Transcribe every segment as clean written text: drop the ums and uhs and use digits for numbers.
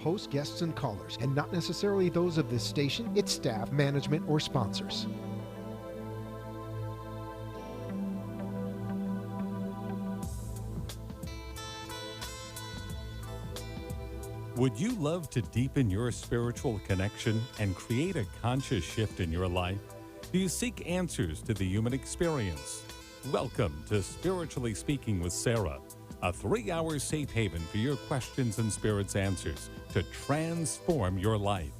Hosts, guests, and callers, and not necessarily those of this station, its staff, management, or sponsors. Would you love to deepen your spiritual connection and create a conscious shift in your life? Do you seek answers to the human experience? Welcome to Spiritually Speaking with Sarah, a 3-hour safe haven for your questions and spirit's answers to transform your life.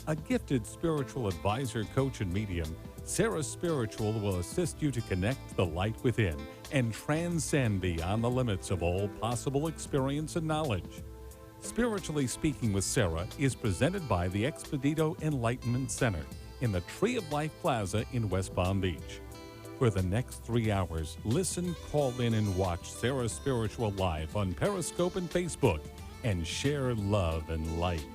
A gifted spiritual advisor, coach, and medium, Sarah Spiritual will assist you to connect the light within and transcend beyond the limits of all possible experience and knowledge. Spiritually Speaking with Sarah is presented by the Expedito Enlightenment Center in the Tree of Life Plaza in West Palm Beach. For the next 3 hours, listen, call in, and watch Sarah Spiritual live on Periscope and Facebook and share love and light.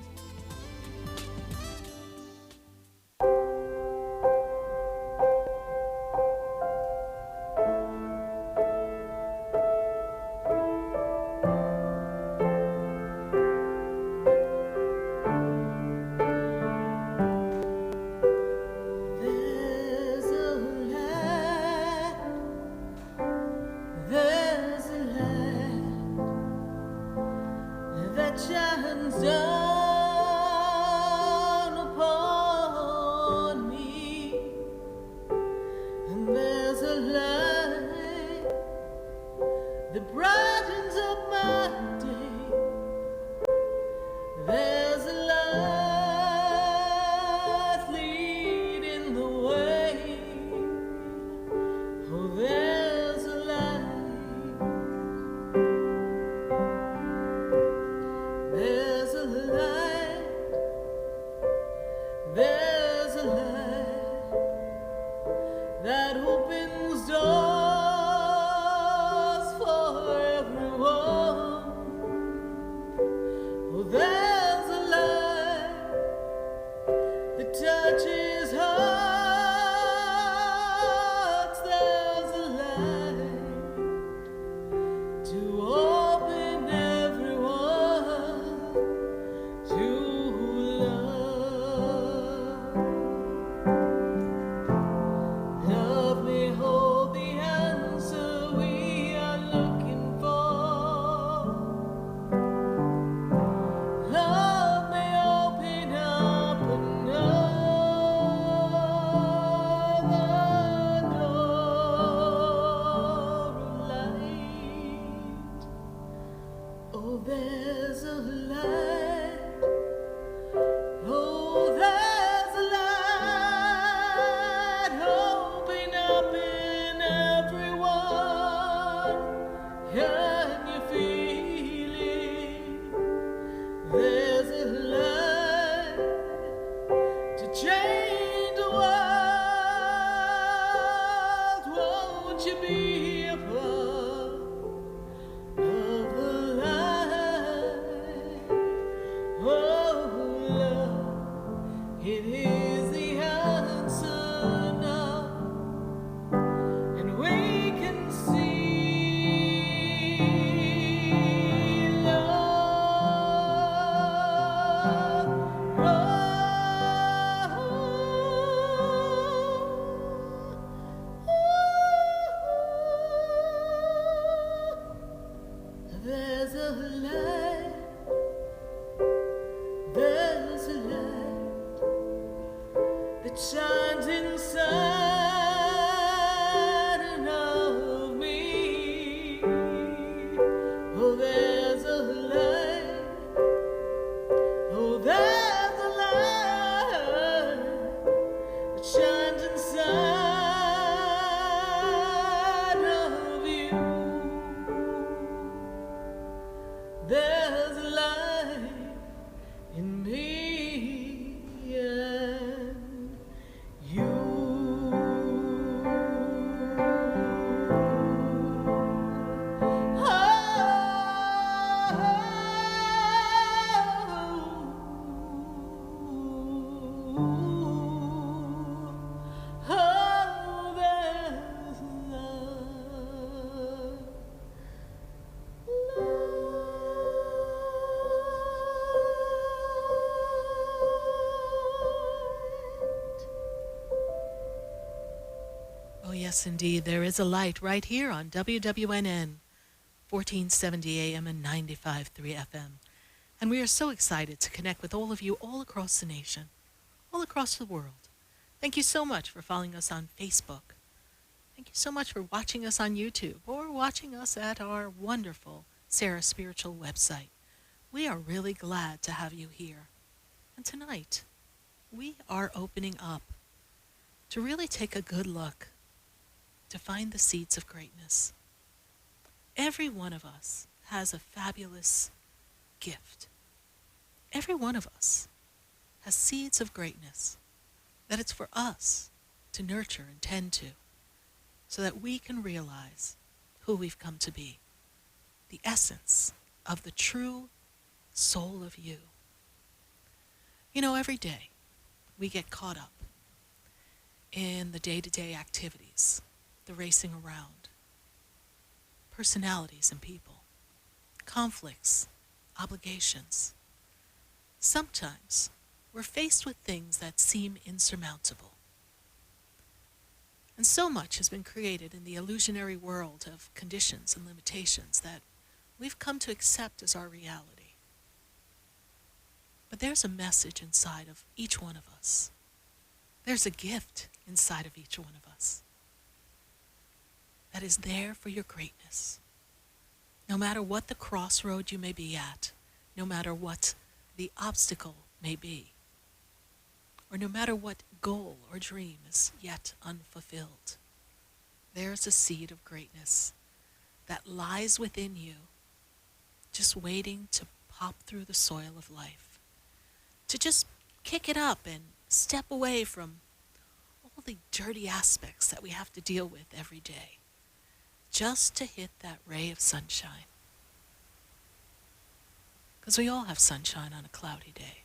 In me and you. Yes, indeed, there is a light right here on WWNN, 1470 AM and 95.3 FM. And we are so excited to connect with all of you all across the nation, all across the world. Thank you so much for following us on Facebook. Thank you so much for watching us on YouTube or watching us at our wonderful Sarah Spiritual website. We are really glad to have you here. And tonight, we are opening up to really take a good look to find the seeds of greatness. Every one of us has a fabulous gift. Every one of us has seeds of greatness that it's for us to nurture and tend to so that we can realize who we've come to be, the essence of the true soul of you. You know, every day we get caught up in the day-to-day activities, the racing around, personalities and people, conflicts, obligations. Sometimes we're faced with things that seem insurmountable. And so much has been created in the illusionary world of conditions and limitations that we've come to accept as our reality. But there's a message inside of each one of us. There's a gift inside of each one of us that is there for your greatness. No matter what the crossroad you may be at, no matter what the obstacle may be, or no matter what goal or dream is yet unfulfilled, there's a seed of greatness that lies within you, just waiting to pop through the soil of life, to just kick it up and step away from all the dirty aspects that we have to deal with every day, just to hit that ray of sunshine. Because we all have sunshine on a cloudy day.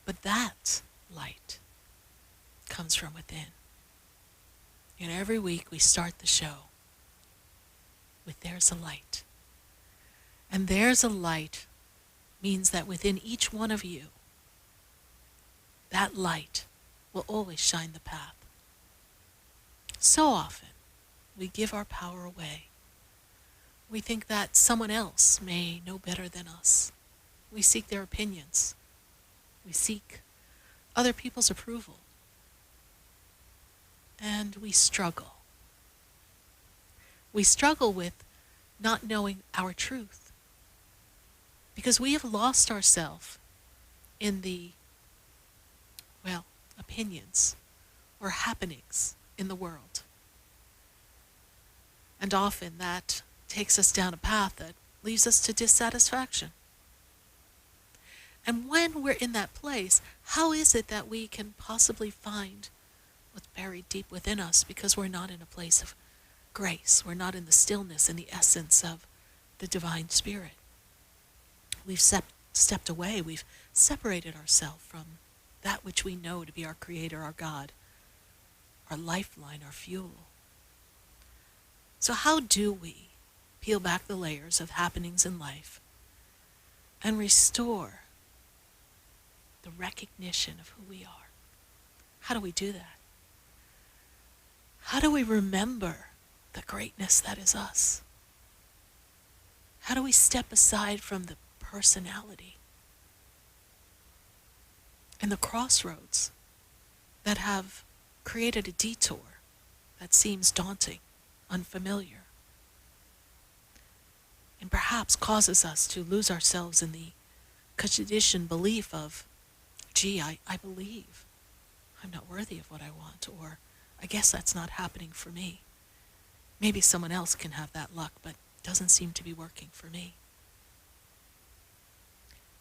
But that light comes from within. And every week we start the show with "There's a Light." And "There's a Light" means that within each one of you, that light will always shine the path. So often, we give our power away. We think that someone else may know better than us. We seek their opinions. We seek other people's approval. And we struggle. We struggle with not knowing our truth because we have lost ourselves in the, opinions or happenings in the world. And often that takes us down a path that leads us to dissatisfaction. And when we're in that place, how is it that we can possibly find what's buried deep within us because we're not in a place of grace? We're not in the stillness and the essence of the divine spirit. We've stepped away. We've separated ourselves from that which we know to be our Creator, our God, our lifeline, our fuel. So how do we peel back the layers of happenings in life and restore the recognition of who we are? How do we do that? How do we remember the greatness that is us? How do we step aside from the personality and the crossroads that have created a detour that seems daunting, unfamiliar, and perhaps causes us to lose ourselves in the conditioned belief of, I believe I'm not worthy of what I want, or I guess that's not happening for me. Maybe someone else can have that luck, but it doesn't seem to be working for me.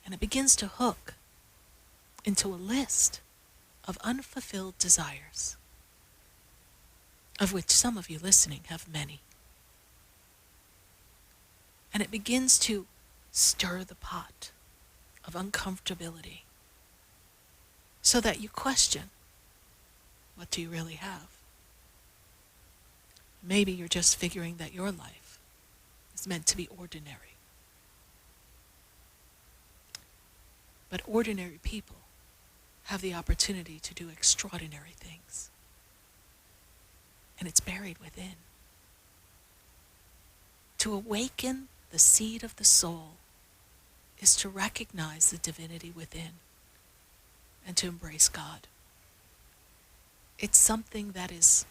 And it begins to hook into a list of unfulfilled desires, of which some of you listening have many. And it begins to stir the pot of uncomfortability so that you question, what do you really have? Maybe you're just figuring that your life is meant to be ordinary. But ordinary people have the opportunity to do extraordinary things. and it's buried within. To awaken the seed of the soul is to recognize the divinity within and to embrace God. It's something that is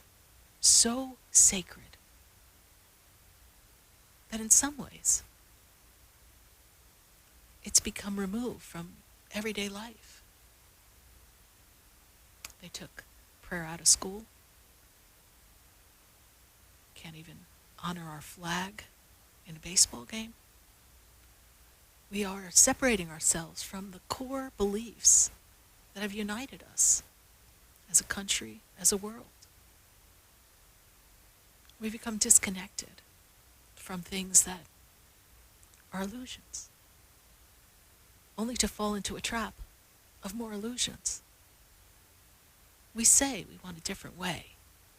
so sacred that in some ways it's become removed from everyday life. They took prayer out of school. Can't even honor our flag in a baseball game. We are separating ourselves from the core beliefs that have united us as a country, as a world. We become disconnected from things that are illusions, only to fall into a trap of more illusions. We say we want a different way,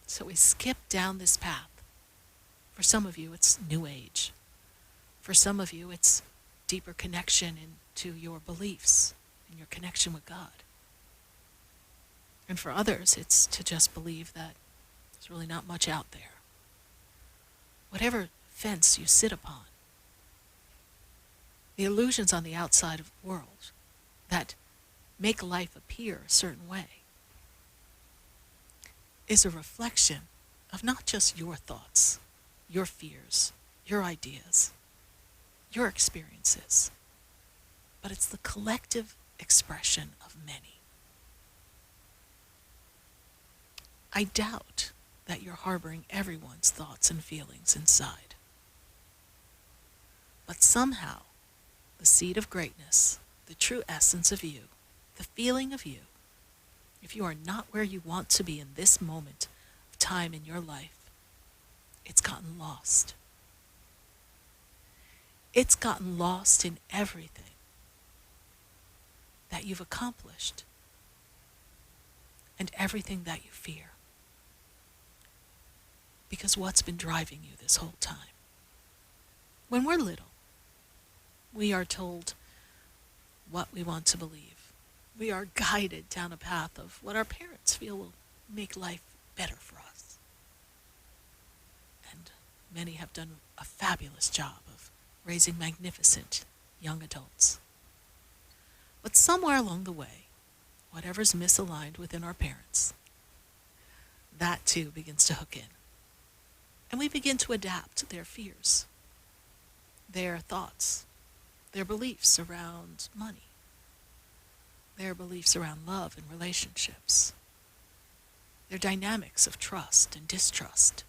so we skip down this path. For some of you, it's New Age. For some of you, it's deeper connection into your beliefs and your connection with God. And for others, it's to just believe that there's really not much out there. Whatever fence you sit upon, the illusions on the outside of the world that make life appear a certain way is a reflection of not just your thoughts, your fears, your ideas, your experiences, but it's the collective expression of many. I doubt that you're harboring everyone's thoughts and feelings inside. But somehow, the seed of greatness, the true essence of you, the feeling of you, if you are not where you want to be in this moment of time in your life, it's gotten lost. It's gotten lost in everything that you've accomplished and everything that you fear. Because what's been driving you this whole time? When we're little, we are told what we want to believe. We are guided down a path of what our parents feel will make life better for us. And many have done a fabulous job of raising magnificent young adults. But somewhere along the way, whatever's misaligned within our parents, that too begins to hook in. And we begin to adapt their fears, their thoughts, their beliefs around money, their beliefs around love and relationships, their dynamics of trust and distrust,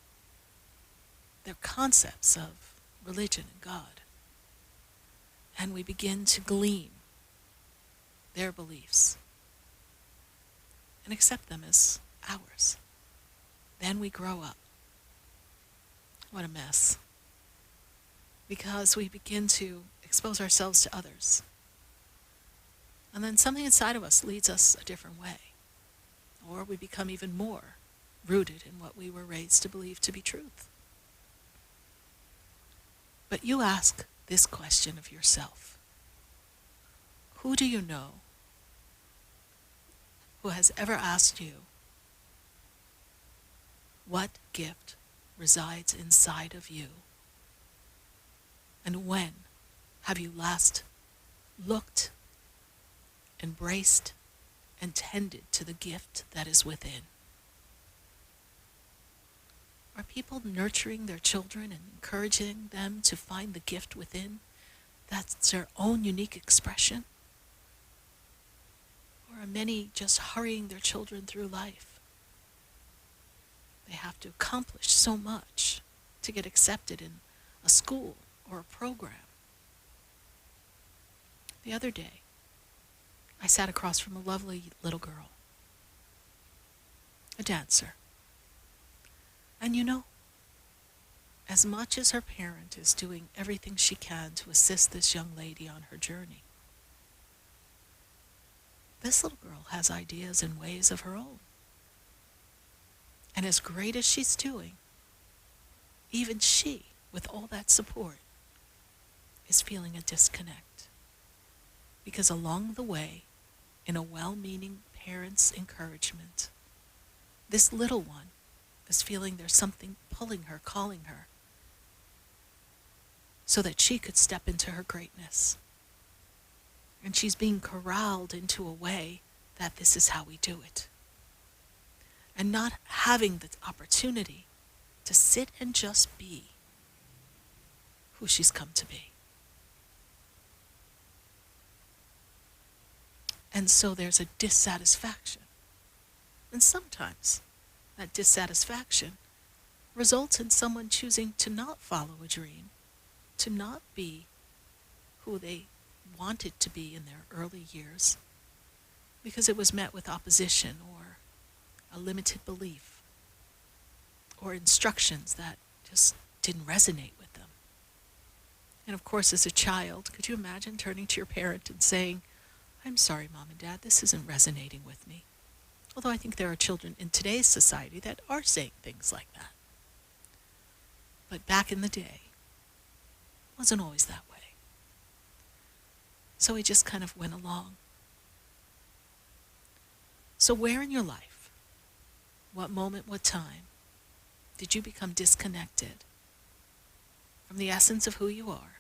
their concepts of religion and God. And we begin to glean their beliefs and accept them as ours. Then we grow up. What a mess. Because we begin to expose ourselves to others. And then something inside of us leads us a different way. Or we become even more rooted in what we were raised to believe to be truth. But you ask this question of yourself. Who do you know who has ever asked you what gift resides inside of you? And when have you last looked, embraced, and tended to the gift that is within? Are people nurturing their children and encouraging them to find the gift within that's their own unique expression? Or are many just hurrying their children through life? They have to accomplish so much to get accepted in a school or a program. The other day, I sat across from a lovely little girl, a dancer. And you know, as much as her parent is doing everything she can to assist this young lady on her journey, this little girl has ideas and ways of her own. And as great as she's doing, even she, with all that support, is feeling a disconnect. Because along the way, in a well-meaning parent's encouragement, this little one is feeling there's something pulling her, calling her, so that she could step into her greatness. And she's being corralled into a way that this is how we do it. And not having the opportunity to sit and just be who she's come to be. And so there's a dissatisfaction. And sometimes that dissatisfaction results in someone choosing to not follow a dream, to not be who they wanted to be in their early years, because it was met with opposition or a limited belief or instructions that just didn't resonate with them. And of course, as a child, could you imagine turning to your parent and saying, "I'm sorry, Mom and Dad, this isn't resonating with me"? Although I think there are children in today's society that are saying things like that. But back in the day, it wasn't always that way. So we just kind of went along. So where in your life, what moment, what time, did you become disconnected from the essence of who you are?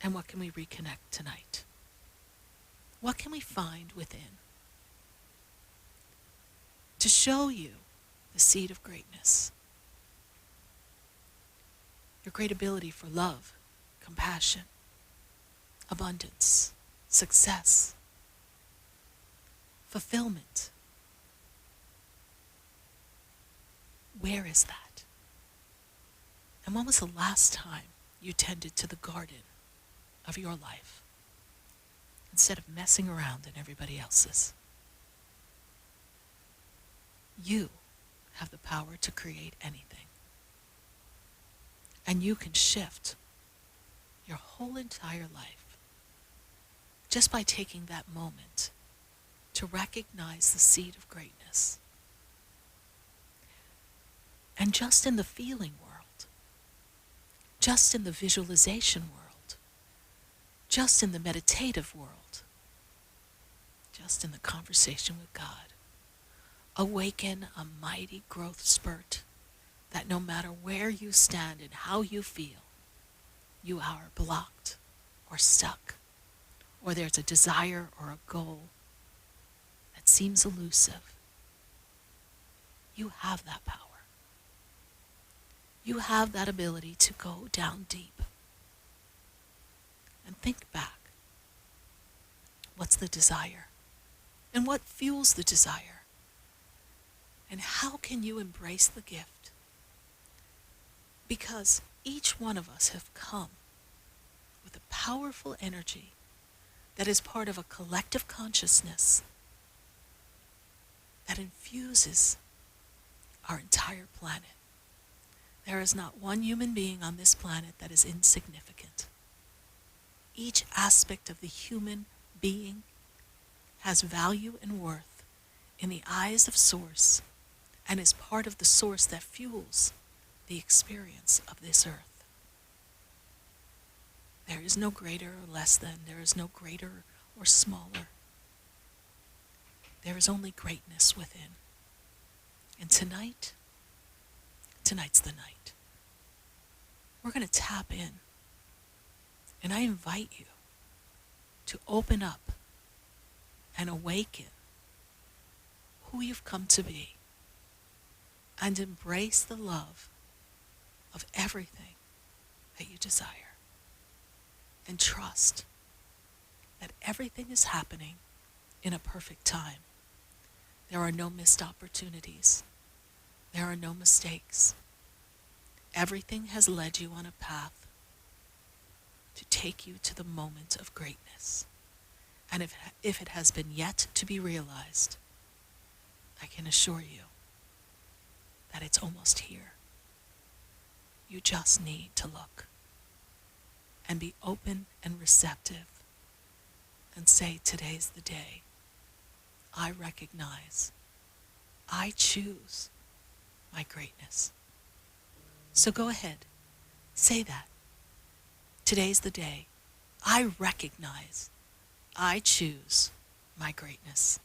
And what can we reconnect tonight? What can we find within to show you the seed of greatness? Your great ability for love, compassion, abundance, success, fulfillment. Where is that? And when was the last time you tended to the garden of your life instead of messing around in everybody else's? You have the power to create anything. And you can shift your whole entire life just by taking that moment to recognize the seed of greatness. And just in the feeling world, just in the visualization world, just in the meditative world, just in the conversation with God, awaken a mighty growth spurt that no matter where you stand and how you feel, you are blocked or stuck, or there's a desire or a goal that seems elusive. You have that power. You have that ability to go down deep and think back. What's the desire? And what fuels the desire? And how can you embrace the gift? Because each one of us have come with a powerful energy that is part of a collective consciousness that infuses our entire planet. There is not one human being on this planet that is insignificant. Each aspect of the human being has value and worth in the eyes of Source and is part of the source that fuels the experience of this earth. There is no greater or less than. There is no greater or smaller. There is only greatness within. And tonight's the night. We're going to tap in. And I invite you to open up and awaken who you've come to be and embrace the love of everything that you desire. And trust that everything is happening in a perfect time. There are no missed opportunities. There are no mistakes. Everything has led you on a path to take you to the moment of greatness. And if it has been yet to be realized, I can assure you that it's almost here. You just need to look and be open and receptive and say, today's the day. I recognize, I choose my greatness. So go ahead, say that. Today's the day. I recognize, I choose my greatness.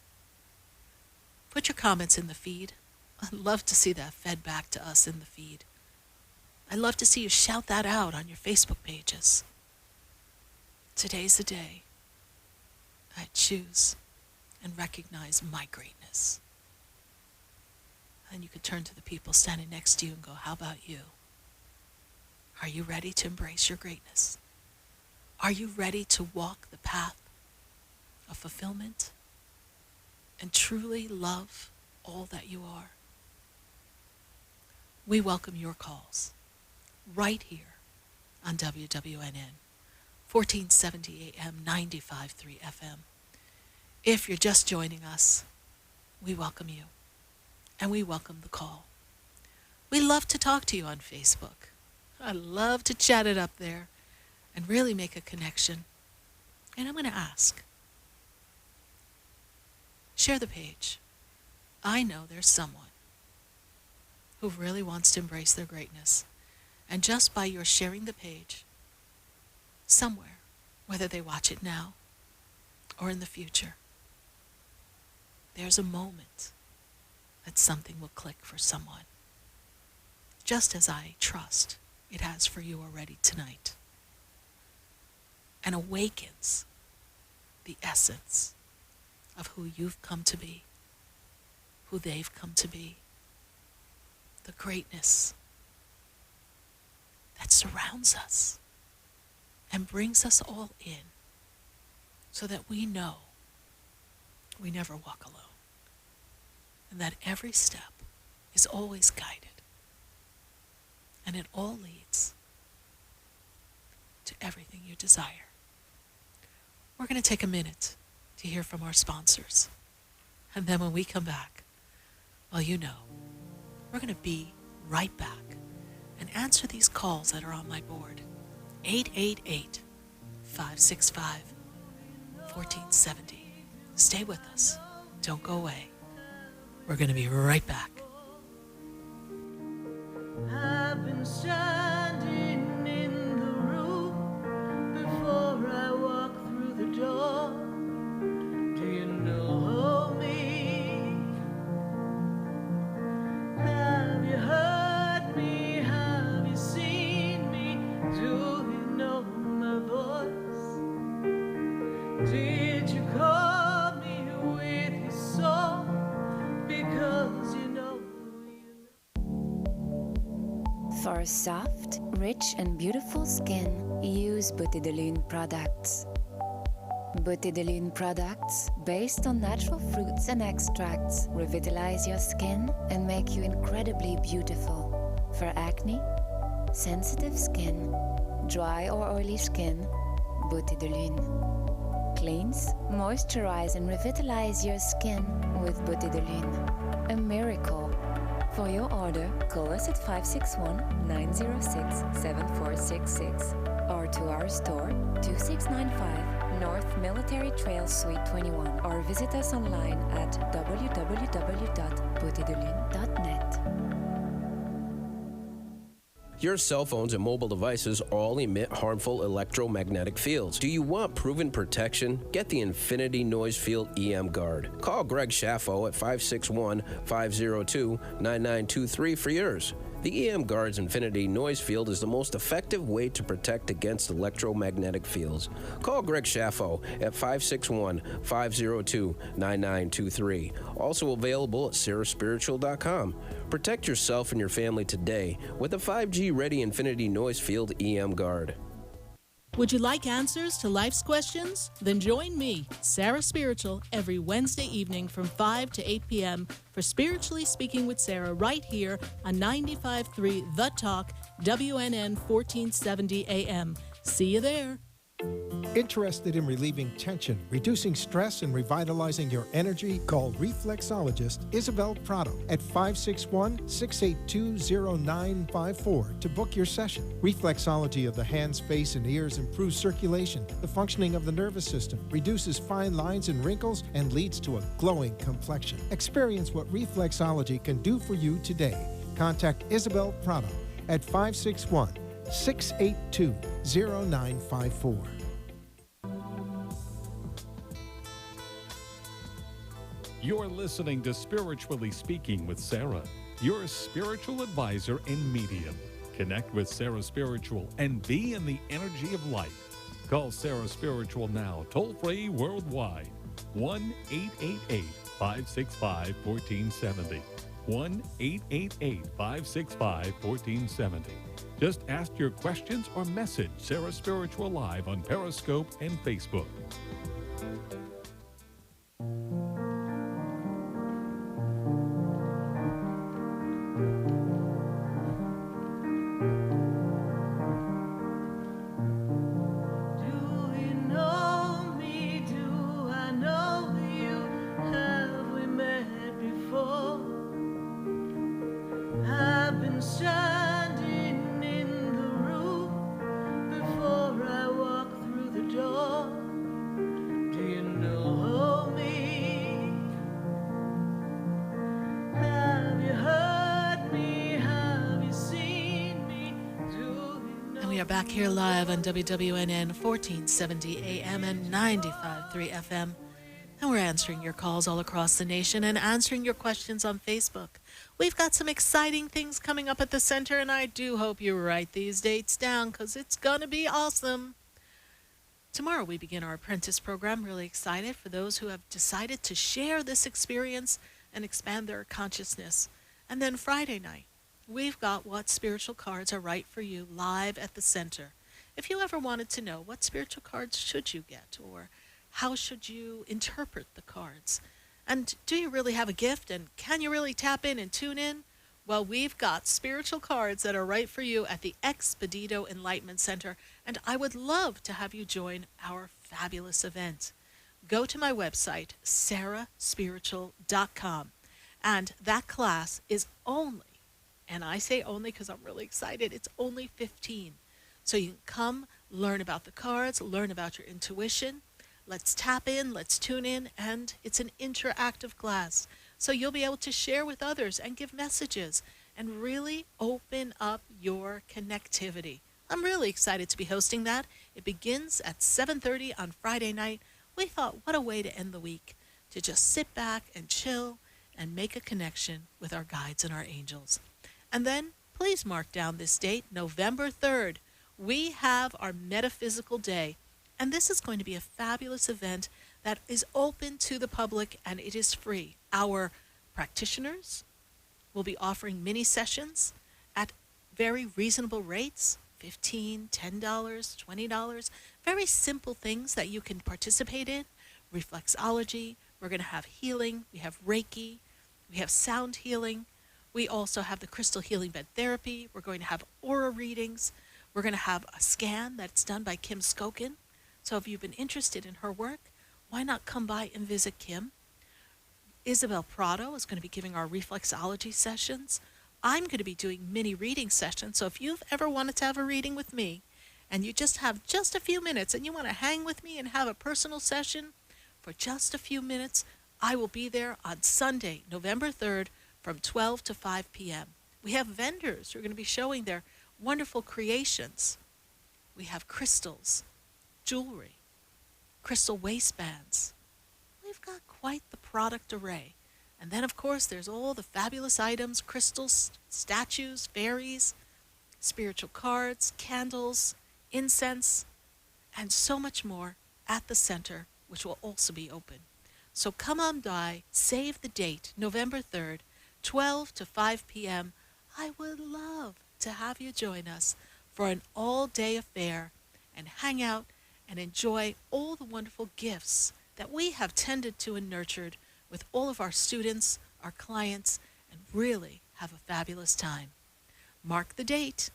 Put your comments in the feed I'd love to see that fed back to us in the feed. I'd love to see you shout that out on your Facebook pages. Today's the day I choose and recognize my greatness. And you could turn to the people standing next to you and go, how about you? Are you ready to embrace your greatness? Are you ready to walk the path of fulfillment and truly love all that you are? We welcome your calls right here on WWNN, 1470 AM, 95.3 FM. If you're just joining us, we welcome you, and we welcome the call. We love to talk to you on Facebook. I love to chat it up there and really make a connection. And I'm going to ask, share the page. I know there's someone who really wants to embrace their greatness. And just by your sharing the page, somewhere, whether they watch it now or in the future, there's a moment that something will click for someone, just as I trust it has for you already tonight, and awakens the essence of who you've come to be, who they've come to be, the greatness that surrounds us and brings us all in so that we know we never walk alone and that every step is always guided and it all leads to everything you desire. We're going to take a minute to hear from our sponsors. And then when we come back, well, you know, we're going to be right back and answer these calls that are on my board. 888-565-1470. Stay with us. Don't go away. We're going to be right back. I've been standing in the room before I walk through the door. Do you know me? Have you heard me? Have you seen me? Do you know my voice? Did you call me with your song? Because you know. For soft, rich and beautiful skin, use Beauté de Lune products. Beauté de Lune products, based on natural fruits and extracts, revitalize your skin and make you incredibly beautiful. For acne, sensitive skin, dry or oily skin, Beauté de Lune. Cleanse, moisturize and revitalize your skin with Beauté de Lune. A miracle. For your order, call us at 561-906-7466 or to our store, 2695 North Military Trail Suite 21, or visit us online at www.beautédelune.net. Your cell phones and mobile devices all emit harmful electromagnetic fields. Do you want proven protection? Get the Infinity Noise Field EM Guard. Call Greg Schaffo at 561-502-9923 for yours. The EM Guard's Infinity Noise Field is the most effective way to protect against electromagnetic fields. Call Greg Schaffo at 561-502-9923. Also available at sarahspiritual.com. Protect yourself and your family today with a 5G-ready Infinity Noise Field EM Guard. Would you like answers to life's questions? Then join me, Sarah Spiritual, every Wednesday evening from 5 to 8 p.m. for Spiritually Speaking with Sarah right here on 95.3 The Talk, WNN 1470 AM. See you there. Interested in relieving tension, reducing stress, and revitalizing your energy? Call reflexologist Isabel Prado at 561-682-0954 to book your session. Reflexology of the hands, face, and ears improves circulation, the functioning of the nervous system, reduces fine lines and wrinkles, and leads to a glowing complexion. Experience what reflexology can do for you today. Contact Isabel Prado at 561-682-0954. You're listening to Spiritually Speaking with Sarah, your spiritual advisor and medium. Connect with Sarah Spiritual and be in the energy of light. Call Sarah Spiritual now, toll-free worldwide. 1-888-565-1470. 1-888-565-1470. Just ask your questions or message Sarah Spiritual live on Periscope and Facebook. Back here live on WWNN 1470 AM and 95.3 FM. And we're answering your calls all across the nation and answering your questions on Facebook. We've got some exciting things coming up at the center, and I do hope you write these dates down because it's going to be awesome. Tomorrow we begin our apprentice program. Really excited for those who have decided to share this experience and expand their consciousness. And then Friday night, we've got What Spiritual Cards Are Right for You live at the center. If you ever wanted to know what spiritual cards should you get or how should you interpret the cards, and do you really have a gift and can you really tap in and tune in? Well, we've got spiritual cards that are right for you at the Expedito Enlightenment Center, and I would love to have you join our fabulous event. Go to my website, sarahspiritual.com, and that class is only, and I say only because I'm really excited, it's only 15. So you can come, learn about the cards, learn about your intuition. Let's tap in, let's tune in, and it's an interactive class. So you'll be able to share with others and give messages and really open up your connectivity. I'm really excited to be hosting that. It begins at 7:30 on Friday night. We thought, what a way to end the week, to just sit back and chill and make a connection with our guides and our angels. And then please mark down this date, November 3rd. We have our Metaphysical Day, and this is going to be a fabulous event that is open to the public, and it is free. Our practitioners will be offering mini sessions at very reasonable rates, $15, $10, $20, very simple things that you can participate in. Reflexology, we're going to have healing, we have Reiki, we have sound healing. We also have the crystal healing bed therapy. We're going to have aura readings. We're going to have a scan that's done by Kim Skokin. So if you've been interested in her work, why not come by and visit Kim? Isabel Prado is going to be giving our reflexology sessions. I'm going to be doing mini reading sessions. So if you've ever wanted to have a reading with me and you just have just a few minutes and you want to hang with me and have a personal session for just a few minutes, I will be there on Sunday, November 3rd, from 12 to 5 p.m. We have vendors who are going to be showing their wonderful creations. We have crystals, jewelry, crystal waistbands. We've got quite the product array. And then, of course, there's all the fabulous items, crystals, statues, fairies, spiritual cards, candles, incense, and so much more at the center, which will also be open. So come on by, save the date, November 3rd, 12 to 5 p.m. I would love to have you join us for an all-day affair and hang out and enjoy all the wonderful gifts that we have tended to and nurtured with all of our students, our clients, and really have a fabulous time. Mark the date.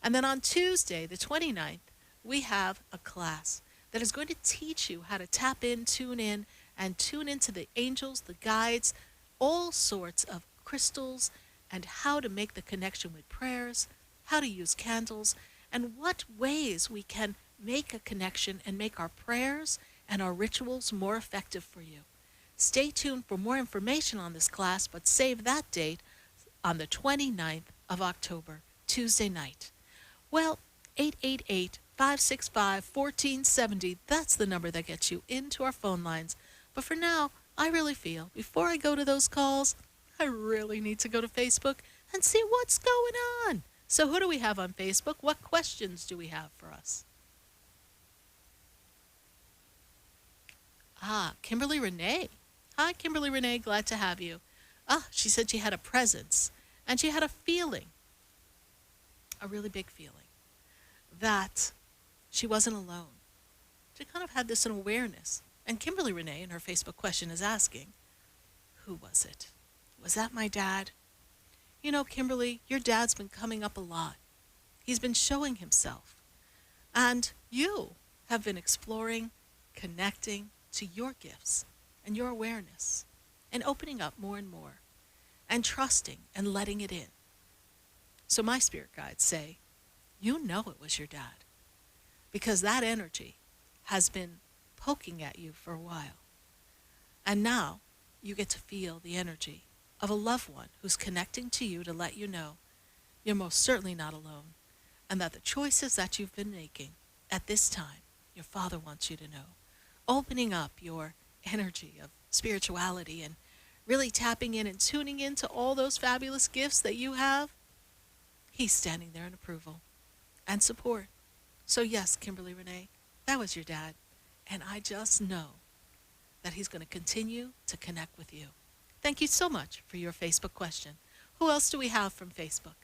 And then on Tuesday, the 29th, we have a class that is going to teach you how to tap in, tune into the angels, the guides, all sorts of crystals, and how to make the connection with prayers, how to use candles, and what ways we can make a connection and make our prayers and our rituals more effective for you. Stay tuned for more information on this class, but save that date on the 29th of October, Tuesday night. Well, 888-565-1470, that's the number that gets you into our phone lines. But for now, I really feel before I go to those calls, I really need to go to Facebook and see what's going on. So who do we have on Facebook? What questions do we have for us? Kimberly Renee. Hi, Kimberly Renee. Glad to have you. She said she had a presence and she had a feeling, a really big feeling, that she wasn't alone. She kind of had this awareness. And Kimberly Renee in her Facebook question is asking, who was it? Was that my dad? You know, Kimberly, your dad's been coming up a lot. He's been showing himself. And you have been exploring, connecting to your gifts and your awareness and opening up more and more and trusting and letting it in. So my spirit guides say, you know it was your dad because that energy has been poking at you for a while. And now you get to feel the energy of a loved one who's connecting to you to let you know you're most certainly not alone and that the choices that you've been making at this time, your Father wants you to know. Opening up your energy of spirituality and really tapping in and tuning into all those fabulous gifts that you have, He's standing there in approval and support. So yes, Kimberly Renee, that was your dad. And I just know that He's going to continue to connect with you. Thank you so much for your Facebook question. Who else do we have from Facebook?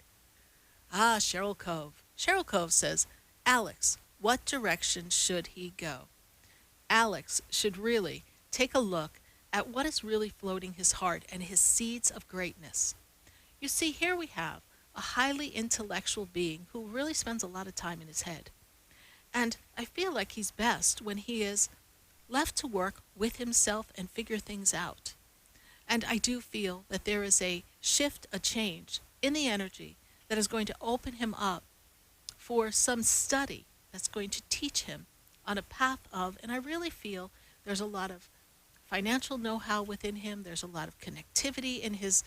Cheryl Cove. Cheryl Cove says, Alex, what direction should he go? Alex should really take a look at what is really floating his heart and his seeds of greatness. You see, here we have a highly intellectual being who really spends a lot of time in his head. And I feel like he's best when he is left to work with himself and figure things out. And I do feel that there is a shift, a change in the energy that is going to open him up for some study that's going to teach him on a path of, and I really feel there's a lot of financial know-how within him. There's a lot of connectivity in his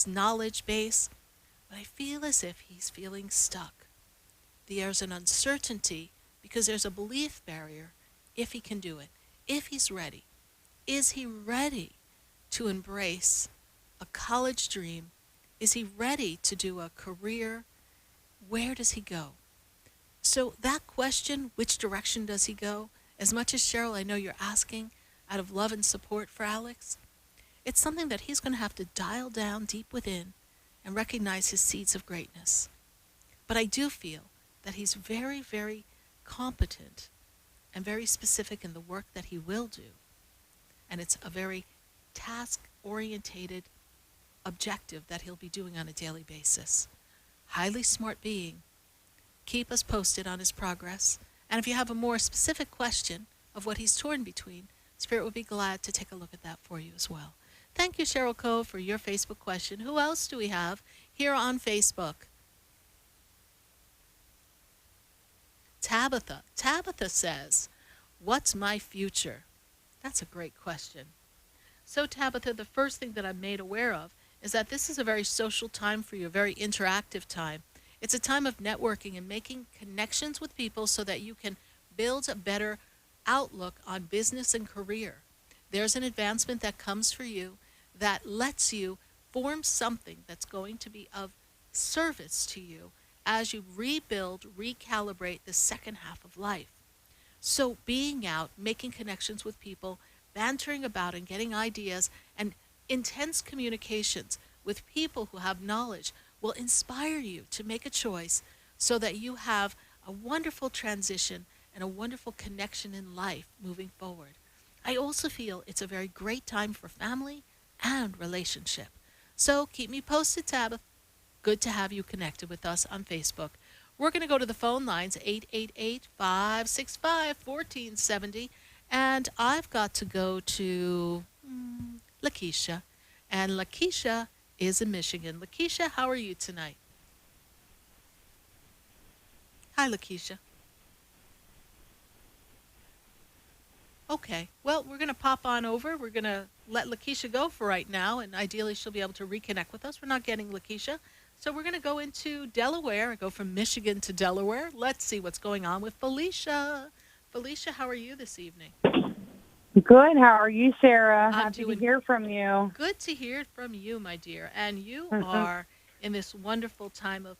knowledge base. But I feel as if he's feeling stuck. There's an uncertainty because there's a belief barrier if he can do it, if he's ready. Is he ready to embrace a college dream? Is he ready to do a career? Where does he go? So that question, which direction does he go? As much as Cheryl, I know you're asking out of love and support for Alex, it's something that he's going to have to dial down deep within and recognize his seeds of greatness. But I do feel that he's very, very competent and very specific in the work that he will do. And it's a very task-orientated objective that he'll be doing on a daily basis. Highly smart being. Keep us posted on his progress. And if you have a more specific question of what he's torn between, Spirit would be glad to take a look at that for you as well. Thank you, Cheryl Cove, for your Facebook question. Who else do we have here on Facebook? Tabitha. Tabitha says, what's my future? That's a great question. So, Tabitha, the first thing that I'm made aware of is that this is a very social time for you, a very interactive time. It's a time of networking and making connections with people so that you can build a better outlook on business and career. There's an advancement that comes for you that lets you form something that's going to be of service to you as you rebuild, recalibrate the second half of life. So being out, making connections with people, bantering about and getting ideas and intense communications with people who have knowledge will inspire you to make a choice so that you have a wonderful transition and a wonderful connection in life moving forward. I also feel it's a very great time for family and relationship. So keep me posted, Tabitha. Good to have you connected with us on Facebook. We're going to go to the phone lines, 888-565-1470. And I've got to go to Lakeisha. And Lakeisha is in Michigan. Lakeisha, how are you tonight? Hi, Lakeisha. Okay, well, we're going to pop on over. We're going to let Lakeisha go for right now, and ideally she'll be able to reconnect with us. We're not getting Lakeisha. So we're going to go into Delaware and go from Michigan to Delaware. Let's see what's going on with Felicia. Felicia, how are you this evening? Good. How are you, Sarah? I'm Happy to doing hear from you. good to hear it from you, my dear. And you are in this wonderful time of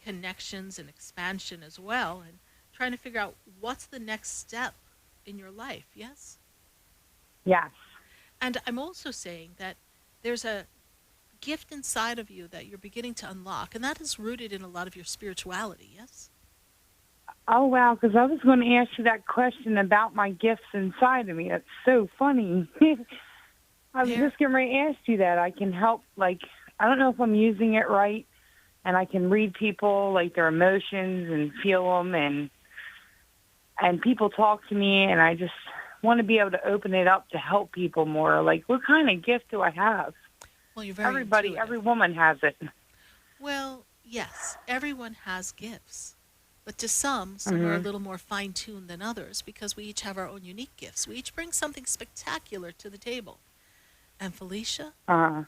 connections and expansion as well, and trying to figure out what's the next step in your life, yes? Yes. And I'm also saying that there's a gift inside of you that you're beginning to unlock, and that is rooted in a lot of your spirituality, yes? Oh, wow, because I was going to ask you that question about my gifts inside of me. That's so funny. I was There, just getting ready to ask you that. I can help, like, I don't know if I'm using it right, and I can read people, like, their emotions and feel them, and people talk to me, and I just want to be able to open it up to help people more. Like, what kind of gift do I have? well, you're very Everybody, intuitive. every woman has it. Well, yes, everyone has gifts. But to some are a Hmm. little more fine tuned than others because we each have our own unique gifts. We each bring something spectacular to the table. And Felicia, Uh,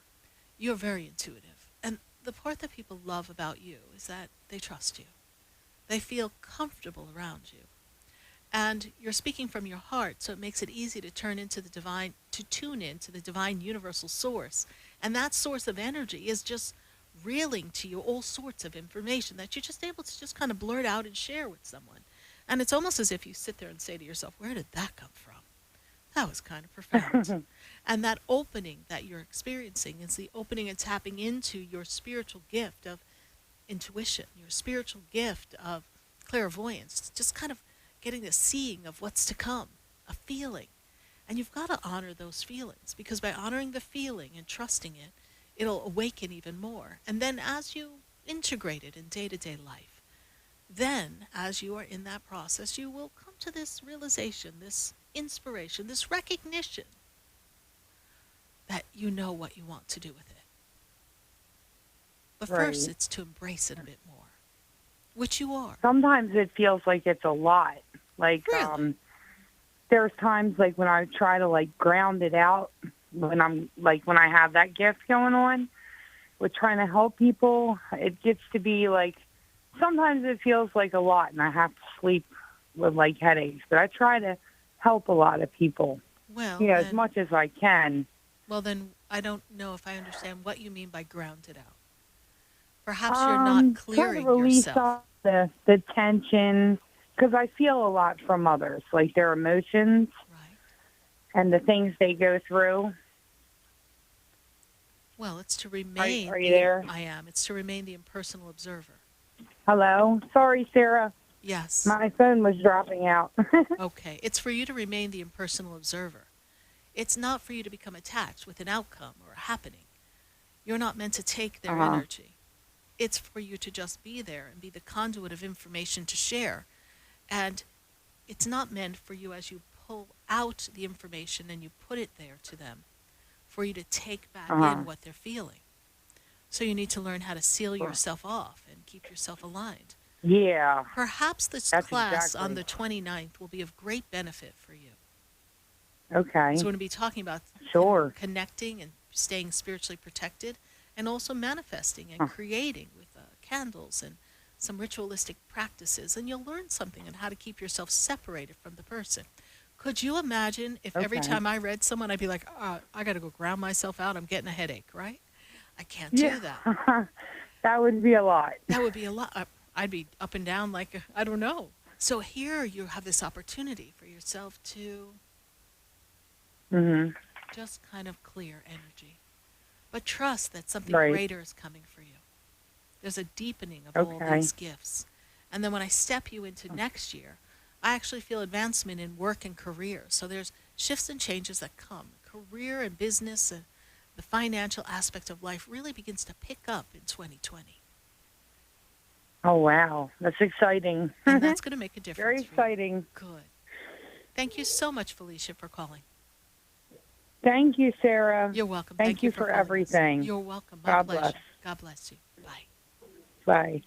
you're very intuitive. And the part that people love about you is that they trust you, they feel comfortable around you. And you're speaking from your heart, so it makes it easy to turn into the divine, to tune into the divine universal source. And that source of energy is just reeling to you all sorts of information that you're just able to just kind of blurt out and share with someone. And it's almost as if you sit there and say to yourself, where did that come from? That was kind of profound. And that opening that you're experiencing is the opening and tapping into your spiritual gift of intuition, your spiritual gift of clairvoyance, just kind of getting the seeing of what's to come, a feeling. And you've got to honor those feelings because by honoring the feeling and trusting it, it'll awaken even more. And then as you integrate it in day to day life, then as you are in that process, you will come to this realization, this inspiration, this recognition that you know what you want to do with it. But first, right. it's to embrace it a bit more, which you are. Sometimes it feels like it's a lot. Like, Really? there's times like when I try to like ground it out when I'm like when I have that gift going on with trying to help people, it gets to be like sometimes it feels like a lot and I have to sleep with like headaches. But I try to help a lot of people, Well, as much as I can. then I don't know if I understand what you mean by grounded out. Perhaps you're not Try to clearing release yourself. all the tension because I feel a lot from others, like their emotions Right. and the things they go through. Well, it's to remain Are you there? I am. It's to remain the impersonal observer. Hello? Sorry, Sarah. Yes. My phone was dropping out. Okay. It's for you to remain the impersonal observer. It's not for you to become attached with an outcome or a happening. You're not meant to take their Uh-huh. energy. It's for you to just be there and be the conduit of information to share. And it's not meant for you as you pull out the information and you put it there to them for you to take back Uh-huh. in what they're feeling. So you need to learn how to seal yourself off and keep yourself aligned. Yeah. Perhaps this That's class on exactly. the 29th will be of great benefit for you. Okay. So we're going to be talking about Sure. connecting and staying spiritually protected and also manifesting and Huh. creating with candles and some ritualistic practices. And you'll learn something on how to keep yourself separated from the person. Could you imagine if every Okay. time I read someone, I'd be like, I got to go ground myself out. I'm getting a headache, right? I can't Yeah. do that. That would be a lot. That would be a lot. I'd be up and down like, I don't know. So here you have this opportunity for yourself to Mhm. just kind of clear energy. But trust that something Right. greater is coming for you. There's a deepening of all Okay. these gifts. And then when I step you into next year, I actually feel advancement in work and career. So there's shifts and changes that come. Career and business and the financial aspect of life really begins to pick up in 2020. Oh, wow. That's exciting. And that's going to make a difference. Very for you. exciting. Good. Thank you so much, Felicia, for calling. Thank you, Sarah. You're welcome. Thank you for calling us. everything. You're welcome. My God pleasure. bless. God bless you. Bye. Bye.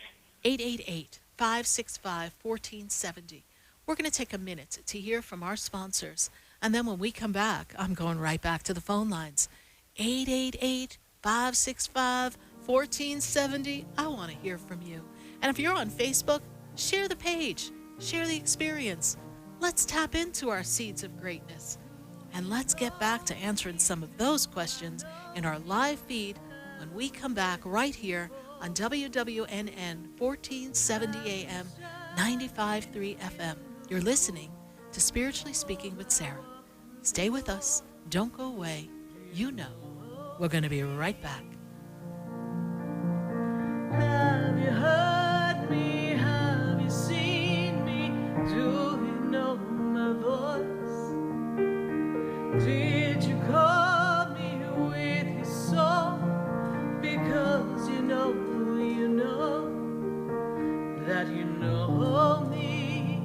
888-565-1470. We're going to take a minute to hear from our sponsors. And then when we come back, I'm going right back to the phone lines. 888-565-1470. I want to hear from you. And if you're on Facebook, share the page. Share the experience. Let's tap into our seeds of greatness. And let's get back to answering some of those questions in our live feed when we come back right here on WWNN 1470 AM, 95.3 FM. You're listening to Spiritually Speaking with Sarah. Stay with us. Don't go away. You know, we're going to be right back. Have you heard me? Have you seen me? Do you know my voice? Did you call me with your song? Because you know that you know me.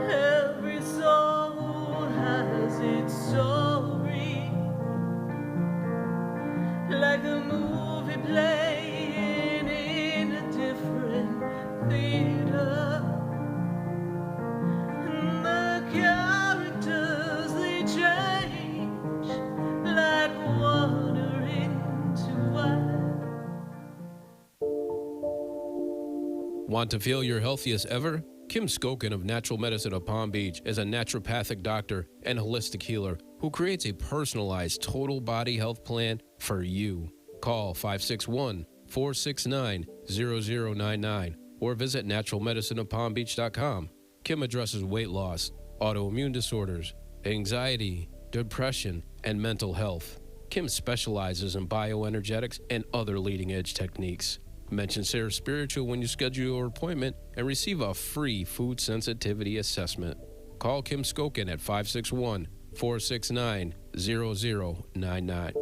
Every soul has its story, like a movie playing in a different theater. And the characters, they change like water into wine. Want to feel your healthiest ever? Kim Skokin of Natural Medicine of Palm Beach is a naturopathic doctor and holistic healer who creates a personalized total body health plan for you. Call 561-469-0099 or visit naturalmedicineofpalmbeach.com. Kim addresses weight loss, autoimmune disorders, anxiety, depression, and mental health. Kim specializes in bioenergetics and other leading-edge techniques. Mention Sarah Spiritual when you schedule your appointment and receive a free food sensitivity assessment. Call Kim Skokin at 561-469-0099.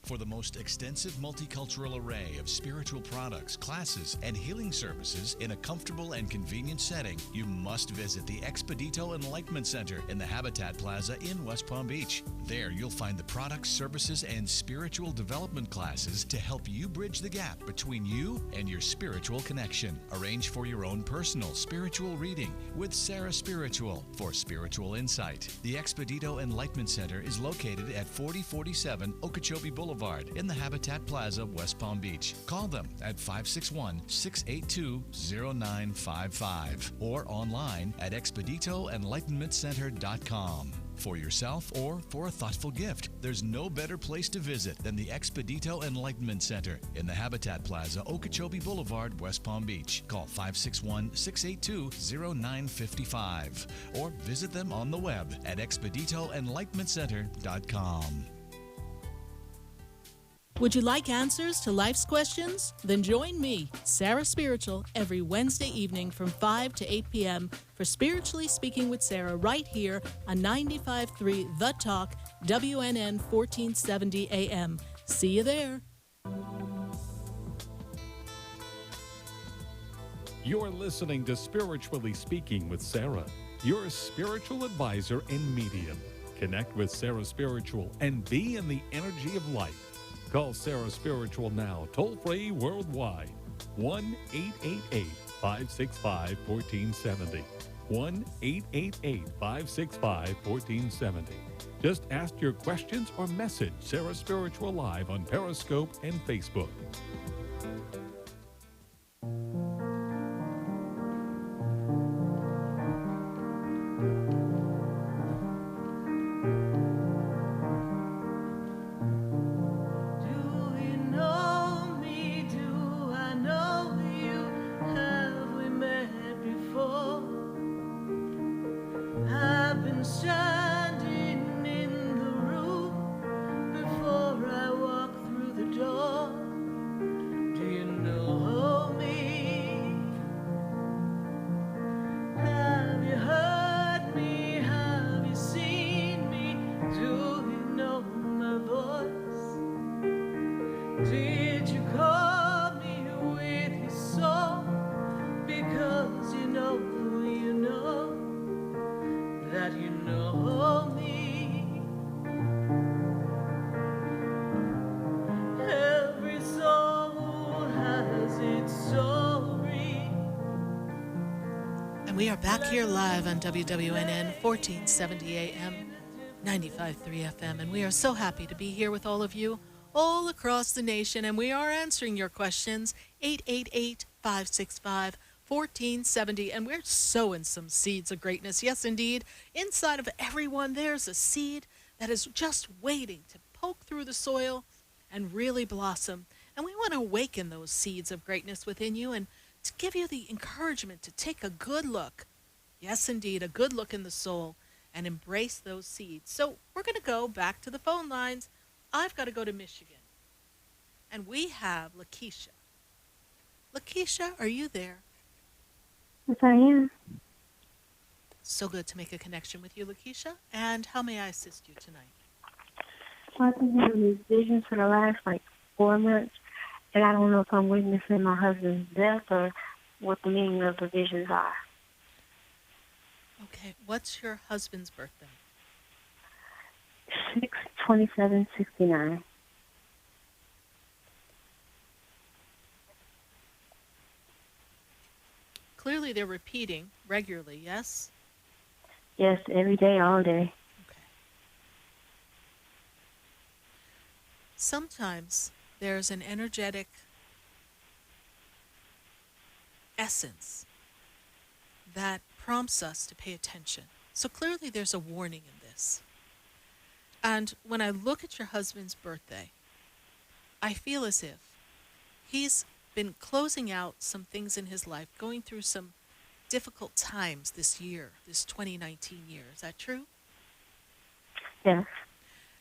For the most extensive multicultural array of spiritual products, classes, and healing services in a comfortable and convenient setting, you must visit the Expedito Enlightenment Center in the Habitat Plaza in West Palm Beach. There you'll find the products, services, and spiritual development classes to help you bridge the gap between you and your spiritual connection. Arrange for your own personal spiritual reading with Sarah Spiritual for spiritual insight. The Expedito Enlightenment Center is located at 4047 Okeechobee Boulevard in the Habitat Plaza, West Palm Beach. Call them at 561-682-0955 or online at expeditoenlightenmentcenter.com. For yourself or for a thoughtful gift, there's no better place to visit than the Expedito Enlightenment Center in the Habitat Plaza, Okeechobee Boulevard, West Palm Beach. Call 561-682-0955 or visit them on the web at expeditoenlightenmentcenter.com. Would you like answers to life's questions? Then join me, Sarah Spiritual, every Wednesday evening from 5 to 8 p.m. for Spiritually Speaking with Sarah right here on 95.3 The Talk, WNN 1470 AM. See you there. You're listening to Spiritually Speaking with Sarah, your spiritual advisor and medium. Connect with Sarah Spiritual and be in the energy of life. Call Sarah Spiritual now, toll-free worldwide, 1-888-565-1470, 1-888-565-1470. Just ask your questions or message Sarah Spiritual live on Periscope and Facebook. Did you call me with your song? Because you know that you know me. Every soul has its story. And we are back here live on WWNN 1470 AM, 95.3 FM. And we are so happy to be here with all of you all across the nation, and we are answering your questions. 888-565-1470 1470, and we're sowing some seeds of greatness. Yes, indeed. Inside of everyone, there's a seed that is just waiting to poke through the soil and really blossom. And we want to awaken those seeds of greatness within you and to give you the encouragement to take a good look. Yes, indeed, a good look in the soul and embrace those seeds. So we're going to go back to the phone lines. I've got to go to Michigan. And we have Lakeisha. Lakeisha, are you there? Yes, I am. So good to make a connection with you, Lakeisha. And how may I assist you tonight? Well, I've been having these visions for the last, 4 months, and I don't know if I'm witnessing my husband's death or what the meaning of the visions are. Okay, what's your husband's birthday? 6/27/69. Clearly they're repeating regularly, yes? Yes, every day, all day. Okay. Sometimes there's an energetic essence that prompts us to pay attention. So clearly there's a warning in this. And when I look at your husband's birthday, I feel as if he's been closing out some things in his life, going through some difficult times this year, this 2019 year. Is that true? Yes.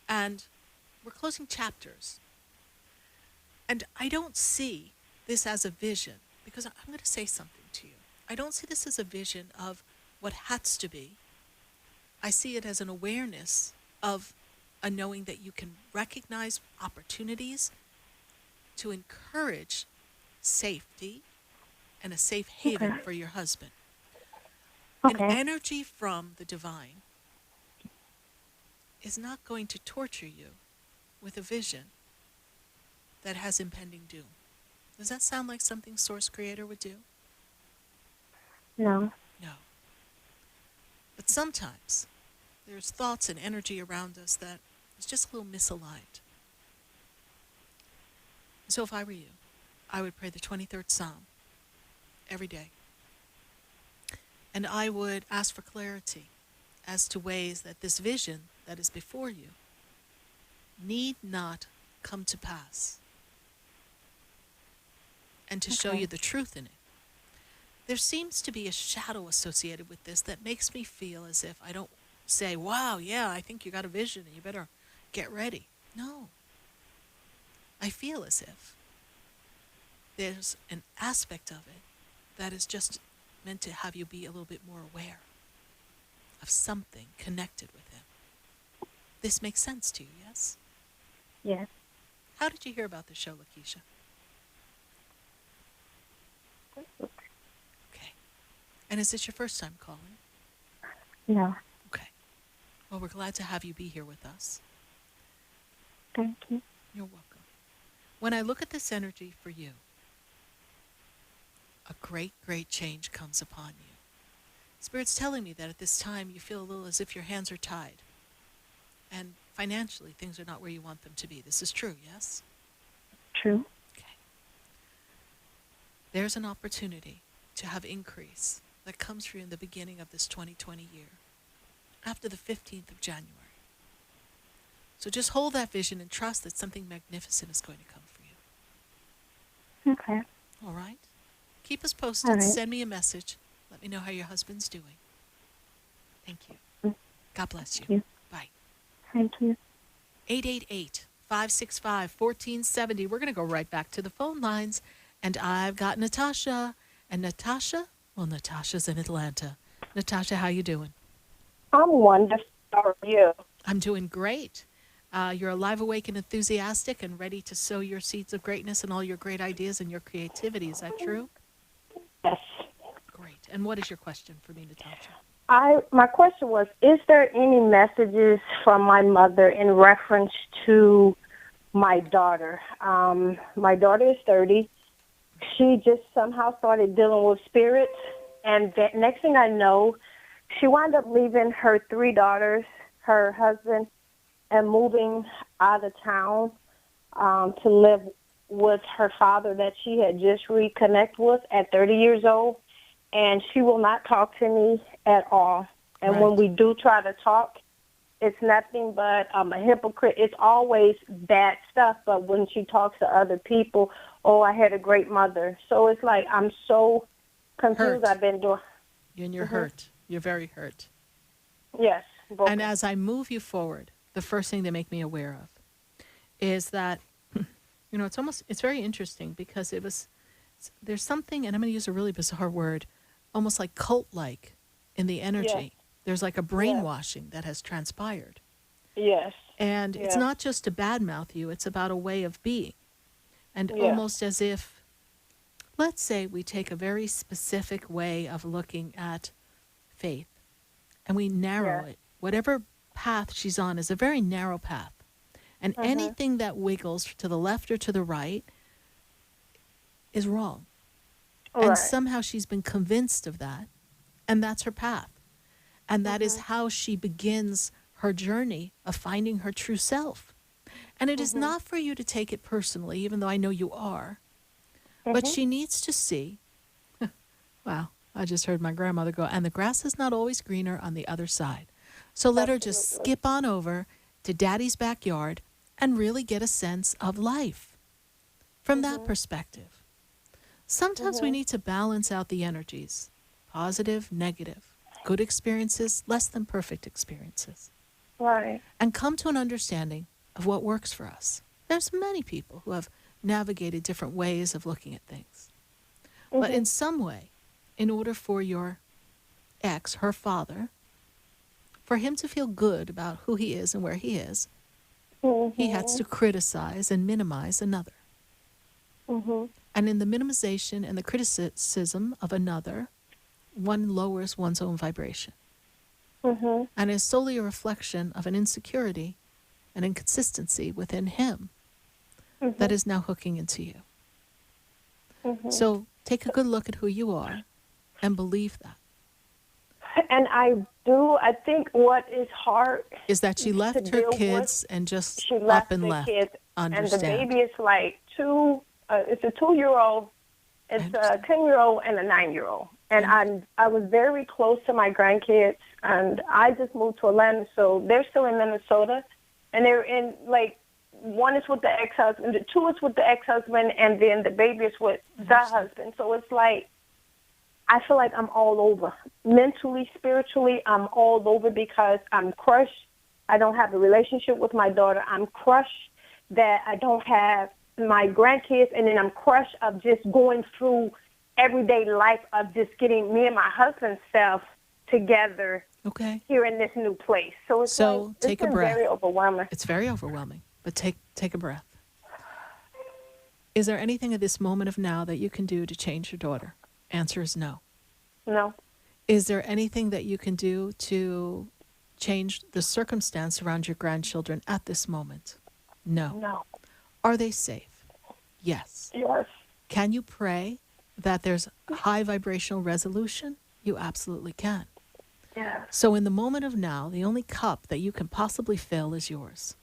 And we're closing chapters. And I don't see this as a vision, because I'm going to say something to you. I don't see this as a vision of what has to be. I see it as an awareness of a knowing that you can recognize opportunities to encourage safety and a safe haven for your husband. Okay. An energy from the divine is not going to torture you with a vision that has impending doom. Does that sound like something Source Creator would do? No. No. But sometimes there's thoughts and energy around us that is just a little misaligned. So if I were you, I would pray the 23rd Psalm every day. And I would ask for clarity as to ways that this vision that is before you need not come to pass, and to show you the truth in it. There seems to be a shadow associated with this that makes me feel as if I don't say, wow, yeah, I think you got a vision and you better get ready. No. I feel as if there's an aspect of it that is just meant to have you be a little bit more aware of something connected with him. This makes sense to you, yes? Yes. How did you hear about the show, Lakeisha? Okay. And is this your first time calling? No. Okay. Well, we're glad to have you be here with us. Thank you. You're welcome. When I look at this energy for you, a great, great change comes upon you. Spirit's telling me that at this time you feel a little as if your hands are tied. And financially, things are not where you want them to be. This is true, yes? True. Okay. There's an opportunity to have increase that comes for you in the beginning of this 2020 year, after the 15th of January. So just hold that vision and trust that something magnificent is going to come for you. Okay. All right? Keep us posted. All right. Send me a message. Let me know how your husband's doing. Thank you. God bless you. Thank you. Bye. Thank you. 888-565-1470. We're going to go right back to the phone lines. And I've got Natasha. And Natasha, well, Natasha's in Atlanta. Natasha, how you doing? I'm wonderful. How are you? I'm doing great. You're alive, awake, and enthusiastic and ready to sow your seeds of greatness and all your great ideas and your creativity. Is that true? Yes. Great. And what is your question for me, Natasha? My question was, is there any messages from my mother in reference to my daughter? My daughter is 30. She just somehow started dealing with spirits, and the next thing I know, she wound up leaving her 3 daughters, her husband, and moving out of town to live with her father that she had just reconnected with at 30 years old. and she will not talk to me at all. And when Right. we do try to talk, it's nothing but I'm a hypocrite. It's always bad stuff. But when she talks to other people, oh, I had a great mother. So it's like I'm so confused. Hurt. I've been doing. And you're hurt. You're very hurt. Yes. Broken. And as I move you forward, the first thing they make me aware of is that, it's very interesting because there's something, and I'm going to use a really bizarre word, almost like cult-like in the energy. Yes. There's like a brainwashing that has transpired. Yes. And it's Yes. not just to badmouth you, it's about a way of being. And Yes. almost as if, let's say we take a very specific way of looking at faith and we narrow Yes. it. Whatever path she's on is a very narrow path. And anything that wiggles to the left or to the right is wrong. Right. And somehow she's been convinced of that. And that's her path. And that is how she begins her journey of finding her true self. And it is not for you to take it personally, even though I know you are. But she needs to see, wow, I just heard my grandmother go, and the grass is not always greener on the other side. So let her just skip on over to Daddy's backyard and really get a sense of life from that perspective. Sometimes we need to balance out the energies, positive, negative, good experiences, less than perfect experiences, Right. and come to an understanding of what works for us. There's many people who have navigated different ways of looking at things. But in some way, in order for your ex, her father, for him to feel good about who he is and where he is, he has to criticize and minimize another. And in the minimization and the criticism of another, one lowers one's own vibration. And is solely a reflection of an insecurity, an inconsistency within him that is now hooking into you. So take a good look at who you are and believe that. And I think what is hard Is that she left to her deal kids and just she up left and the left. kids, Understand. and the baby is like it's a 2-year-old, it's a 10-year-old, and a 9-year-old. And I was very close to my grandkids, and I just moved to Atlanta, so they're still in Minnesota, and they're in one is with the ex-husband, the two is with the ex-husband, and then the baby is with the husband. So it's like I feel like I'm all over. Mentally, spiritually, I'm all over because I'm crushed. I don't have a relationship with my daughter. I'm crushed that I don't have my grandkids, and then I'm crushed of just going through everyday life of just getting me and my husband's self together here in this new place. So it's take a breath. very overwhelming. It's very overwhelming, but take a breath. Is there anything at this moment of now that you can do to change your daughter? Answer is no. No. Is there anything that you can do to change the circumstance around your grandchildren at this moment? No. No. Are they safe? Yes. Yes. Can you pray that there's high vibrational resolution? You absolutely can. Yeah. So in the moment of now, the only cup that you can possibly fill is yours.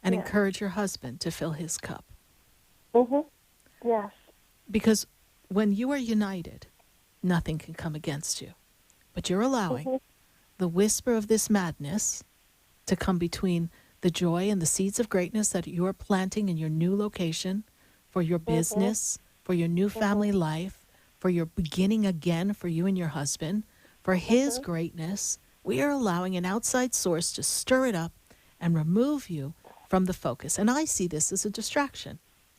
And encourage your husband to fill his cup. Yes. Because when you are united, nothing can come against you. But you're allowing the whisper of this madness to come between the joy and the seeds of greatness that you're planting in your new location for your business, for your new family life, for your beginning again for you and your husband, for his greatness. We are allowing an outside source to stir it up and remove you from the focus. And I see this as a distraction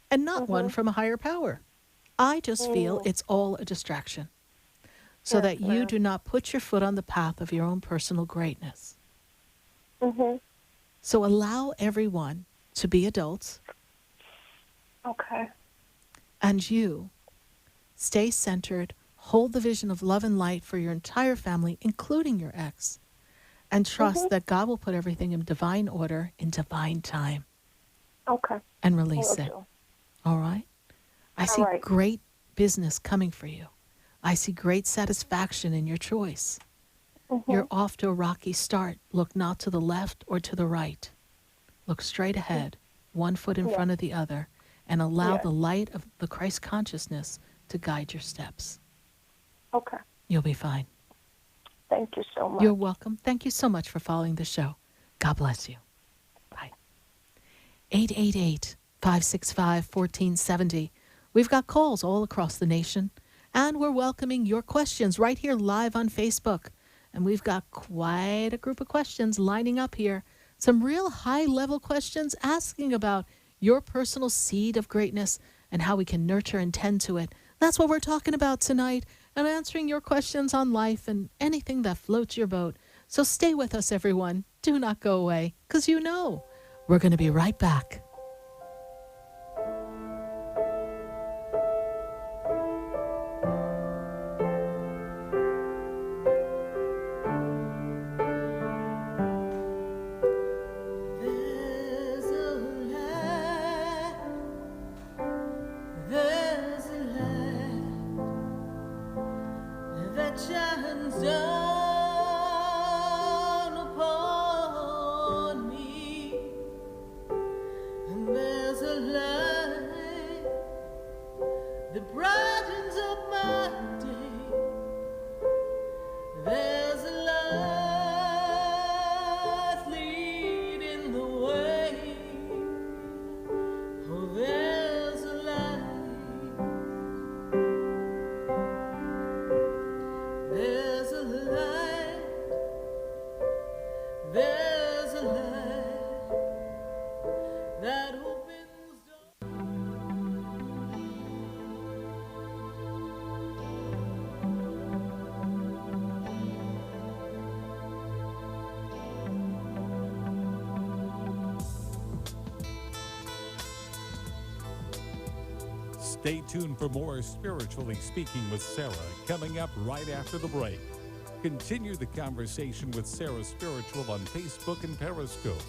and not one from a higher power. I just feel it's all a distraction so that you do not put your foot on the path of your own personal greatness. So allow everyone to be adults. Okay. And you stay centered, hold the vision of love and light for your entire family, including your ex, and trust that God will put everything in divine order in divine time. Okay. And release it. All right? I see great business coming for you. I see great satisfaction in your choice. You're off to a rocky start. Look not to the left or to the right. Look straight ahead, one foot in front of the other, and allow the light of the Christ consciousness to guide your steps. Okay. You'll be fine. Thank you so much. You're welcome. Thank you so much for following the show. God bless you. Bye. 888-565-1470. We've got calls all across the nation, and we're welcoming your questions right here live on Facebook. And we've got quite a group of questions lining up here. Some real high-level questions asking about your personal seed of greatness and how we can nurture and tend to it. That's what we're talking about tonight, and answering your questions on life and anything that floats your boat. So stay with us, everyone. Do not go away, because you know we're going to be right back. Stay tuned for more Spiritually Speaking with Sarah coming up right after the break. Continue the conversation with Sarah Spiritual on Facebook and Periscope.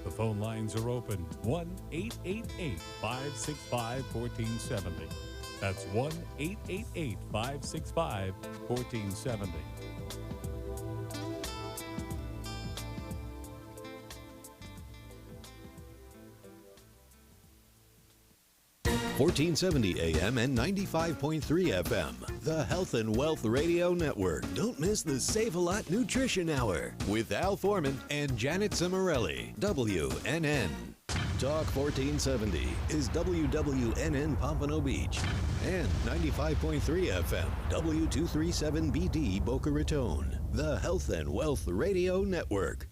The phone lines are open, 1-888-565-1470. That's 1-888-565-1470. 1470 AM and 95.3 FM. The Health and Wealth Radio Network. Don't miss the Save a Lot Nutrition Hour with Al Foreman and Janet Cimarelli. WNN. Talk 1470 is WWNN Pompano Beach and 95.3 FM W237BD Boca Raton. The Health and Wealth Radio Network.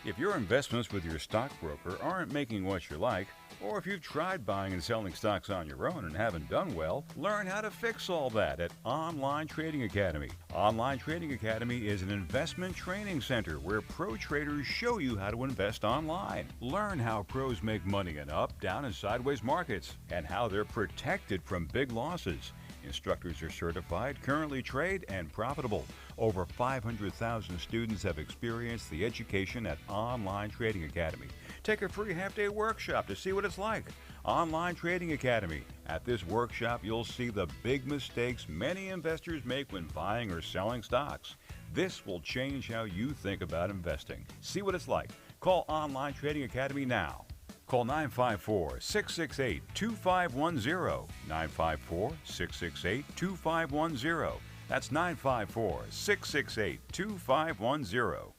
If your investments with your stockbroker aren't making what you like, or if you've tried buying and selling stocks on your own and haven't done well, learn how to fix all that at Online Trading Academy. Online Trading Academy is an investment training center where pro traders show you how to invest online. Learn how pros make money in up, down, and sideways markets, and how they're protected from big losses. Instructors are certified, currently trade, and profitable. Over 500,000 students have experienced the education at Online Trading Academy. Take a free half-day workshop to see what it's like. Online Trading Academy. At this workshop, you'll see the big mistakes many investors make when buying or selling stocks. This will change how you think about investing. See what it's like. Call Online Trading Academy now. Call 954-668-2510. 954-668-2510. That's 954-668-2510.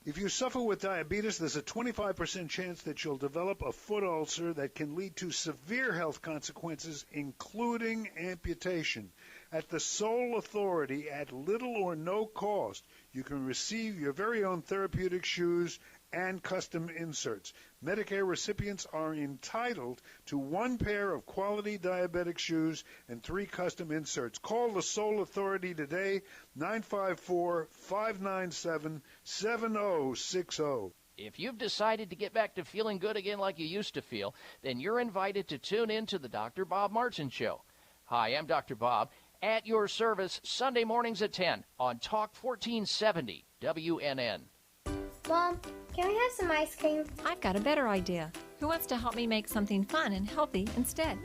If you suffer with diabetes, there's a 25% chance that you'll develop a foot ulcer that can lead to severe health consequences, including amputation. At the Sole Authority, at little or no cost, you can receive your very own therapeutic shoes and custom inserts. Medicare recipients are entitled to 1 pair of quality diabetic shoes and 3 custom inserts. Call the Sole Authority today, 954-597-7060. If you've decided to get back to feeling good again like you used to feel, then you're invited to tune in to the Dr. Bob Martin Show. Hi, I'm Dr. Bob, at your service Sunday mornings at 10 on Talk 1470 WNN. Mom, can we have some ice cream? I've got a better idea. Who wants to help me make something fun and healthy instead?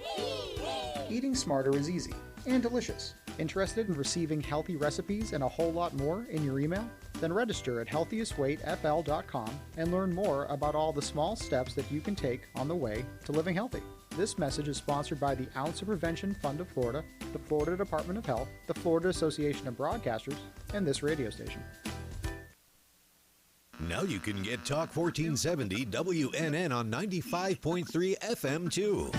Eating smarter is easy and delicious. Interested in receiving healthy recipes and a whole lot more in your email? Then register at healthiestweightfl.com and learn more about all the small steps that you can take on the way to living healthy. This message is sponsored by the Ounce of Prevention Fund of Florida, the Florida Department of Health, the Florida Association of Broadcasters, and this radio station. Now you can get Talk 1470 WNN on 95.3 FM too.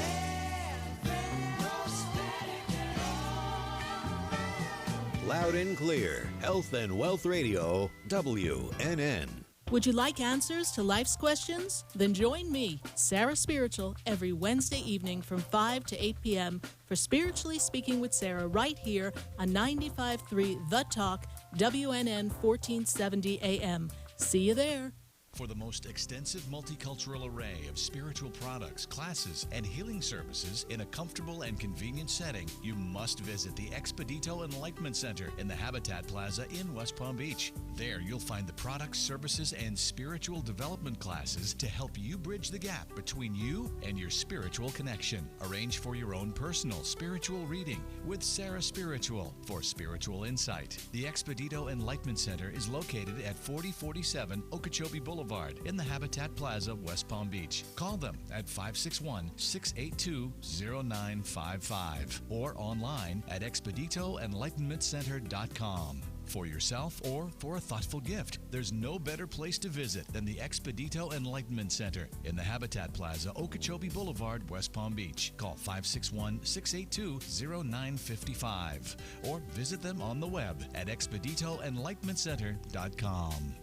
Loud and clear, Health and Wealth Radio, WNN. Would you like answers to life's questions? Then join me, Sarah Spiritual, every Wednesday evening from 5 to 8 p.m. for Spiritually Speaking with Sarah right here on 95.3 The Talk, WNN 1470 AM. See you there. For the most extensive multicultural array of spiritual products, classes, and healing services in a comfortable and convenient setting, you must visit the Expedito Enlightenment Center in the Habitat Plaza in West Palm Beach. There you'll find the products, services, and spiritual development classes to help you bridge the gap between you and your spiritual connection. Arrange for your own personal spiritual reading with Sarah Spiritual for spiritual insight. The Expedito Enlightenment Center is located at 4047 Okeechobee Boulevard in the Habitat Plaza, West Palm Beach. Call them at 561-682-0955 or online at expeditoenlightenmentcenter.com. For yourself or for a thoughtful gift, there's no better place to visit than the Expedito Enlightenment Center in the Habitat Plaza, Okeechobee Boulevard, West Palm Beach. Call 561-682-0955 or visit them on the web at expeditoenlightenmentcenter.com.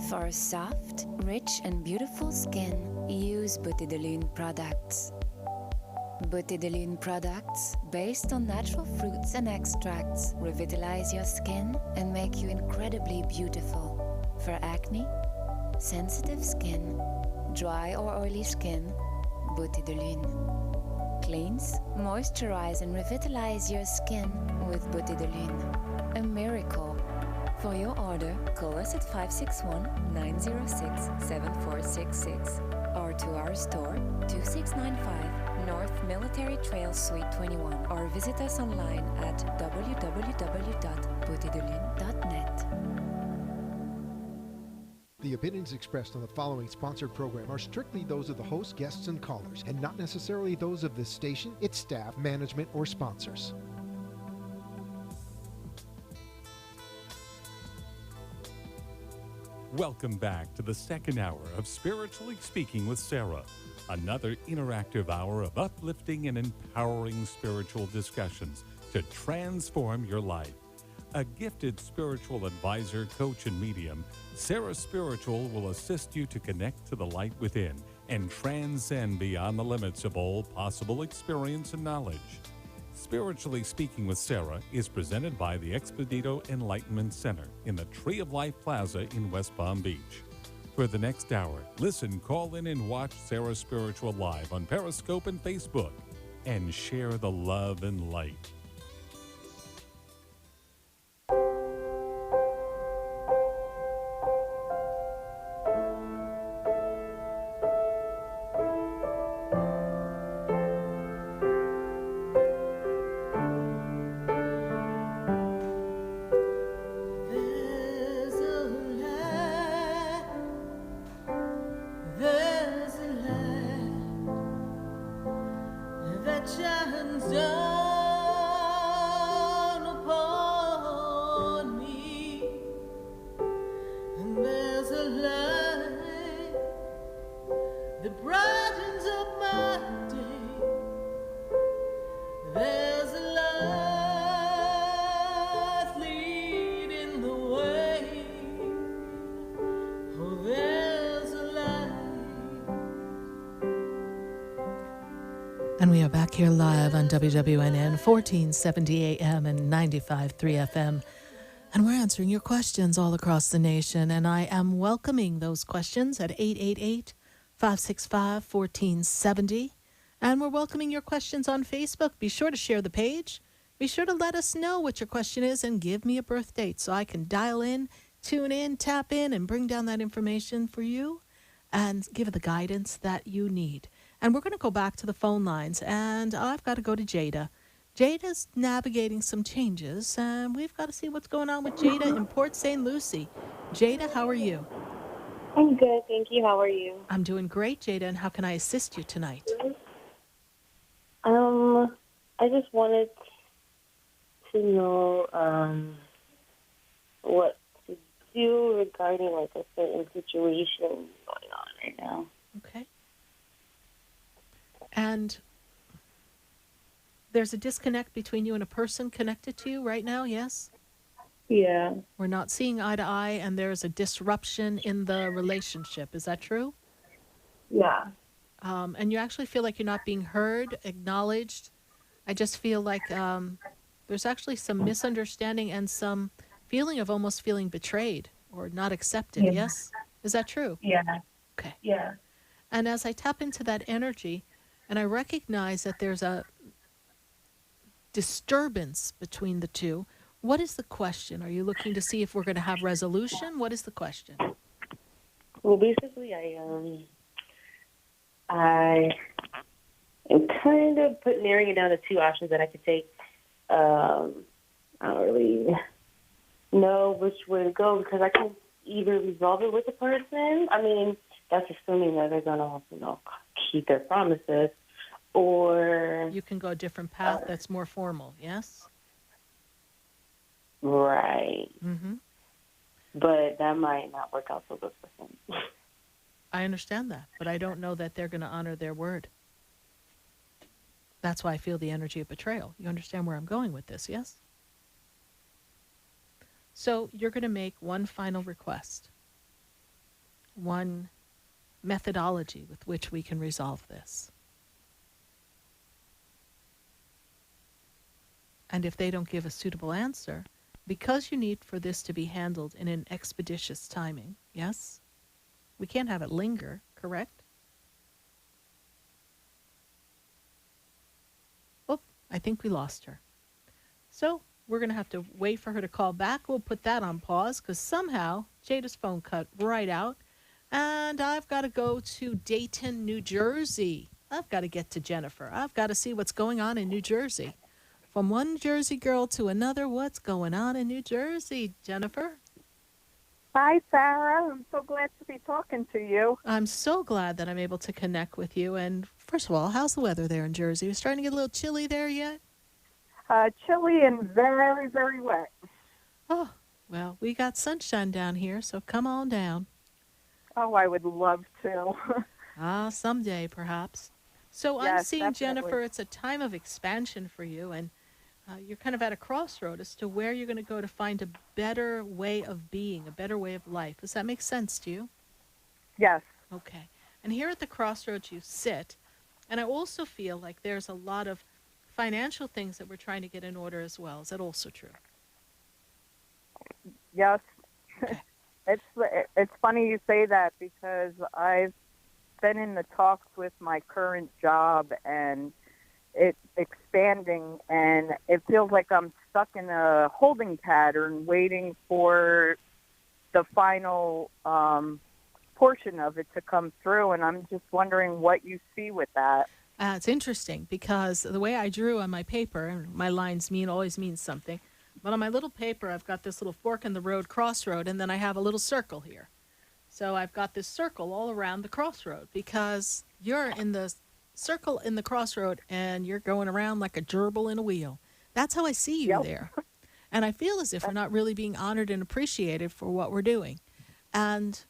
For soft, rich, and beautiful skin, use Beauté de Lune products. Beauté de Lune products, based on natural fruits and extracts, revitalize your skin and make you incredibly beautiful. For acne, sensitive skin, dry or oily skin, Beauté de Lune. Cleanse, moisturize, and revitalize your skin with Beauté de Lune. A miracle. For your order, call us at 561-906-7466 or to our store, 2695 North Military Trail, Suite 21, or visit us online at www.beautédelune.net. The opinions expressed on the following sponsored program are strictly those of the host, guests, and callers, and not necessarily those of this station, its staff, management, or sponsors. Welcome back to the second hour of Spiritually Speaking with Sarah, another interactive hour of uplifting and empowering spiritual discussions to transform your life. A gifted spiritual advisor, coach, and medium, Sarah Spiritual will assist you to connect to the light within and transcend beyond the limits of all possible experience and knowledge. Spiritually Speaking with Sarah is presented by the Expedito Enlightenment Center in the Tree of Life Plaza in West Palm Beach. For the next hour, listen, call in, and watch Sarah Spiritual live on Periscope and Facebook, and share the love and light. And we are back here live on WWNN 1470 AM and 95.3 FM. And we're answering your questions all across the nation. And I am welcoming those questions at 888-565-1470. And we're welcoming your questions on Facebook. Be sure to share the page. Be sure to let us know what your question is and give me a birth date so I can dial in, tune in, tap in, and bring down that information for you and give it the guidance that you need. And we're going to go back to the phone lines, and I've got to go to Jada. Jada's navigating some changes, and we've got to see what's going on with Jada in Port St. Lucie. Jada, how are you? I'm good, thank you. How are you? I'm doing great, Jada, and how can I assist you tonight? I just wanted to know what to do regarding like a certain situation going on right now. Okay. And there's a disconnect between you and a person connected to you right now, yes? Yeah. We're not seeing eye to eye, and there's a disruption in the relationship. Is that true? Yeah. And you actually feel like you're not being heard, acknowledged. I just feel like there's actually some misunderstanding and some feeling of almost feeling betrayed or not accepted, Yeah. yes? Is that true? Yeah. Okay. Yeah. And as I tap into that energy, and I recognize that there's a disturbance between the two, what is the question? Are you looking to see if we're going to have resolution? What is the question? Well, basically, I am kind of narrowing it down to two options that I could take. I don't really know which way to go because I can either resolve it with the person. I mean, that's assuming that they're going to, keep their promises, or you can go a different path that's more formal, yes? Right. Mm-hmm. But that might not work out so good for him. I understand that, but I don't know that they're going to honor their word. That's why I feel the energy of betrayal. You understand where I'm going with this, yes? So you're going to make one final request, one methodology with which we can resolve this. And if they don't give a suitable answer, because you need for this to be handled in an expeditious timing, yes? We can't have it linger, correct? Oh, I think we lost her. So we're going to have to wait for her to call back. We'll put that on pause because somehow Jada's phone cut right out. And I've got to go to Dayton, New Jersey. I've got to get to Jennifer. I've got to see what's going on in New Jersey. From one Jersey girl to another, what's going on in New Jersey, Jennifer? Hi, Sarah. I'm so glad to be talking to you. I'm so glad that I'm able to connect with you. And first of all, how's the weather there in Jersey? It's starting to get a little chilly there yet? Chilly and very, very wet. Oh, well, we got sunshine down here, so come on down. Oh, I would love to. Someday, perhaps. So Yes, I'm seeing, definitely. Jennifer, it's a time of expansion for you, and you're kind of at a crossroad as to where you're going to go to find a better way of being, a better way of life. Does that make sense to you? Yes. Okay. And here at the crossroads you sit, and I also feel like there's a lot of financial things that we're trying to get in order as well. Is that also true? Yes. It's funny you say that because I've been in the talks with my current job and it's expanding, and it feels like I'm stuck in a holding pattern waiting for the final portion of it to come through, and I'm just wondering what you see with that. It's interesting because the way I drew on my paper, and my lines always mean something, but on my little paper I've got this little fork in the road crossroad, and then I have a little circle here. So I've got this circle all around the crossroad because you're in the circle in the crossroad and you're going around like a gerbil in a wheel. That's how I see you there. And I feel as if we're not really being honored and appreciated for what we're doing. And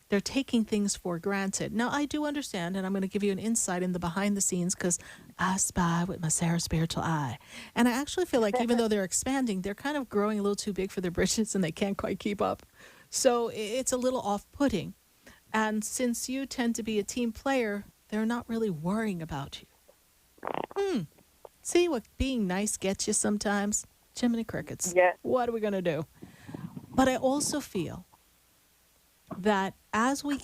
they're taking things for granted. Now, I do understand, and I'm going to give you an insight in the behind the scenes because I spy with my Sarah spiritual eye. And I actually feel like even though they're expanding, they're kind of growing a little too big for their britches and they can't quite keep up. So it's a little off-putting. And since you tend to be a team player, they're not really worrying about you. See what being nice gets you sometimes? Jiminy crickets. Yeah. What are we going to do? But I also feel that as we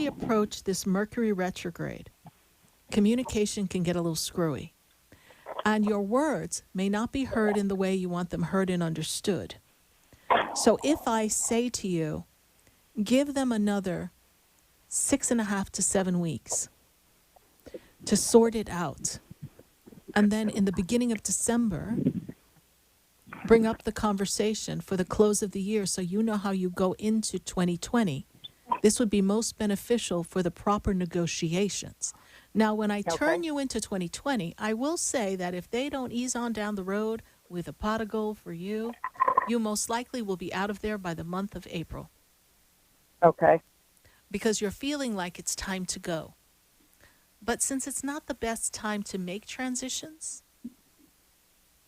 approach this Mercury retrograde, communication can get a little screwy. And your words may not be heard in the way you want them heard and understood. So if I say to you, give them another 6.5 to 7 weeks to sort it out, and then in the beginning of December, bring up the conversation for the close of the year so you know how you go into 2020, This would be most beneficial for the proper negotiations. Now, when I turn you into 2020, I will say that if they don't ease on down the road with a pot of gold for you, you most likely will be out of there by the month of April. Okay. Because you're feeling like it's time to go. But since it's not the best time to make transitions,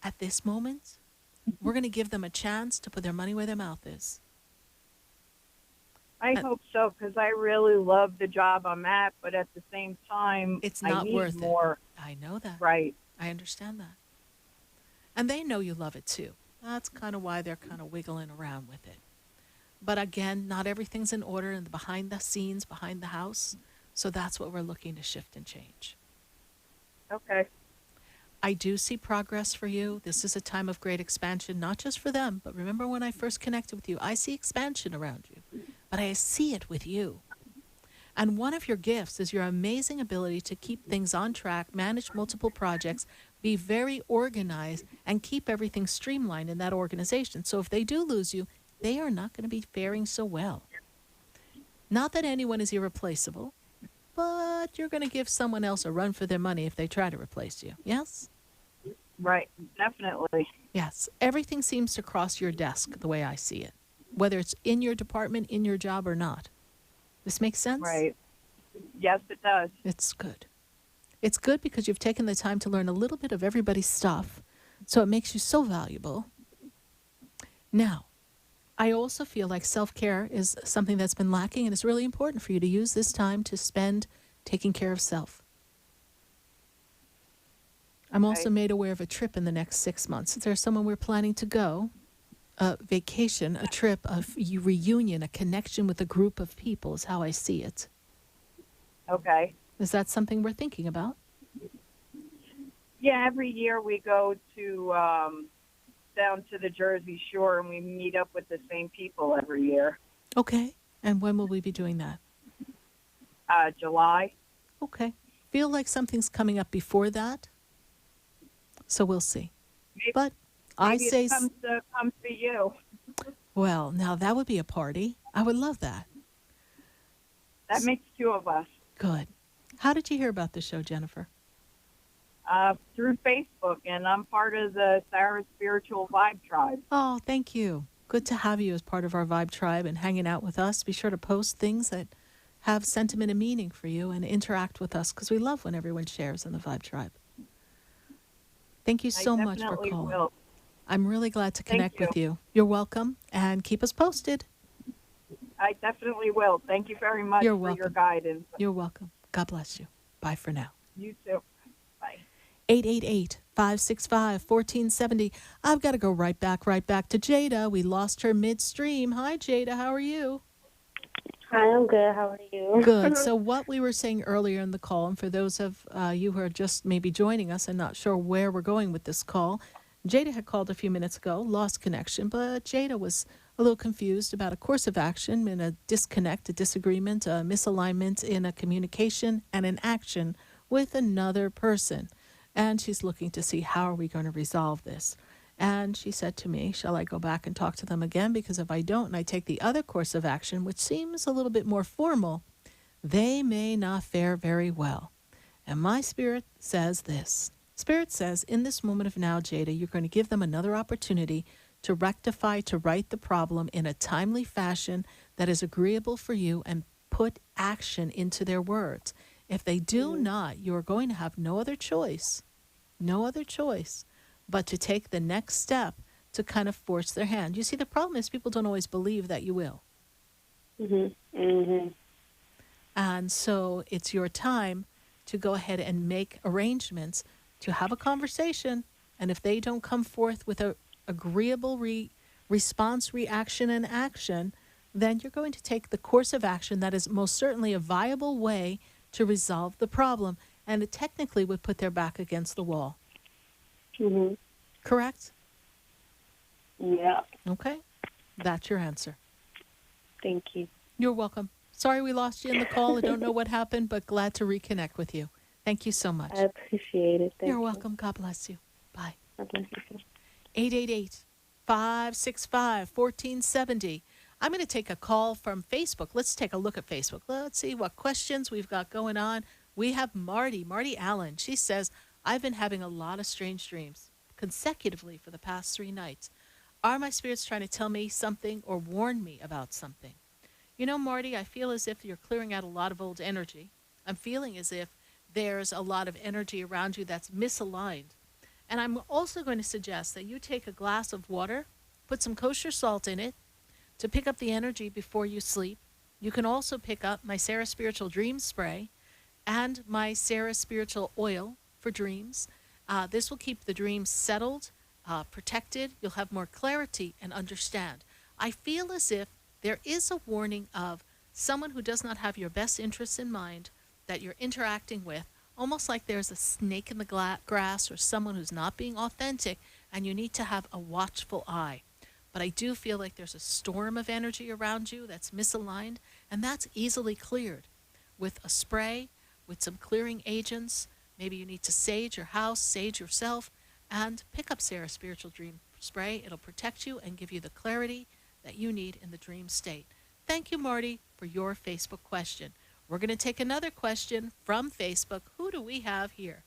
at this moment, we're going to give them a chance to put their money where their mouth is. I hope so, because I really love the job I'm at, but at the same time, It's I not need worth more. it. I know that. Right. I understand that. And they know you love it too. That's kind of why they're kind of wiggling around with it. But again, not everything's in order in the behind the scenes, behind the house. So that's what we're looking to shift and change. Okay. I do see progress for you. This is a time of great expansion, not just for them, but remember when I first connected with you, I see expansion around you, but I see it with you. And one of your gifts is your amazing ability to keep things on track, manage multiple projects, be very organized, and keep everything streamlined in that organization. So if they do lose you, they are not going to be faring so well. Not that anyone is irreplaceable, but you're going to give someone else a run for their money if they try to replace you. Yes? Right. Definitely. Yes. Everything seems to cross your desk the way I see it, whether it's in your department, in your job, or not. This makes sense? Right. Yes, it does. It's good. It's good because you've taken the time to learn a little bit of everybody's stuff, so it makes you so valuable. Now, I also feel like self-care is something that's been lacking, and it's really important for you to use this time to spend taking care of self. I'm also made aware of a trip in the next 6 months. Is there someone we're planning to go? A vacation, a trip, a reunion, a connection with a group of people is how I see it. Okay. Is that something we're thinking about? Yeah, every year we go to down to the Jersey Shore, and we meet up with the same people every year. Okay. And when will we be doing that? July. Okay. Feel like something's coming up before that? So we'll see. Maybe, but maybe I say... it comes to you. Well, now that would be a party. I would love that. That makes two of us. Good. How did you hear about the show, Jennifer? Through Facebook, and I'm part of the Sarah Spiritual Vibe Tribe. Oh, thank you. Good to have you as part of our Vibe Tribe and hanging out with us. Be sure to post things that have sentiment and meaning for you and interact with us because we love when everyone shares in the Vibe Tribe. Thank you so much for calling. Will. I'm really glad to connect with you. You're welcome, and keep us posted. I definitely will. Thank you very much for your guidance. You're welcome. God bless you. Bye for now. You too. Bye. 888-565-1470. I've got to go right back to Jada. We lost her midstream. Hi, Jada. How are you? Hi, I'm good. How are you? Good. So what we were saying earlier in the call, and for those of you who are just maybe joining us and not sure where we're going with this call, Jada had called a few minutes ago, lost connection, but Jada was a little confused about a course of action in a disconnect, a disagreement, a misalignment in a communication and an action with another person. And she's looking to see how are we going to resolve this. And she said to me, shall I go back and talk to them again? Because if I don't and I take the other course of action, which seems a little bit more formal, they may not fare very well. And my spirit says this. Spirit says, in this moment of now, Jada, you're going to give them another opportunity to rectify, to right the problem in a timely fashion that is agreeable for you and put action into their words. If they do not, you're going to have no other choice but to take the next step to kind of force their hand. You see, the problem is people don't always believe that you will. And so it's your time to go ahead and make arrangements to have a conversation. And if they don't come forth with a agreeable response, reaction, and action, then you're going to take the course of action that is most certainly a viable way to resolve the problem. And it technically would put their back against the wall. Correct? Yeah. Okay. That's your answer. Thank you. You're welcome. Sorry we lost you in the call. I don't know what happened, but glad to reconnect with you. Thank you so much. I appreciate it. You're welcome. God bless you. Bye. God bless you. 888-565-1470. I'm going to take a call from Facebook. Let's take a look at Facebook. Let's see what questions we've got going on. We have Marty Allen. She says, I've been having a lot of strange dreams consecutively for the past 3 nights. Are my spirits trying to tell me something or warn me about something? You know, Marty, I feel as if you're clearing out a lot of old energy. I'm feeling as if there's a lot of energy around you that's misaligned. And I'm also going to suggest that you take a glass of water, put some kosher salt in it to pick up the energy before you sleep. You can also pick up my Sarah Spiritual Dream Spray and my Sarah Spiritual Oil for dreams. This will keep the dreams settled, protected. You'll have more clarity and understand. I feel as if there is a warning of someone who does not have your best interests in mind that you're interacting with, almost like there's a snake in the grass or someone who's not being authentic, and you need to have a watchful eye. But I do feel like there's a storm of energy around you that's misaligned, and that's easily cleared with a spray, with some clearing agents. Maybe you need to sage your house, sage yourself, and pick up Sarah Spiritual Dream Spray. It'll protect you and give you the clarity that you need in the dream state. Thank you, Marty, for your Facebook question. We're going to take another question from Facebook. Who do we have here?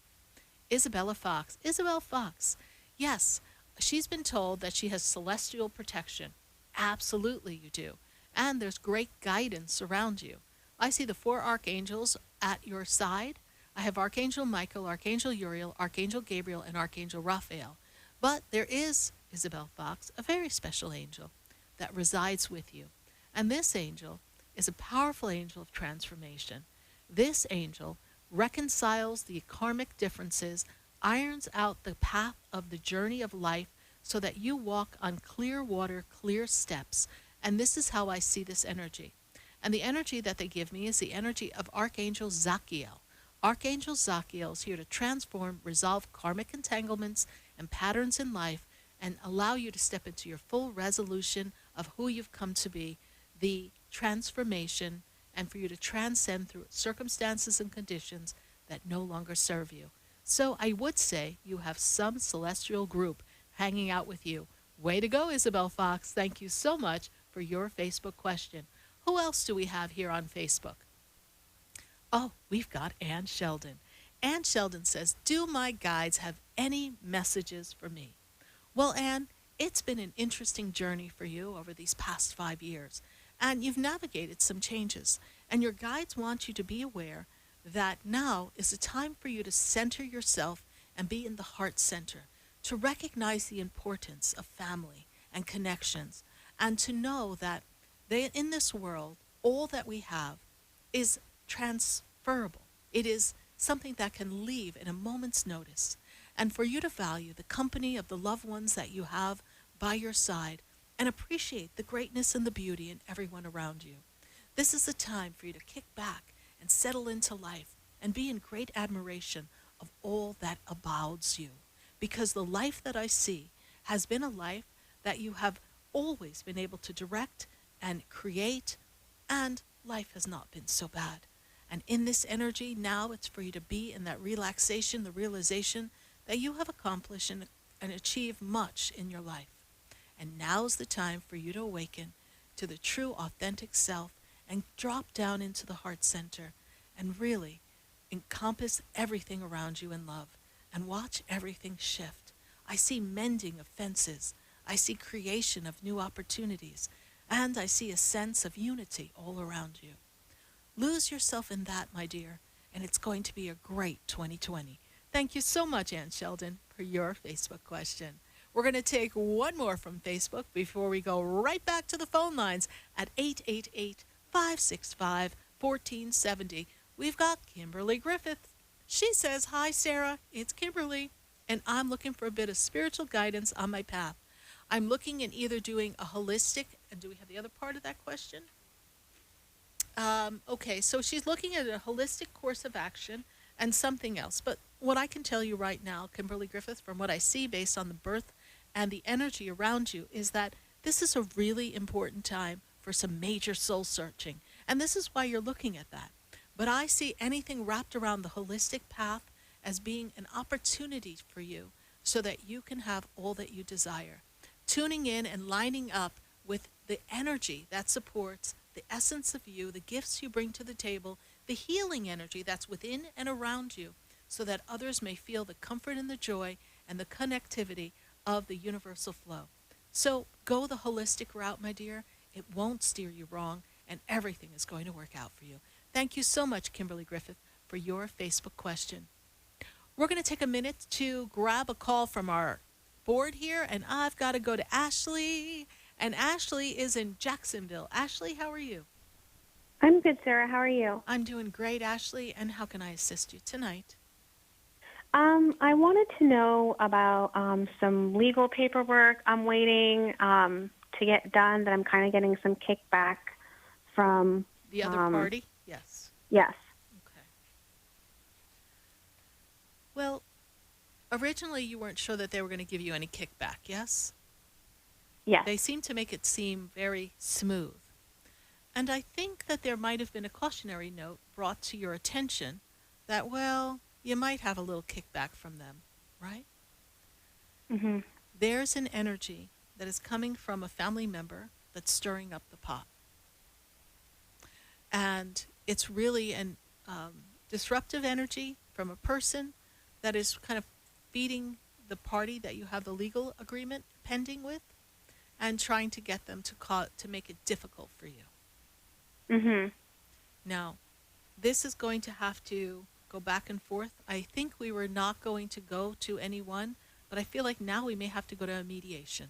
Isabella Fox. Isabel Fox. Yes, she's been told that she has celestial protection. Absolutely you do. And there's great guidance around you. I see the 4 archangels at your side. I have Archangel Michael, Archangel Uriel, Archangel Gabriel, and Archangel Raphael. But there is, Isabel Fox, a very special angel that resides with you. And this angel is a powerful angel of transformation. This angel reconciles the karmic differences, irons out the path of the journey of life so that you walk on clear water, clear steps. And this is how I see this energy. And the energy that they give me is the energy of Archangel Zachiel. Archangel Zachiel is here to transform, resolve karmic entanglements and patterns in life and allow you to step into your full resolution of who you've come to be, the transformation, and for you to transcend through circumstances and conditions that no longer serve you. So I would say you have some celestial group hanging out with you. Way to go, Isabel Fox. Thank you so much for your Facebook question. Who else do we have here on Facebook? Oh, we've got Ann Sheldon. Ann Sheldon says, do my guides have any messages for me? Well, Ann, it's been an interesting journey for you over these past 5 years, and you've navigated some changes, and your guides want you to be aware that now is the time for you to center yourself and be in the heart center, to recognize the importance of family and connections, and to know that in this world, all that we have is transferable. It is something that can leave in a moment's notice. And for you to value the company of the loved ones that you have by your side and appreciate the greatness and the beauty in everyone around you. This is the time for you to kick back and settle into life and be in great admiration of all that abounds you. Because the life that I see has been a life that you have always been able to direct and create, and life has not been so bad. And in this energy, now it's for you to be in that relaxation, the realization that you have accomplished and achieved much in your life. And now's the time for you to awaken to the true, authentic self and drop down into the heart center and really encompass everything around you in love and watch everything shift. I see mending of fences. I see creation of new opportunities. And I see a sense of unity all around you. Lose yourself in that, my dear, and it's going to be a great 2020. Thank you so much, Ann Sheldon, for your Facebook question. We're going to take one more from Facebook before we go right back to the phone lines at 888-565-1470. We've got Kimberly Griffith. She says, hi, Sarah, it's Kimberly, and I'm looking for a bit of spiritual guidance on my path. I'm looking in either doing a holistic, and do we have the other part of that question? Okay, so she's looking at a holistic course of action and something else. But what I can tell you right now, Kimberly Griffith, from what I see based on the birth and the energy around you, is that this is a really important time for some major soul searching. And this is why you're looking at that. But I see anything wrapped around the holistic path as being an opportunity for you so that you can have all that you desire. Tuning in and lining up with the energy that supports the essence of you, the gifts you bring to the table, the healing energy that's within and around you, so that others may feel the comfort and the joy and the connectivity of the universal flow. So go the holistic route, my dear. It won't steer you wrong, and everything is going to work out for you. Thank you so much, Kimberly Griffith, for your Facebook question. We're going to take a minute to grab a call from our board here, and I've got to go to Ashley. And Ashley is in Jacksonville. Ashley, how are you? I'm good, Sarah. How are you? I'm doing great, Ashley. And how can I assist you tonight? I wanted to know about some legal paperwork I'm waiting to get done that I'm kind of getting some kickback from. The other party? Yes. Yes. Okay. Well, originally you weren't sure that they were going to give you any kickback, yes? Yes. They seem to make it seem very smooth. And I think that there might have been a cautionary note brought to your attention that, well, you might have a little kickback from them, right? Mm-hmm. There's an energy that is coming from a family member that's stirring up the pot. And it's really an disruptive energy from a person that is kind of feeding the party that you have the legal agreement pending with and trying to get them to make it difficult for you. Mm-hmm. Now, this is going to have to go back and forth. I think we were not going to go to anyone, but I feel like now we may have to go to a mediation.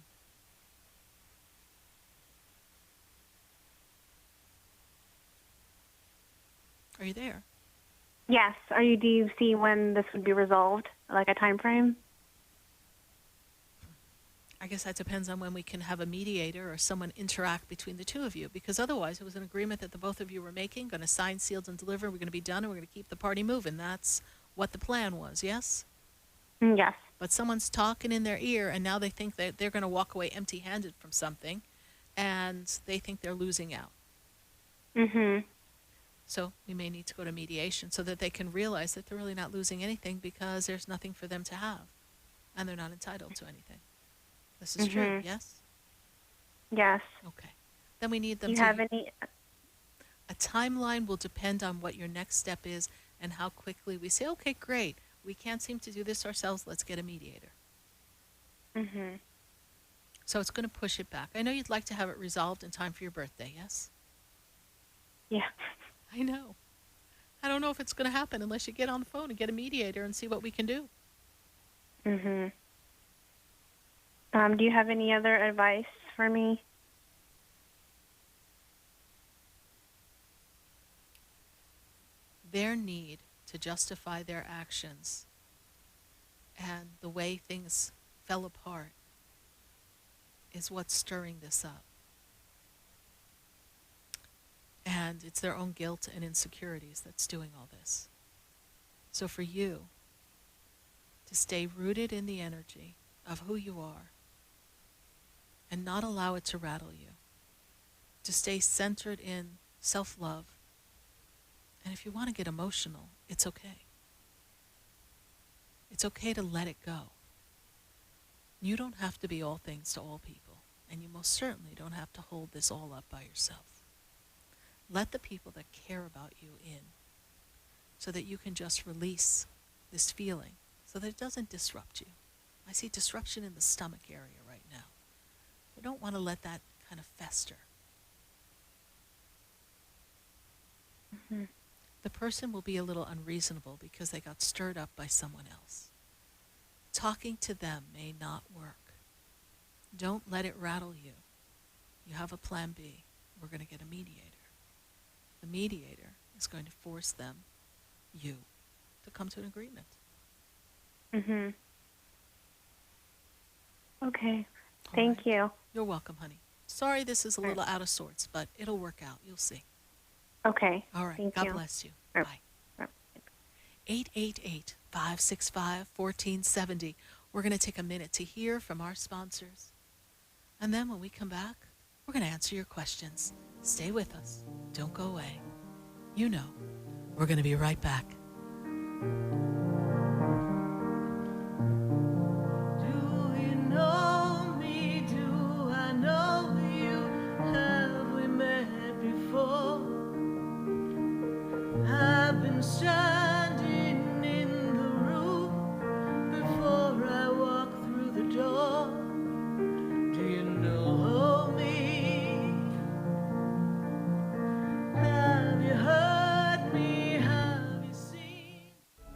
Are you there? Yes. Do you see when this would be resolved, like a time frame? I guess that depends on when we can have a mediator or someone interact between the two of you, because otherwise it was an agreement that the both of you were making, going to sign, sealed, and deliver. We're going to be done, and we're going to keep the party moving. That's what the plan was, yes? Yes. But someone's talking in their ear, and now they think that they're going to walk away empty-handed from something, and they think they're losing out. Mm-hmm. So we may need to go to mediation so that they can realize that they're really not losing anything because there's nothing for them to have, and they're not entitled to anything. This is true, yes? Yes. Okay. Then we need them Do to... you have any... A timeline will depend on what your next step is and how quickly we say, okay, great, we can't seem to do this ourselves, let's get a mediator. Mm-hmm. So it's going to push it back. I know you'd like to have it resolved in time for your birthday, yes? Yeah. I know. I don't know if it's going to happen unless you get on the phone and get a mediator and see what we can do. Mm-hmm. Do you have any other advice for me? Their need to justify their actions and the way things fell apart is what's stirring this up. And it's their own guilt and insecurities that's doing all this. So for you to stay rooted in the energy of who you are and not allow it to rattle you, to stay centered in self-love, and if you want to get emotional, it's okay. It's okay to let it go. You don't have to be all things to all people, and you most certainly don't have to hold this all up by yourself. Let the people that care about you in so that you can just release this feeling so that it doesn't disrupt you. I see disruption in the stomach area right now. I don't want to let that kind of fester. Mm-hmm. The person will be a little unreasonable because they got stirred up by someone else. Talking to them may not work. Don't let it rattle you. You have a plan B. We're going to get a mediator. The mediator is going to force them, you, to come to an agreement. Mm-hmm. Okay. Thank you. You're welcome, honey. Sorry this is a little out of sorts, but it'll work out. You'll see. Okay. All right. Thank God you. bless you. Right. Bye. 888-565-1470. We're going to take a minute to hear from our sponsors. And then when we come back, we're going to answer your questions. Stay with us. Don't go away. You know, we're going to be right back. Do you know me? Do I know you?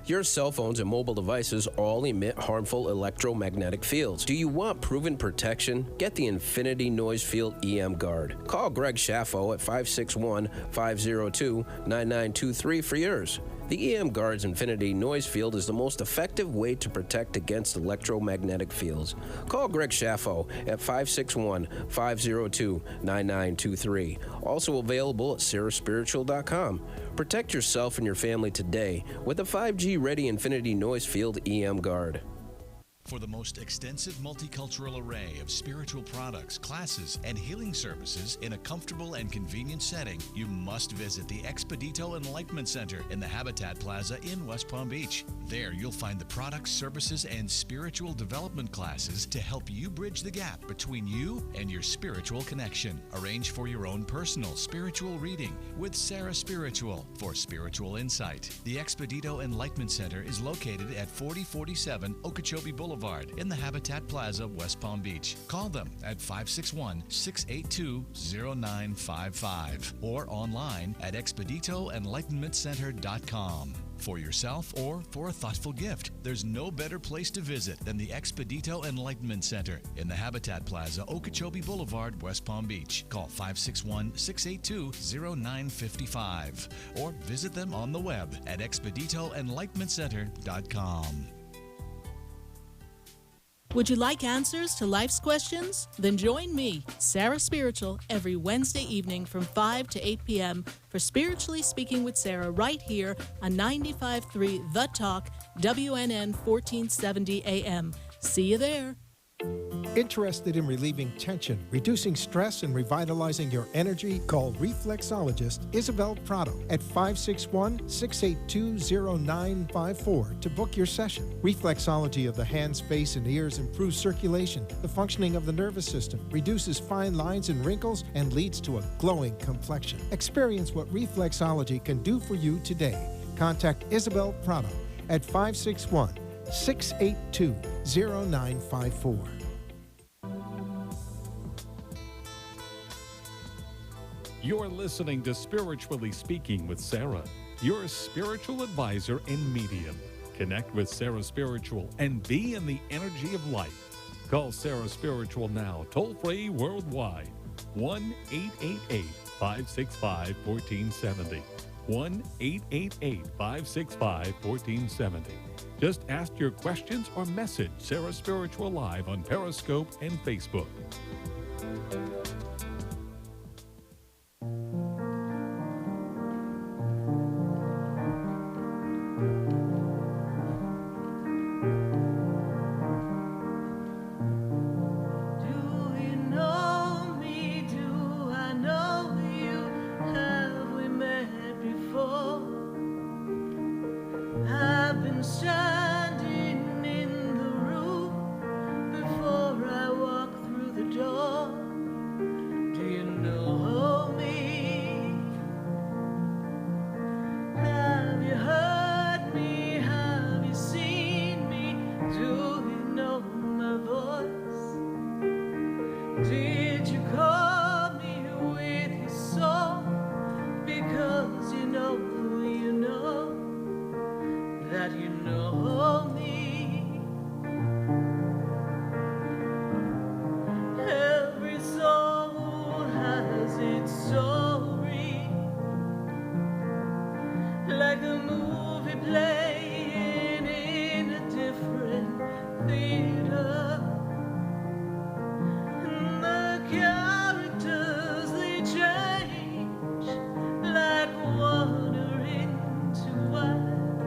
Your cell phones and mobile devices all emit harmful electromagnetic fields. Do you want proven protection? Get the Infinity Noise Field EM Guard. Call Greg Schaffo at 561-502-9923 for yours. The EM Guard's Infinity Noise Field is the most effective way to protect against electromagnetic fields. Call Greg Schaffo at 561-502-9923. Also available at saraspiritual.com. Protect yourself and your family today with the 5G-ready Infinity Noise Field EM Guard. For the most extensive multicultural array of spiritual products, classes, and healing services in a comfortable and convenient setting, you must visit the Expedito Enlightenment Center in the Habitat Plaza in West Palm Beach. There you'll find the products, services, and spiritual development classes to help you bridge the gap between you and your spiritual connection. Arrange for your own personal spiritual reading with Sarah Spiritual for spiritual insight. The Expedito Enlightenment Center is located at 4047 Okeechobee Boulevard in the Habitat Plaza, West Palm Beach. Call them at 561-682-0955 or online at expeditoenlightenmentcenter.com. For yourself or for a thoughtful gift, there's no better place to visit than the Expedito Enlightenment Center in the Habitat Plaza, Okeechobee Boulevard, West Palm Beach. Call 561-682-0955 or visit them on the web at expeditoenlightenmentcenter.com. Would you like answers to life's questions? Then join me, Sarah Spiritual, every Wednesday evening from 5 to 8 p.m. for Spiritually Speaking with Sarah right here on 95.3 The Talk, WNN 1470 AM. See you there. Interested in relieving tension, reducing stress, and revitalizing your energy? Call reflexologist Isabel Prado at 561-682-0954 to book your session. Reflexology of the hands, face, and ears improves circulation, the functioning of the nervous system, reduces fine lines and wrinkles, and leads to a glowing complexion. Experience what reflexology can do for you today. Contact Isabel Prado at 561-682-0954. You're listening to Spiritually Speaking with Sarah, your spiritual advisor and medium. Connect with Sarah Spiritual and be in the energy of life. Call Sarah Spiritual now, toll-free worldwide. 1-888-565-1470. 1-888-565-1470. Just ask your questions or message Sarah Spiritual live on Periscope and Facebook. Did you call me with your song? Because you know that you know me. Every soul has its story, like a movie playing in a different theater. Characters, they change like water into wine,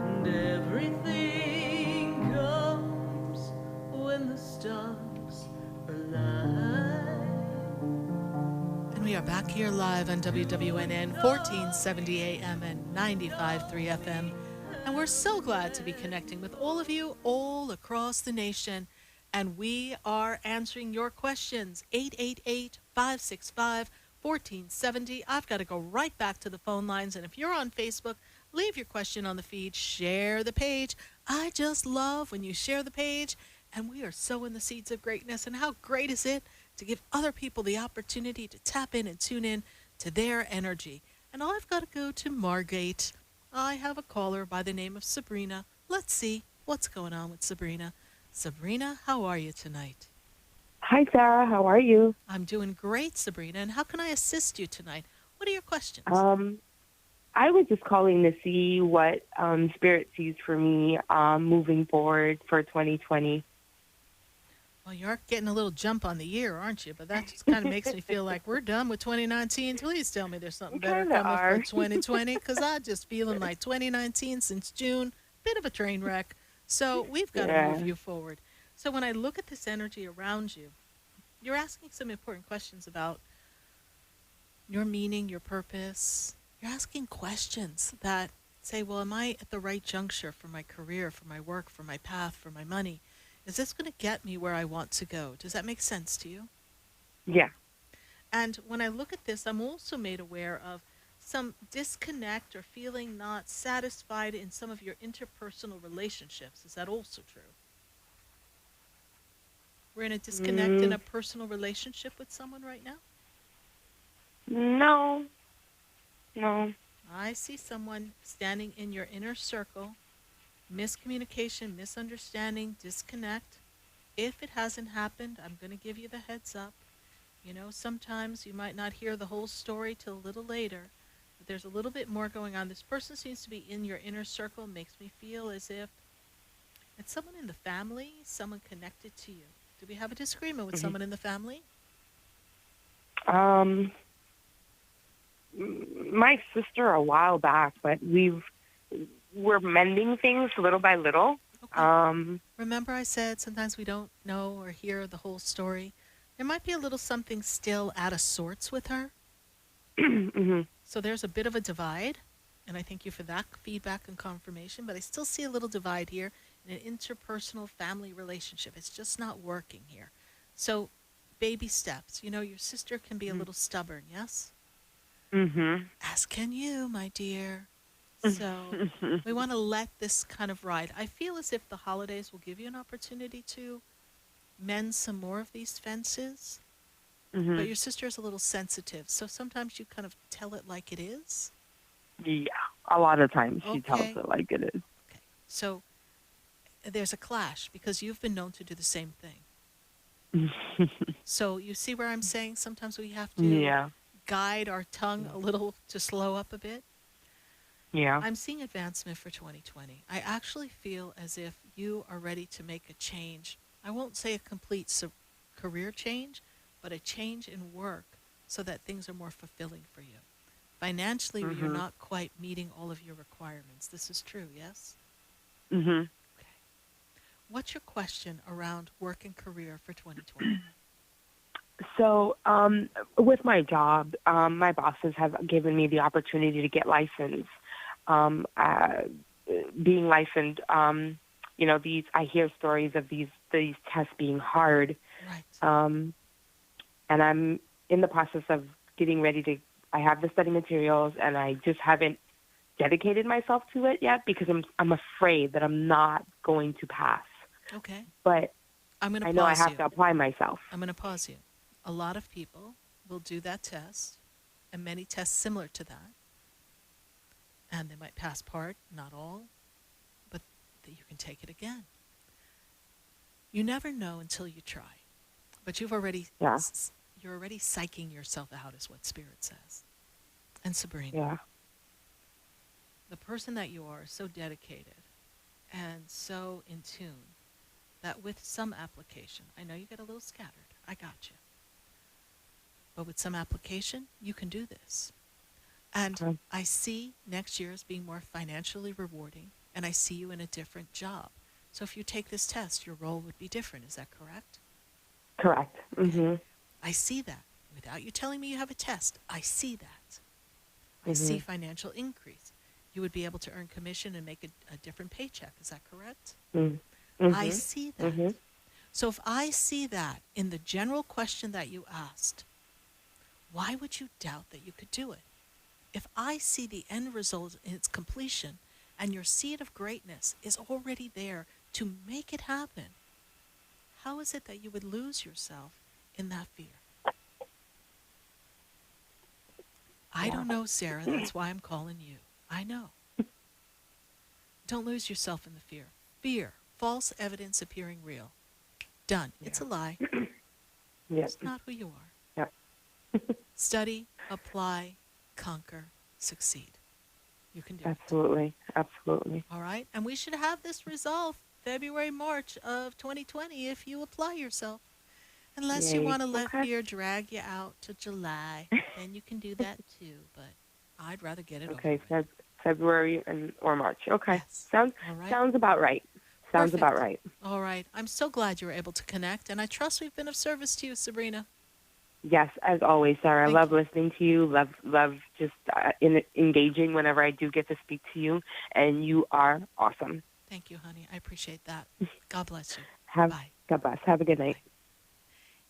and everything comes when the stars align. And we are back here live on WWNN 1470 AM and 95.3 FM. And we're so glad to be connecting with all of you all across the nation. And we are answering your questions, 888-565-1470. I've got to go right back to the phone lines. And if you're on Facebook, leave your question on the feed. Share the page. I just love when you share the page. And we are sowing the seeds of greatness. And how great is it to give other people the opportunity to tap in and tune in to their energy. And I've got to go to Margate. I have a caller by the name of Sabrina. Let's see what's going on with Sabrina. Sabrina, how are you tonight? Hi, Sarah. How are you? I'm doing great, Sabrina. And how can I assist you tonight? What are your questions? I was just calling to see what Spirit sees for me moving forward for 2020. Well, you're getting a little jump on the year, aren't you? But that just kind of makes me feel like we're done with 2019. Please tell me there's something better coming for 2020, because I'm just feeling like 2019 since June, bit of a train wreck. So we've got to move you forward. So when I look at this energy around you, you're asking some important questions about your meaning, your purpose. You're asking questions that say, well, am I at the right juncture for my career, for my work, for my path, for my money? Is this going to get me where I want to go? Does that make sense to you? Yeah. And when I look at this, I'm also made aware of some disconnect or feeling not satisfied in some of your interpersonal relationships. Is that also true? We're in a disconnect in a personal relationship with someone right now? No. I see someone standing in your inner circle. Miscommunication, misunderstanding, disconnect. If it hasn't happened, I'm going to give you the heads up. You know, sometimes you might not hear the whole story till a little later, but there's a little bit more going on. This person seems to be in your inner circle, makes me feel as if it's someone in the family, someone connected to you. Do we have a disagreement with someone in the family? My sister a while back, but we're mending things little by little. Okay. Remember I said sometimes we don't know or hear the whole story. There might be a little something still out of sorts with her. So there's a bit of a divide, and I thank you for that feedback and confirmation, but I still see a little divide here in an interpersonal family relationship. It's just not working here. So baby steps. You know, your sister can be a little stubborn, yes? As can you, my dear. So we want to let this kind of ride. I feel as if the holidays will give you an opportunity to mend some more of these fences. But your sister is a little sensitive, so sometimes you kind of tell it like it is. Yeah, a lot of times she tells it like it is. Okay, so there's a clash because you've been known to do the same thing. So you see where I'm saying sometimes we have to guide our tongue a little to slow up a bit? Yeah. I'm seeing advancement for 2020. I actually feel as if you are ready to make a change. I won't say a complete career change, but a change in work so that things are more fulfilling for you. Financially, you're not quite meeting all of your requirements. This is true, yes? Okay. What's your question around work and career for 2020? So, with my job, my bosses have given me the opportunity to get licensed. Being licensed, you know, I hear stories of these tests being hard. Right. And I'm in the process of getting ready I have the study materials, and I just haven't dedicated myself to it yet because I'm afraid that I'm not going to pass. Okay. But I know I have to apply myself. I'm going to pause you. A lot of people will do that test, and many tests similar to that. And they might pass part, not all, but that you can take it again. You never know until you try. But you're already psyching yourself out is what Spirit says. And Sabrina, the person that you are is so dedicated and so in tune that with some application, I know you get a little scattered, I got you. But with some application, you can do this. And I see next year as being more financially rewarding, and I see you in a different job. So if you take this test, your role would be different. Is that correct? Correct. Okay. I see that. Without you telling me you have a test, I see that. I see financial increase. You would be able to earn commission and make a different paycheck. Is that correct? I see that. So if I see that in the general question that you asked, why would you doubt that you could do it? If I see the end result in its completion and your seed of greatness is already there to make it happen, how is it that you would lose yourself in that fear? I don't know, Sarah. That's why I'm calling you. I know. Don't lose yourself in the fear. Fear, false evidence appearing real. Done. It's a lie. Yeah. It's not who you are. Yeah. Study, apply, conquer, succeed. You can do Absolutely. Absolutely. it. All right? And we should have this resolved February, March of 2020 if you apply yourself. Unless you Yay. want to let Okay. fear drag you out to July, then you can do that too. But I'd rather get it Okay. over. February or March. Okay. Yes. Sounds All right. sounds about right. Sounds Perfect. about right. All right. I'm so glad you were able to connect, and I trust we've been of service to you, Sabrina. Yes, as always, Sarah. I love listening to you. Love just engaging whenever I do get to speak to you, and you are awesome. Thank you, honey. I appreciate that. God bless you. Bye. God bless. Have a good night.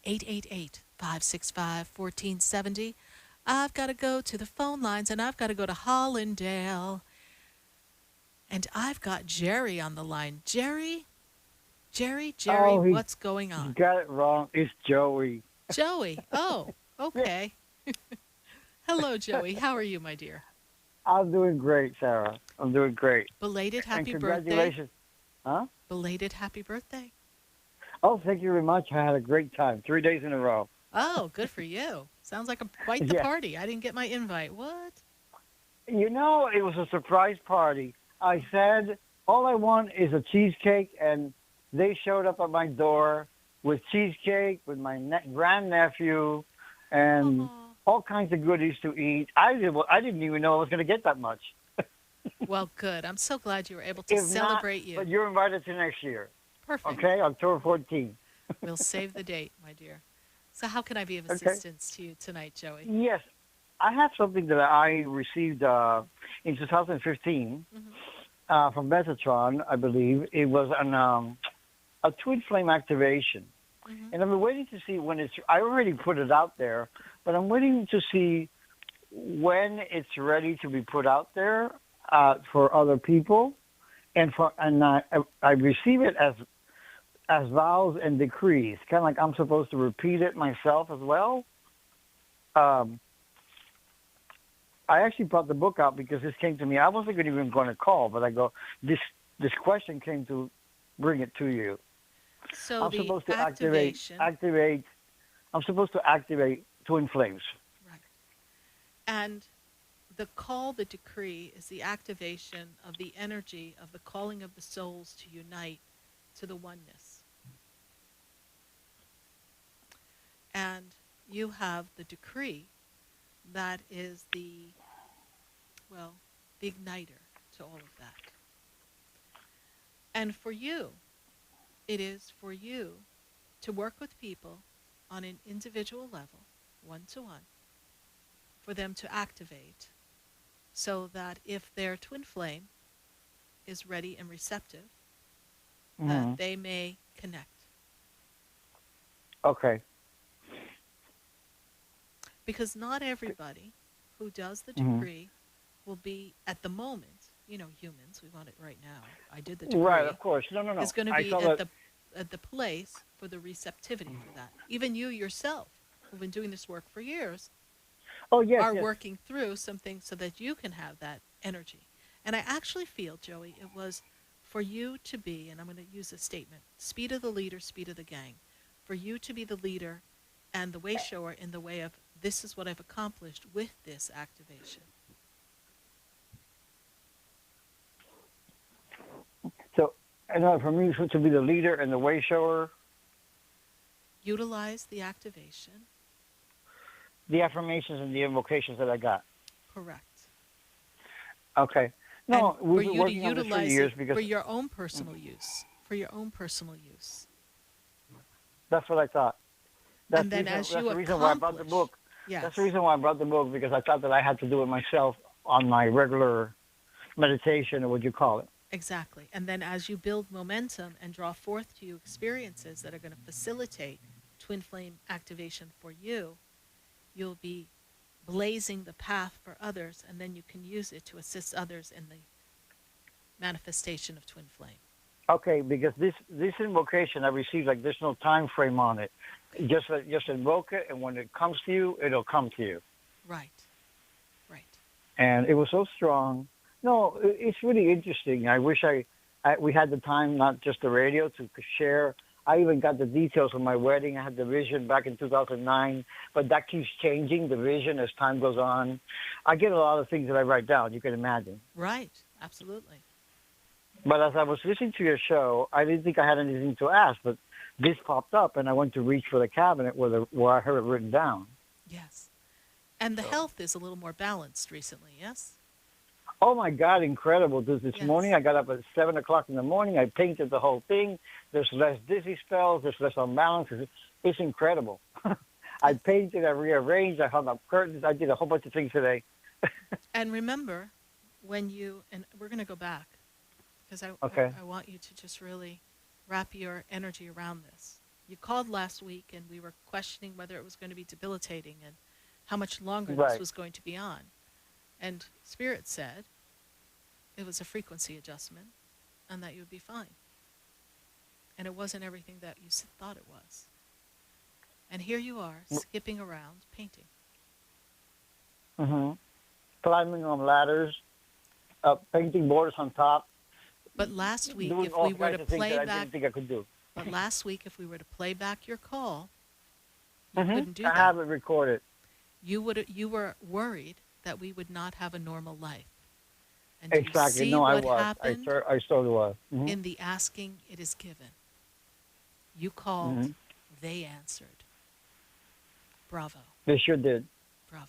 888-565-1470. I've got to go to the phone lines, and I've got to go to Hollandale. And I've got Jerry on the line. Jerry, what's going on? You got it wrong. It's Joey. Joey. Oh, okay. Hello, Joey. How are you, my dear? I'm doing great, Sarah. I'm doing great. Belated happy and birthday. congratulations. Huh? Belated happy birthday. Oh, thank you very much. I had a great time. 3 days in a row. Oh, good for you. Sounds like quite the Yeah. party. I didn't get my invite. What? You know, it was a surprise party. I said, all I want is a cheesecake, and they showed up at my door with cheesecake, with my grandnephew, and all kinds of goodies to eat. I didn't even know I was going to get that much. Well, good. I'm so glad you were able to If celebrate not, you. But you're invited to next year. Perfect. Okay, October 14th. We'll save the date, my dear. So how can I be of Okay. assistance to you tonight, Joey? Yes, I have something that I received in 2015 from Metatron, I believe. It was a twin flame activation. And I've been waiting to see when I already put it out there, but I'm waiting to see when it's ready to be put out there for other people. And I receive it as vows and decrees, kind of like I'm supposed to repeat it myself as well. I actually brought the book out because this came to me. I wasn't even going to call, but I go, this question came to bring it to you. So I'm the supposed to activation, activate. I'm supposed to activate twin flames. and the call, the decree, is the activation of the energy of the calling of the souls to unite to the oneness. And you have the decree that is the igniter to all of that. And for you, it is for you to work with people on an individual level, one-to-one, for them to activate so that if their twin flame is ready and receptive, that they may connect. Okay. Because not everybody who does the decree will be, at the moment, humans, we want it right now. I did the decree. Right, of course. No. Is going to be at the place for the receptivity for that. Even you yourself, who've been doing this work for years, are working through some things so that you can have that energy. And I actually feel, Joey, it was for you to be, and I'm going to use a statement, speed of the leader, speed of the gang. For you to be the leader and the way shower in the way of, this is what I've accomplished with this activation. So, for me to be the leader and the way shower. Utilize the activation. The affirmations and the invocations that I got. Correct. Okay. No, and we've for been you to working on this for utilize years it because for your own personal use. For your own personal use. that's what I thought. That's And then that's as you the reason why I brought the book. Yes. That's the reason why I brought the book, because I thought that I had to do it myself on my regular meditation, or what you call it. Exactly. And then as you build momentum and draw forth to you experiences that are going to facilitate twin flame activation for you, you'll be blazing the path for others, and then you can use it to assist others in the manifestation of twin flame. Okay, because this invocation I received, like, there's no time frame on it. Just invoke it, and when it comes to you, it'll come to you. Right. And it was so strong No, it's really interesting. I wish we had the time, not just the radio, to share. I even got the details of my wedding. I had the vision back in 2009, but that keeps changing, the vision, as time goes on. I get a lot of things that I write down, you can imagine. Right, absolutely. But as I was listening to your show, I didn't think I had anything to ask, but this popped up, and I went to reach for the cabinet where I heard it written down. Yes. And the health is a little more balanced recently, yes? Oh my God, incredible. This Yes. morning I got up at 7 o'clock in the morning. I painted the whole thing. There's less dizzy spells. There's less unbalance. It's incredible. I painted, I rearranged, I hung up curtains. I did a whole bunch of things today. And remember, when you, and we're going to go back, because I want you to just really wrap your energy around this. You called last week, and we were questioning whether it was going to be debilitating and how much longer this was going to be on. And Spirit said it was a frequency adjustment and that you would be fine. And it wasn't everything that you thought it was. And here you are, skipping around, painting. Mm-hmm. Climbing on ladders, painting borders on top. But last week, doing if all we were kinds to of things play that I back, didn't think I could do. but last week, if we were to play back your call, you couldn't do I that. have it recorded. You were worried that we would not have a normal life. And Exactly. you see No, what I was. happened I totally was. Mm-hmm. in the asking, it is given. You called, they answered. Bravo. They sure did. Bravo.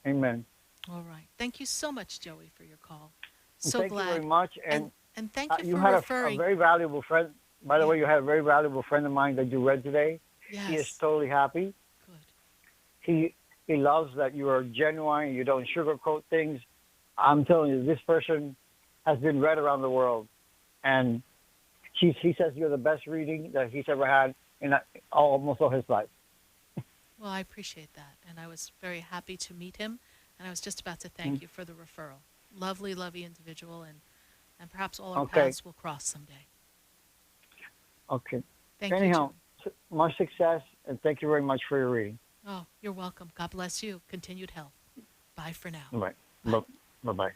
Amen. All right. Thank you so much, Joey, for your call. So Thank glad. you very much. And thank you you for had referring. a very valuable friend. By the way, you had a very valuable friend of mine that you read today. Yes. He is totally happy. Good. He loves that you are genuine. You don't sugarcoat things. I'm telling you, this person has been read around the world, and he says you're the best reading that he's ever had in almost all his life. Well, I appreciate that, and I was very happy to meet him, and I was just about to thank you for the referral. Lovely, lovely individual, and perhaps all our paths will cross someday. Okay. Thank Anyhow, you. much success, and thank you very much for your reading. Oh, you're welcome. God bless you. Continued health. Bye for now. Bye. Bye-bye.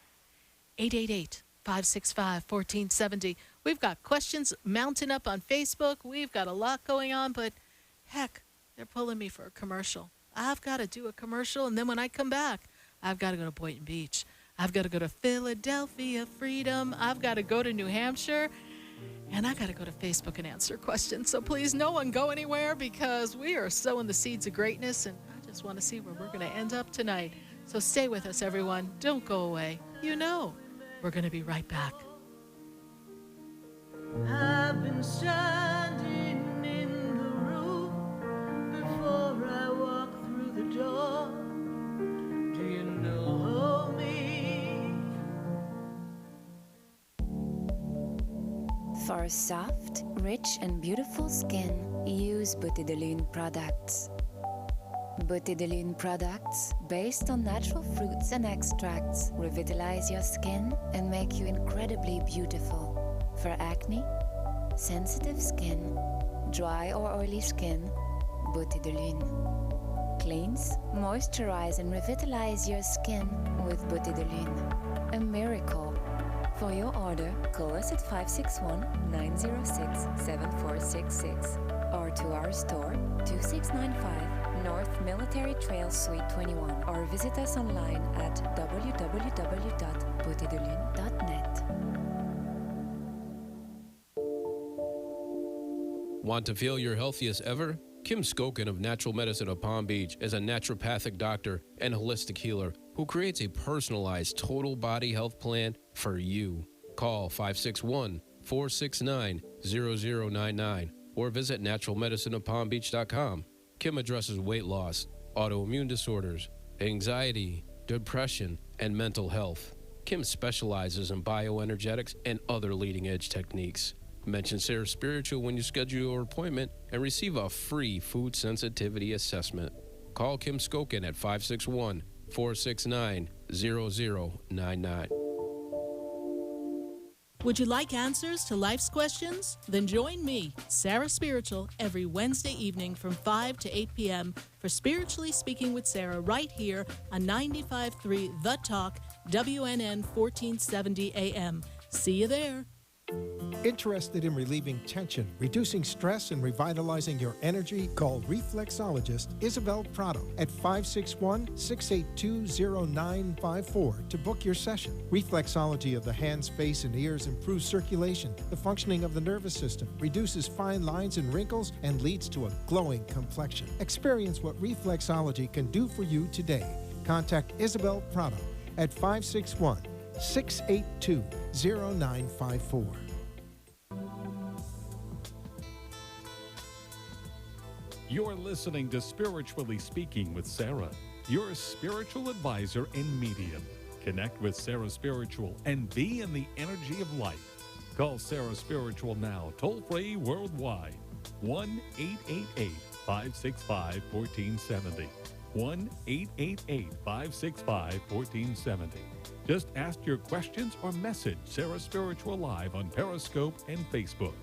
888-565-1470. We've got questions mounting up on Facebook. We've got a lot going on, but heck, they're pulling me for a commercial. I've got to do a commercial, and then when I come back, I've got to go to Boynton Beach. I've got to go to Philadelphia, Freedom. I've got to go to New Hampshire, and I got to go to Facebook and answer questions. So please, no one go anywhere, because we are sowing the seeds of greatness, and I just want to see where we're going to end up tonight. So stay with us, everyone. Don't go away. You know, we're going to be right back. I've been standing in the room before I walk through the door. Do you know me? For soft, rich, and beautiful skin, use Beauté de Lune products. Beauté de Lune products, based on natural fruits and extracts, revitalize your skin and make you incredibly beautiful. For acne, sensitive skin, dry or oily skin, Beauté de Lune. Cleanse, moisturize, and revitalize your skin with Beauté de Lune. A miracle. For your order, call us at 561-906-7466 or to our store, 2695 North Military Trail Suite 21, or visit us online at www.beautédelune.net. Want to feel your healthiest ever? Kim Skokin of Natural Medicine of Palm Beach is a naturopathic doctor and holistic healer who creates a personalized total body health plan for you. Call 561-469-0099 or visit naturalmedicineofpalmbeach.com. Kim addresses weight loss, autoimmune disorders, anxiety, depression, and mental health. Kim specializes in bioenergetics and other leading-edge techniques. Mention Sarah Spiritual when you schedule your appointment and receive a free food sensitivity assessment. Call Kim Skokin at 561-469-0099. Would you like answers to life's questions? Then join me, Sarah Spiritual, every Wednesday evening from 5 to 8 p.m. for Spiritually Speaking with Sarah right here on 95.3 The Talk, WNN 1470 AM. See you there. Interested in relieving tension, reducing stress, and revitalizing your energy? Call reflexologist Isabel Prado at 561-682-0954 to book your session. Reflexology of the hands, face, and ears improves circulation, the functioning of the nervous system, reduces fine lines and wrinkles, and leads to a glowing complexion. Experience what reflexology can do for you today. Contact Isabel Prado at 561-682-0954. You're listening to Spiritually Speaking with Sarah, your spiritual advisor and medium. Connect with Sarah Spiritual and be in the energy of life. Call Sarah Spiritual now, toll-free worldwide. 1-888-565-1470. 1-888-565-1470. Just ask your questions or message Sarah Spiritual live on Periscope and Facebook.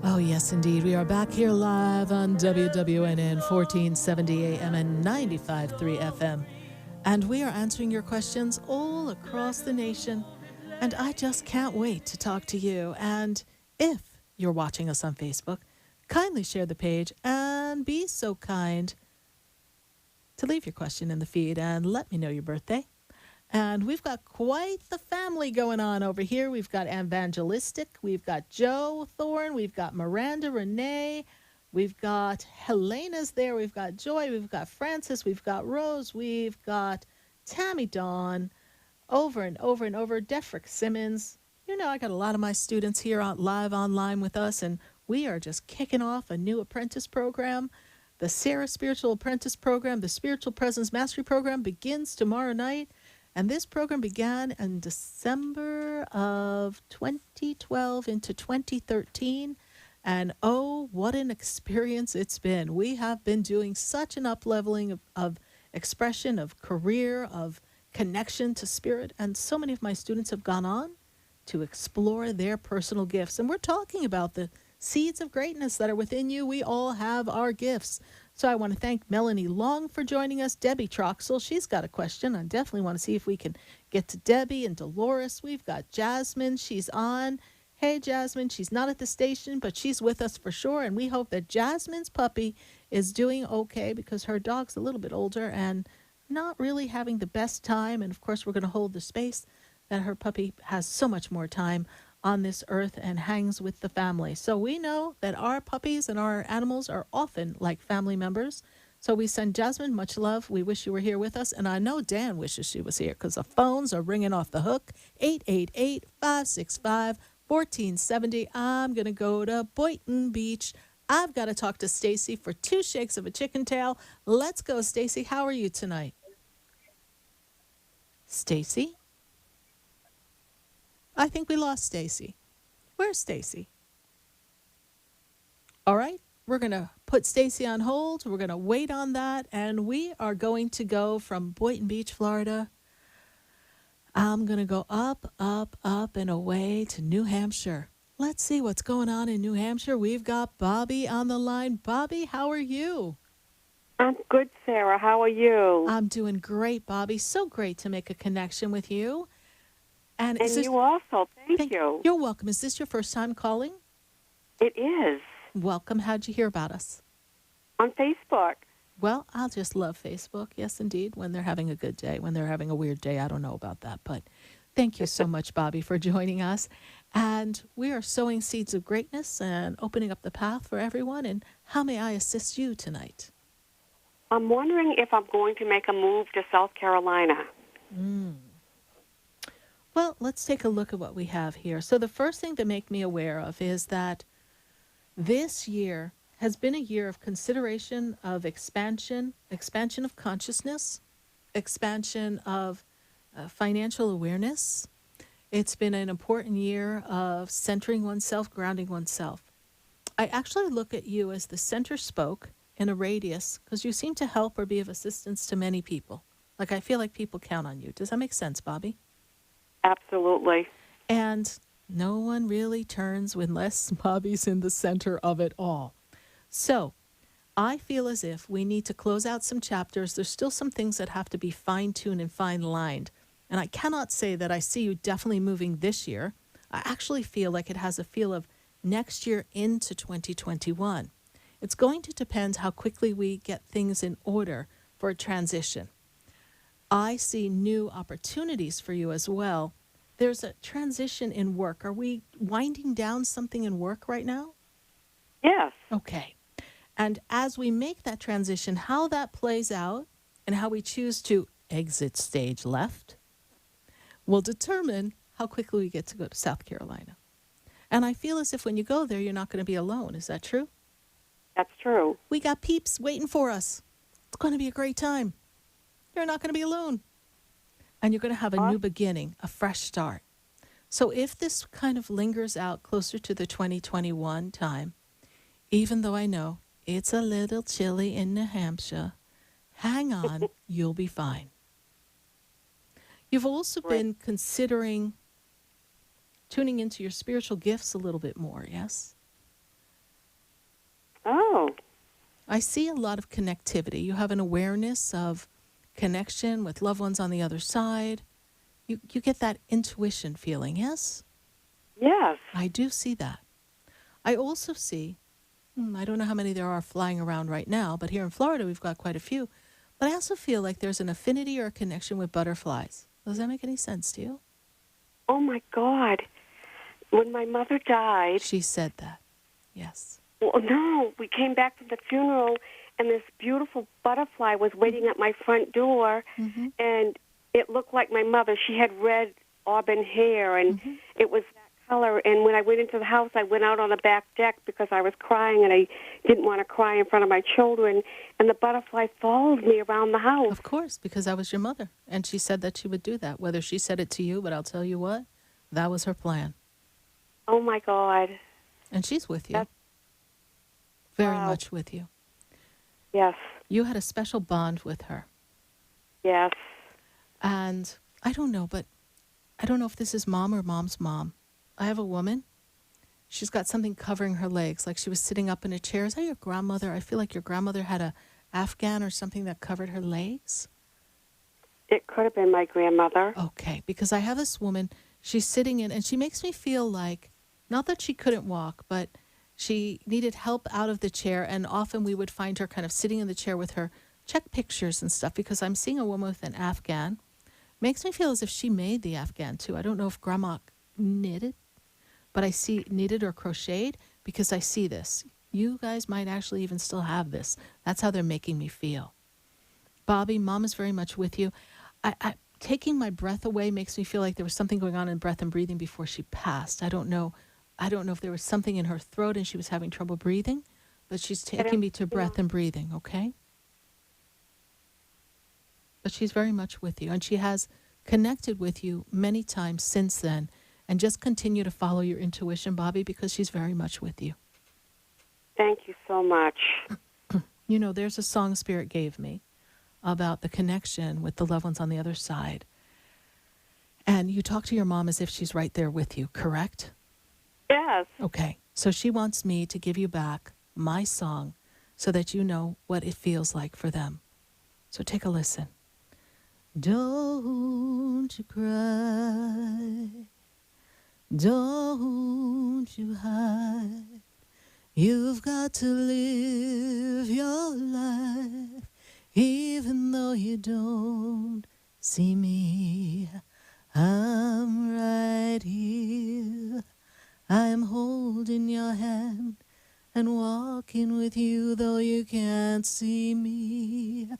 Oh, yes, indeed. We are back here live on WWNN 1470 AM and 95.3 FM. And we are answering your questions all across the nation. And I just can't wait to talk to you. And if you're watching us on Facebook, kindly share the page and be so kind to leave your question in the feed and let me know your birthday. And we've got quite the family going on over here. We've got Evangelistic, we've got Joe Thorne, we've got Miranda Renee, we've got Helena's there, we've got Joy, we've got Francis, we've got Rose, we've got Tammy Dawn, over and over and over, Defrick Simmons. You know, I got a lot of my students here live online with us, and we are just kicking off a new apprentice program. The Sarah Spiritual Apprentice Program, the Spiritual Presence Mastery Program begins tomorrow night. And this program began in December of 2012 into 2013. And oh, what an experience it's been. We have been doing such an up-leveling of expression, of career, of connection to spirit. And so many of my students have gone on to explore their personal gifts. And we're talking about the seeds of greatness that are within you. We all have our gifts. So I want to thank Melanie Long for joining us. Debbie Troxel, she's got a question. I definitely want to see if we can get to Debbie and Dolores. We've got Jasmine. She's on. Hey, Jasmine. She's not at the station, but she's with us for sure. And we hope that Jasmine's puppy is doing okay because her dog's a little bit older and not really having the best time. And, of course, we're going to hold the space that her puppy has so much more time on this earth and hangs with the family. So we know that our puppies and our animals are often like family members. So we send Jasmine much love. We wish you were here with us. And I know Dan wishes she was here because the phones are ringing off the hook. 888-565-1470. I'm going to go to Boynton Beach. I've got to talk to Stacy for 2 shakes of a chicken tail. Let's go, Stacy. How are you tonight? Stacy? I think we lost Stacy. Where's Stacy? All right, we're going to put Stacy on hold. We're going to wait on that, and we are going to go from Boynton Beach, Florida. I'm going to go up, up, up, and away to New Hampshire. Let's see what's going on in New Hampshire. We've got Bobby on the line. Bobby, how are you? I'm good, Sarah. How are you? I'm doing great, Bobby. So great to make a connection with you. And you also. Thank you. You're welcome. Is this your first time calling? It is. Welcome. How'd you hear about us? On Facebook. Well, I'll just love Facebook. Yes, indeed. When they're having a good day. When they're having a weird day, I don't know about that. But thank you so much, Bobby, for joining us. And we are sowing seeds of greatness and opening up the path for everyone. And how may I assist you tonight? I'm wondering if I'm going to make a move to South Carolina. Well, let's take a look at what we have here. So the first thing to make me aware of is that this year has been a year of consideration of expansion of consciousness, expansion of financial awareness. It's been an important year of centering oneself, grounding oneself. I actually look at you as the center spoke in a radius because you seem to help or be of assistance to many people. Like I feel like people count on you. Does that make sense, Bobby? Absolutely. And no one really turns unless Bobby's in the center of it all. So I feel as if we need to close out some chapters. There's still some things that have to be fine-tuned and fine-lined. And I cannot say that I see you definitely moving this year. I actually feel like it has a feel of next year into 2021. It's going to depend how quickly we get things in order for a transition. I see new opportunities for you as well. There's a transition in work. Are we winding down something in work right now? Yes. Okay. And as we make that transition, how that plays out and how we choose to exit stage left will determine how quickly we get to go to South Carolina. And I feel as if when you go there, you're not going to be alone. Is that true? That's true. We got peeps waiting for us. It's going to be a great time. You're not going to be alone. And you're going to have a new beginning, a fresh start. So if this kind of lingers out closer to the 2021 time, even though I know it's a little chilly in New Hampshire, hang on, you'll be fine. You've also been considering tuning into your spiritual gifts a little bit more, yes? Oh. I see a lot of connectivity. You have an awareness of connection with loved ones on the other side. You get that intuition feeling, yes? Yes. I do see that. I also see, I don't know how many there are flying around right now, but here in Florida we've got quite a few. But I also feel like there's an affinity or a connection with butterflies. Does that make any sense to you? Oh, my God. When my mother died... She said that, yes. Well, no, we came back from the funeral, and this beautiful butterfly was waiting at my front door, and it looked like my mother. She had red auburn hair, and it was that color. And when I went into the house, I went out on the back deck because I was crying, and I didn't want to cry in front of my children. And the butterfly followed me around the house. Of course, because I was your mother, and she said that she would do that. Whether she said it to you, but I'll tell you what, that was her plan. Oh, my God. And she's with you. Very much with you. Yes. You had a special bond with her. Yes. And I don't know, but I don't know if this is mom or mom's mom. I have a woman. She's got something covering her legs, like she was sitting up in a chair. Is that your grandmother? I feel like your grandmother had a Afghan or something that covered her legs. It could have been my grandmother. Okay, because I have this woman, she's sitting in, and she makes me feel like, not that she couldn't walk, but she needed help out of the chair, and often we would find her kind of sitting in the chair with her check pictures and stuff, because I'm seeing a woman with an Afghan. Makes me feel as if she made the Afghan, too. I don't know if Grandma knitted, but I see knitted or crocheted because I see this. You guys might actually even still have this. That's how they're making me feel. Bobby, Mom is very much with you. Taking my breath away makes me feel like there was something going on in breath and breathing before she passed. I don't know if there was something in her throat and she was having trouble breathing, but she's taking me to breath and breathing, okay? But she's very much with you, and she has connected with you many times since then, and just continue to follow your intuition, Bobby, because she's very much with you. Thank you so much. You know, there's a song Spirit gave me about the connection with the loved ones on the other side. And you talk to your mom as if she's right there with you, correct? Yes. Okay. So she wants me to give you back my song so that you know what it feels like for them. So take a listen. Don't you cry. Don't you hide. You've got to live your life, even though you don't see me. I'm right here. I'm holding your hand and walking with you, though you can't see me.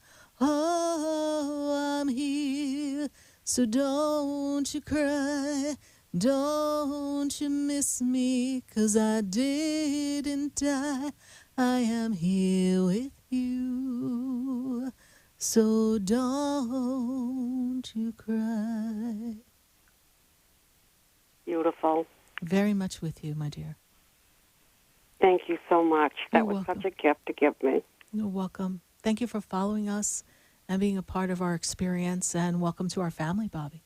Oh, I'm here, so don't you cry. Don't you miss me, 'cause I didn't die. I am here with you, so don't you cry. Beautiful. Very much with you, my dear. Thank you so much. That You're was welcome. such a gift to give me. You're welcome. Thank you for following us and being a part of our experience, and welcome to our family, Bobby.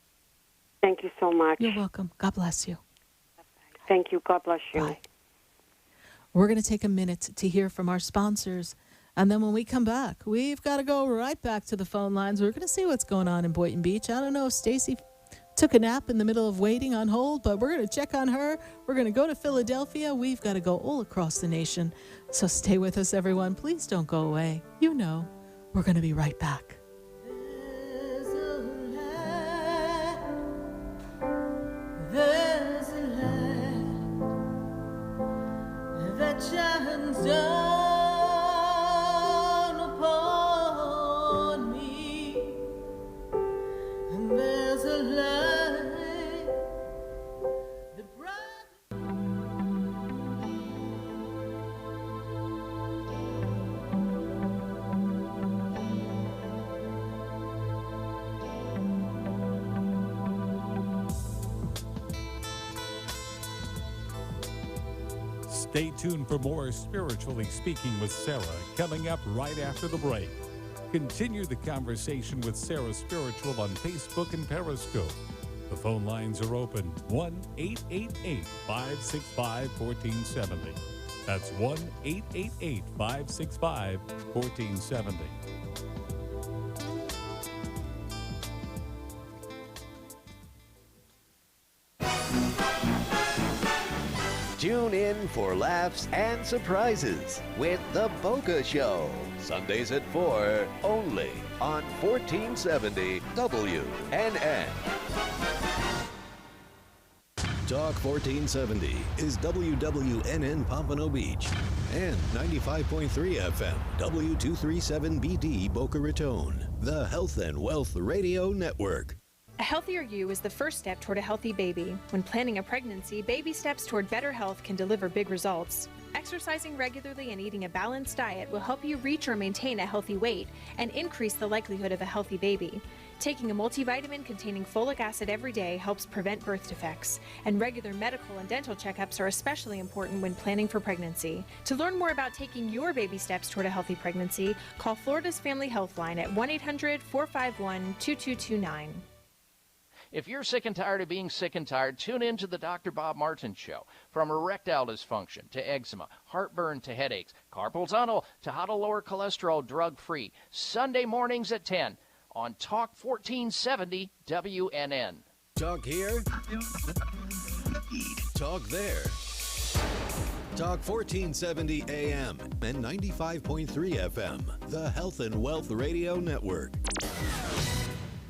Thank you so much. You're welcome. God bless you. Thank you. God bless you. Bye. We're going to take a minute to hear from our sponsors, and then when we come back, we've got to go right back to the phone lines. We're going to see what's going on in Boynton Beach. I don't know if Stacy took a nap in the middle of waiting on hold, but we're going to check on her. We're going to go to Philadelphia. We've got to go all across the nation. So stay with us, everyone. Please don't go away. You know, we're going to be right back. There's a light that shines down upon me, and there's a light that bright. Stay tuned for more Spiritually Speaking with Sarah coming up right after the break. Continue the conversation with Sarah Spiritual on Facebook and Periscope. The phone lines are open 1-888-565-1470. That's 1-888-565-1470. Tune in for laughs and surprises with The Boca Show. Sundays at 4, only on 1470 WNN. Talk 1470 is WWNN Pompano Beach and 95.3 FM W237BD Boca Raton, the Health and Wealth Radio Network. A healthier you is the first step toward a healthy baby. When planning a pregnancy, baby steps toward better health can deliver big results. Exercising regularly and eating a balanced diet will help you reach or maintain a healthy weight and increase the likelihood of a healthy baby. Taking a multivitamin containing folic acid every day helps prevent birth defects, and regular medical and dental checkups are especially important when planning for pregnancy. To learn more about taking your baby steps toward a healthy pregnancy, call Florida's Family Health Line at 1-800-451-2229. If you're sick and tired of being sick and tired, tune in to the Dr. Bob Martin Show. From erectile dysfunction to eczema, heartburn to headaches, carpal tunnel to how to lower cholesterol drug-free. Sunday mornings at 10 on Talk 1470 WNN. Talk here. Talk there. Talk 1470 AM and 95.3 FM, the Health and Wealth Radio Network.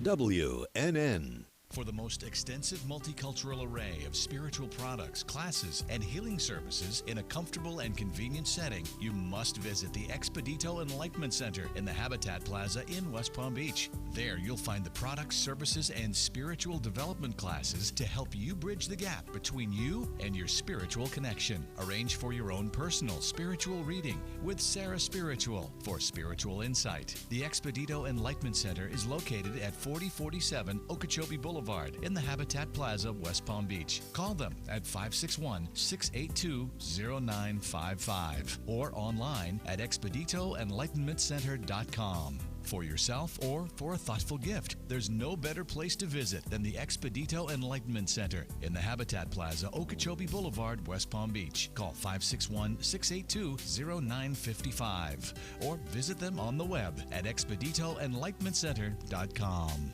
WNN. For the most extensive multicultural array of spiritual products, classes, and healing services in a comfortable and convenient setting, you must visit the Expedito Enlightenment Center in the Habitat Plaza in West Palm Beach. There you'll find the products, services, and spiritual development classes to help you bridge the gap between you and your spiritual connection. Arrange for your own personal spiritual reading with Sarah Spiritual for spiritual insight. The Expedito Enlightenment Center is located at 4047 Okeechobee Boulevard in the Habitat Plaza, West Palm Beach. Call them at 561-682-0955 or online at expeditoenlightenmentcenter.com. For yourself or for a thoughtful gift, there's no better place to visit than the Expedito Enlightenment Center in the Habitat Plaza, Okeechobee Boulevard, West Palm Beach. Call 561-682-0955 or visit them on the web at expeditoenlightenmentcenter.com.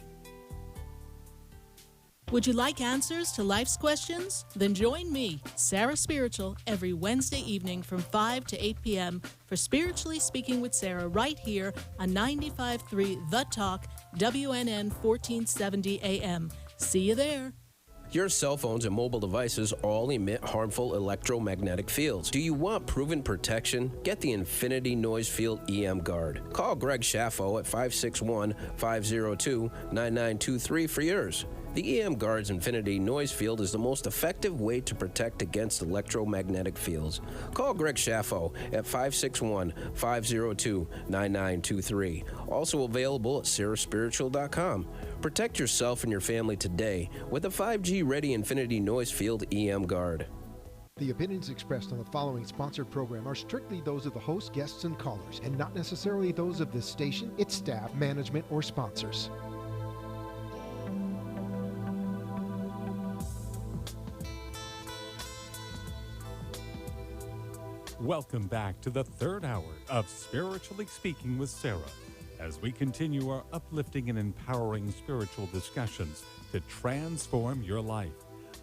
Would you like answers to life's questions? Then join me, Sarah Spiritual, every Wednesday evening from 5 to 8 p.m. for Spiritually Speaking with Sarah right here on 95.3 The Talk, WNN 1470 AM. See you there. Your cell phones and mobile devices all emit harmful electromagnetic fields. Do you want proven protection? Get the Infinity Noise Field EM Guard. Call Greg Schaffo at 561-502-9923 for yours. The EM Guard's Infinity Noise Field is the most effective way to protect against electromagnetic fields. Call Greg Schaffo at 561-502-9923. Also available at sarahspiritual.com. Protect yourself and your family today with a 5G-ready Infinity Noise Field EM Guard. The opinions expressed on the following sponsored program are strictly those of the host, guests, and callers, and not necessarily those of this station, its staff, management, or sponsors. Welcome back to the third hour of Spiritually Speaking with Sarah, as we continue our uplifting and empowering spiritual discussions to transform your life.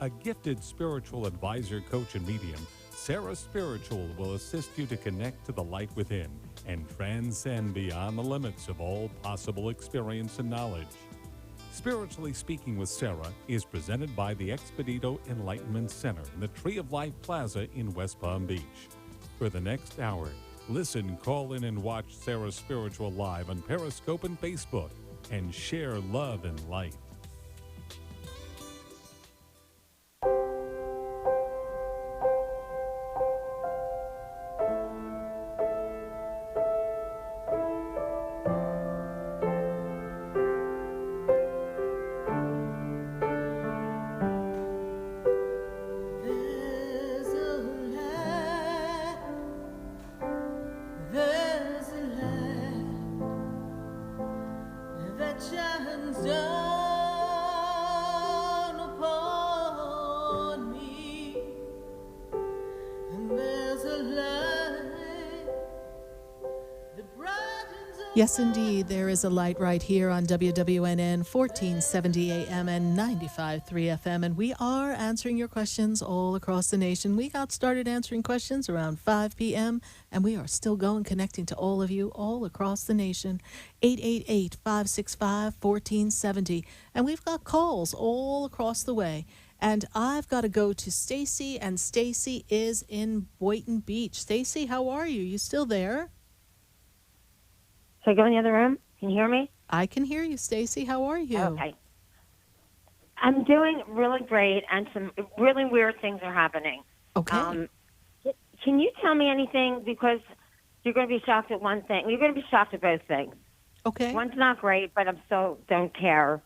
A gifted spiritual advisor, coach, and medium, Sarah Spiritual will assist you to connect to the light within and transcend beyond the limits of all possible experience and knowledge. Spiritually Speaking with Sarah is presented by the Expedito Enlightenment Center in the Tree of Life Plaza in West Palm Beach. For the next hour, listen, call in, and watch Sarah Spiritual live on Periscope and Facebook, and share love and light. Yes, indeed, there is a light right here on WWNN 1470 AM and 95.3 FM, and we are answering your questions all across the nation. We got started answering questions around 5 p.m., and we are still going, connecting to all of you all across the nation. 888-565-1470, and we've got calls all across the way. And I've got to go to Stacy, and Stacy is in Boynton Beach. Stacy, how are you? You still there? Should I go in the other room? Can you hear me? I can hear you, Stacy. How are you? Okay. I'm doing really great, and some really weird things are happening. Okay. Can you tell me anything? Because you're going to be shocked at one thing. You're going to be shocked at both things. Okay. One's not great, but I still don't care.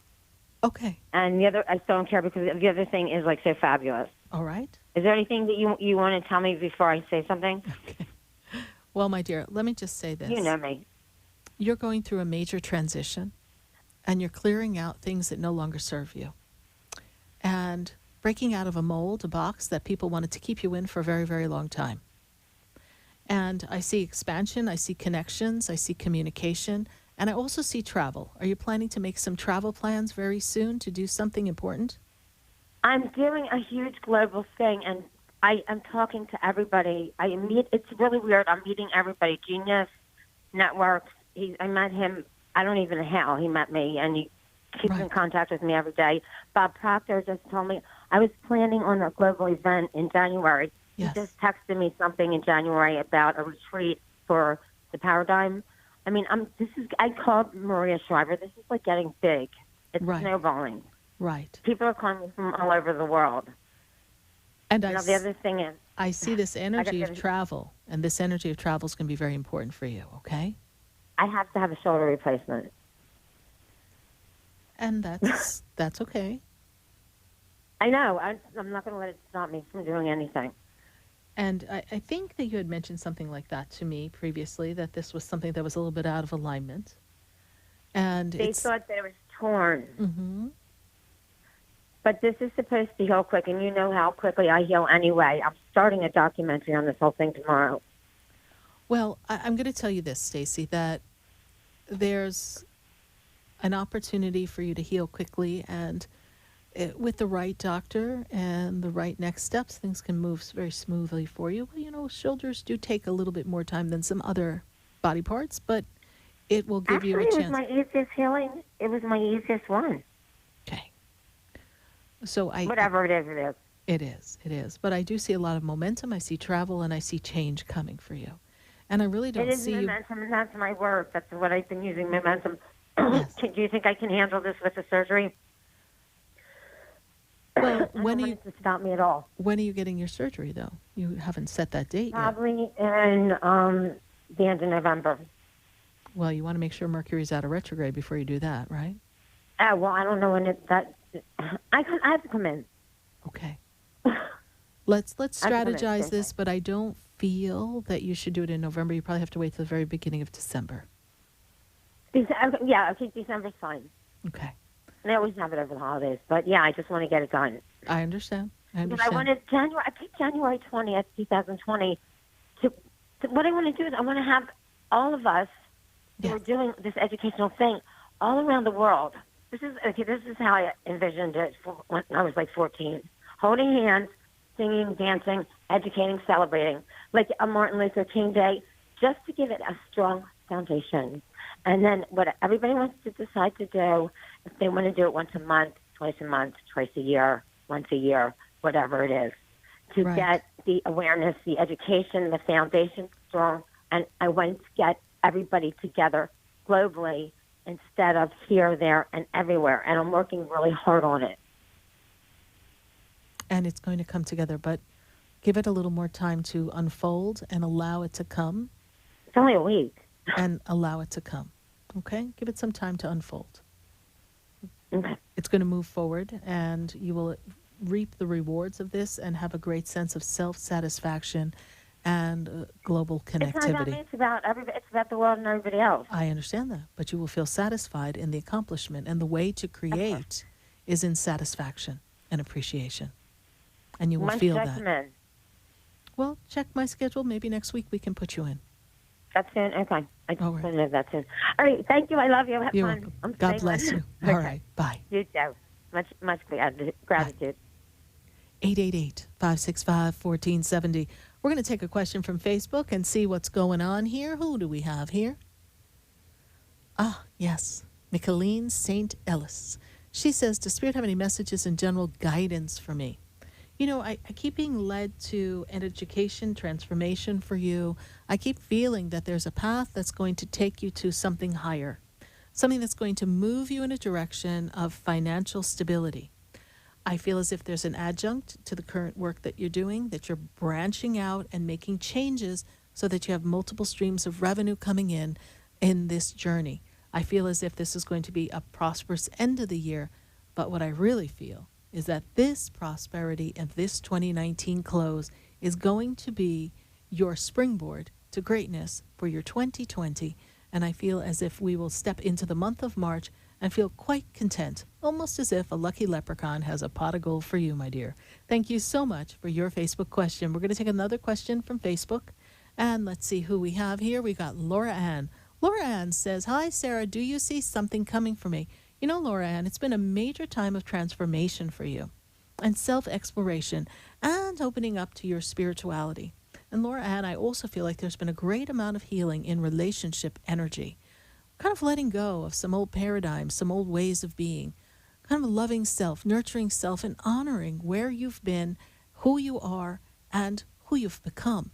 Okay. And the other, I still don't care because the other thing is like so fabulous. All right. Is there anything that you want to tell me before I say something? Okay. Well, my dear, let me just say this. You know me. You're going through a major transition, and you're clearing out things that no longer serve you, and breaking out of a mold, a box that people wanted to keep you in for a very, very long time. And I see expansion, I see connections, I see communication, and I also see travel. Are you planning to make some travel plans very soon to do something important? I'm doing a huge global thing, and I am talking to everybody. It's really weird. I'm meeting everybody. Genius Networks. I met him, I don't even know how he met me, and he keeps in contact with me every day. Bob Proctor just told me I was planning on a global event in January. Yes. He just texted me something in January about a retreat for the Paradigm. I mean, I called Maria Shriver. This is like getting big. It's snowballing. Right. People are calling me from all over the world. And the other thing is, I see this energy of travel, and this energy of travel is going to be very important for you, okay? I have to have a shoulder replacement. And that's okay. I know. I'm not going to let it stop me from doing anything. And I think that you had mentioned something like that to me previously, that this was something that was a little bit out of alignment. And they thought they was torn. Mm-hmm. But this is supposed to heal quick, and you know how quickly I heal anyway. I'm starting a documentary on this whole thing tomorrow. Well, I'm going to tell you this, Stacy, that there's an opportunity for you to heal quickly, and with the right doctor and the right next steps, things can move very smoothly for you. Well, shoulders do take a little bit more time than some other body parts, but it will give you a Actually, it was chance. my easiest healing. It was my easiest one. So whatever it is, it is. It is. But I do see a lot of momentum. I see travel, and I see change coming for you. And I really don't It is see you. momentum, and that's my word. That's what I've been using, momentum. Do you think I can handle this with the surgery? Well, I don't want it to stop me at all. When are you getting your surgery, though? You haven't set that date yet. Probably in the end of November. Well, you want to make sure Mercury's out of retrograde before you do that, right? Well, I don't know when I have to come in. Okay. Let's I have to come in, strategize this, but I don't feel that you should do it in November. You probably have to wait till the very beginning of December. Yeah, I think December's fine. Okay. And I always have it over the holidays. But, yeah, I just want to get it done. I understand. But I wanted I picked January 20th, 2020. What I want to do is I want to have all of us who are doing this educational thing all around the world. This is how I envisioned it when I was like 14. Holding hands, singing, dancing, educating, celebrating. Like a Martin Luther King Day, just to give it a strong foundation. And then what everybody wants to decide to do, if they want to do it once a month, twice a year, once a year, whatever it is, to get the awareness, the education, the foundation strong. And I want to get everybody together globally instead of here, there, and everywhere. And I'm working really hard on it. And it's going to come together, but give it a little more time to unfold and allow it to come. It's only a week. And allow it to come. Okay? Give it some time to unfold. Okay. It's going to move forward, and you will reap the rewards of this and have a great sense of self-satisfaction and global connectivity. It's not about me. It's about everybody. It's about the world and everybody else. I understand that, but you will feel satisfied in the accomplishment, and the way to create is in satisfaction and appreciation, and you will feel that. Come in? Well, check my schedule. Maybe next week we can put you in. That's soon. Okay. I just want to know that soon. All right. Thank you. I love you. Have You're fun. welcome. I'm God staying bless on. you. All right. Bye. You too. Much gratitude. 888-565-1470. We're going to take a question from Facebook and see what's going on here. Who do we have here? Ah, yes. Micheline St. Ellis. She says, does Spirit have any messages and general guidance for me? I keep being led to an education transformation for you. I keep feeling that there's a path that's going to take you to something higher, something that's going to move you in a direction of financial stability. I feel as if there's an adjunct to the current work that you're doing, that you're branching out and making changes so that you have multiple streams of revenue coming in this journey. I feel as if this is going to be a prosperous end of the year, but what I really feel is that this prosperity and this 2019 close is going to be your springboard to greatness for your 2020. And I feel as if we will step into the month of March and feel quite content, almost as if a lucky leprechaun has a pot of gold for you, my dear. Thank you so much for your Facebook question. We're going to take another question from Facebook. And let's see who we have here. We got Laura Ann. Laura Ann says, hi, Sarah, do you see something coming for me? Laura Ann, it's been a major time of transformation for you and self-exploration and opening up to your spirituality. And Laura Ann, I also feel like there's been a great amount of healing in relationship energy, kind of letting go of some old paradigms, some old ways of being, kind of loving self, nurturing self, and honoring where you've been, who you are, and who you've become.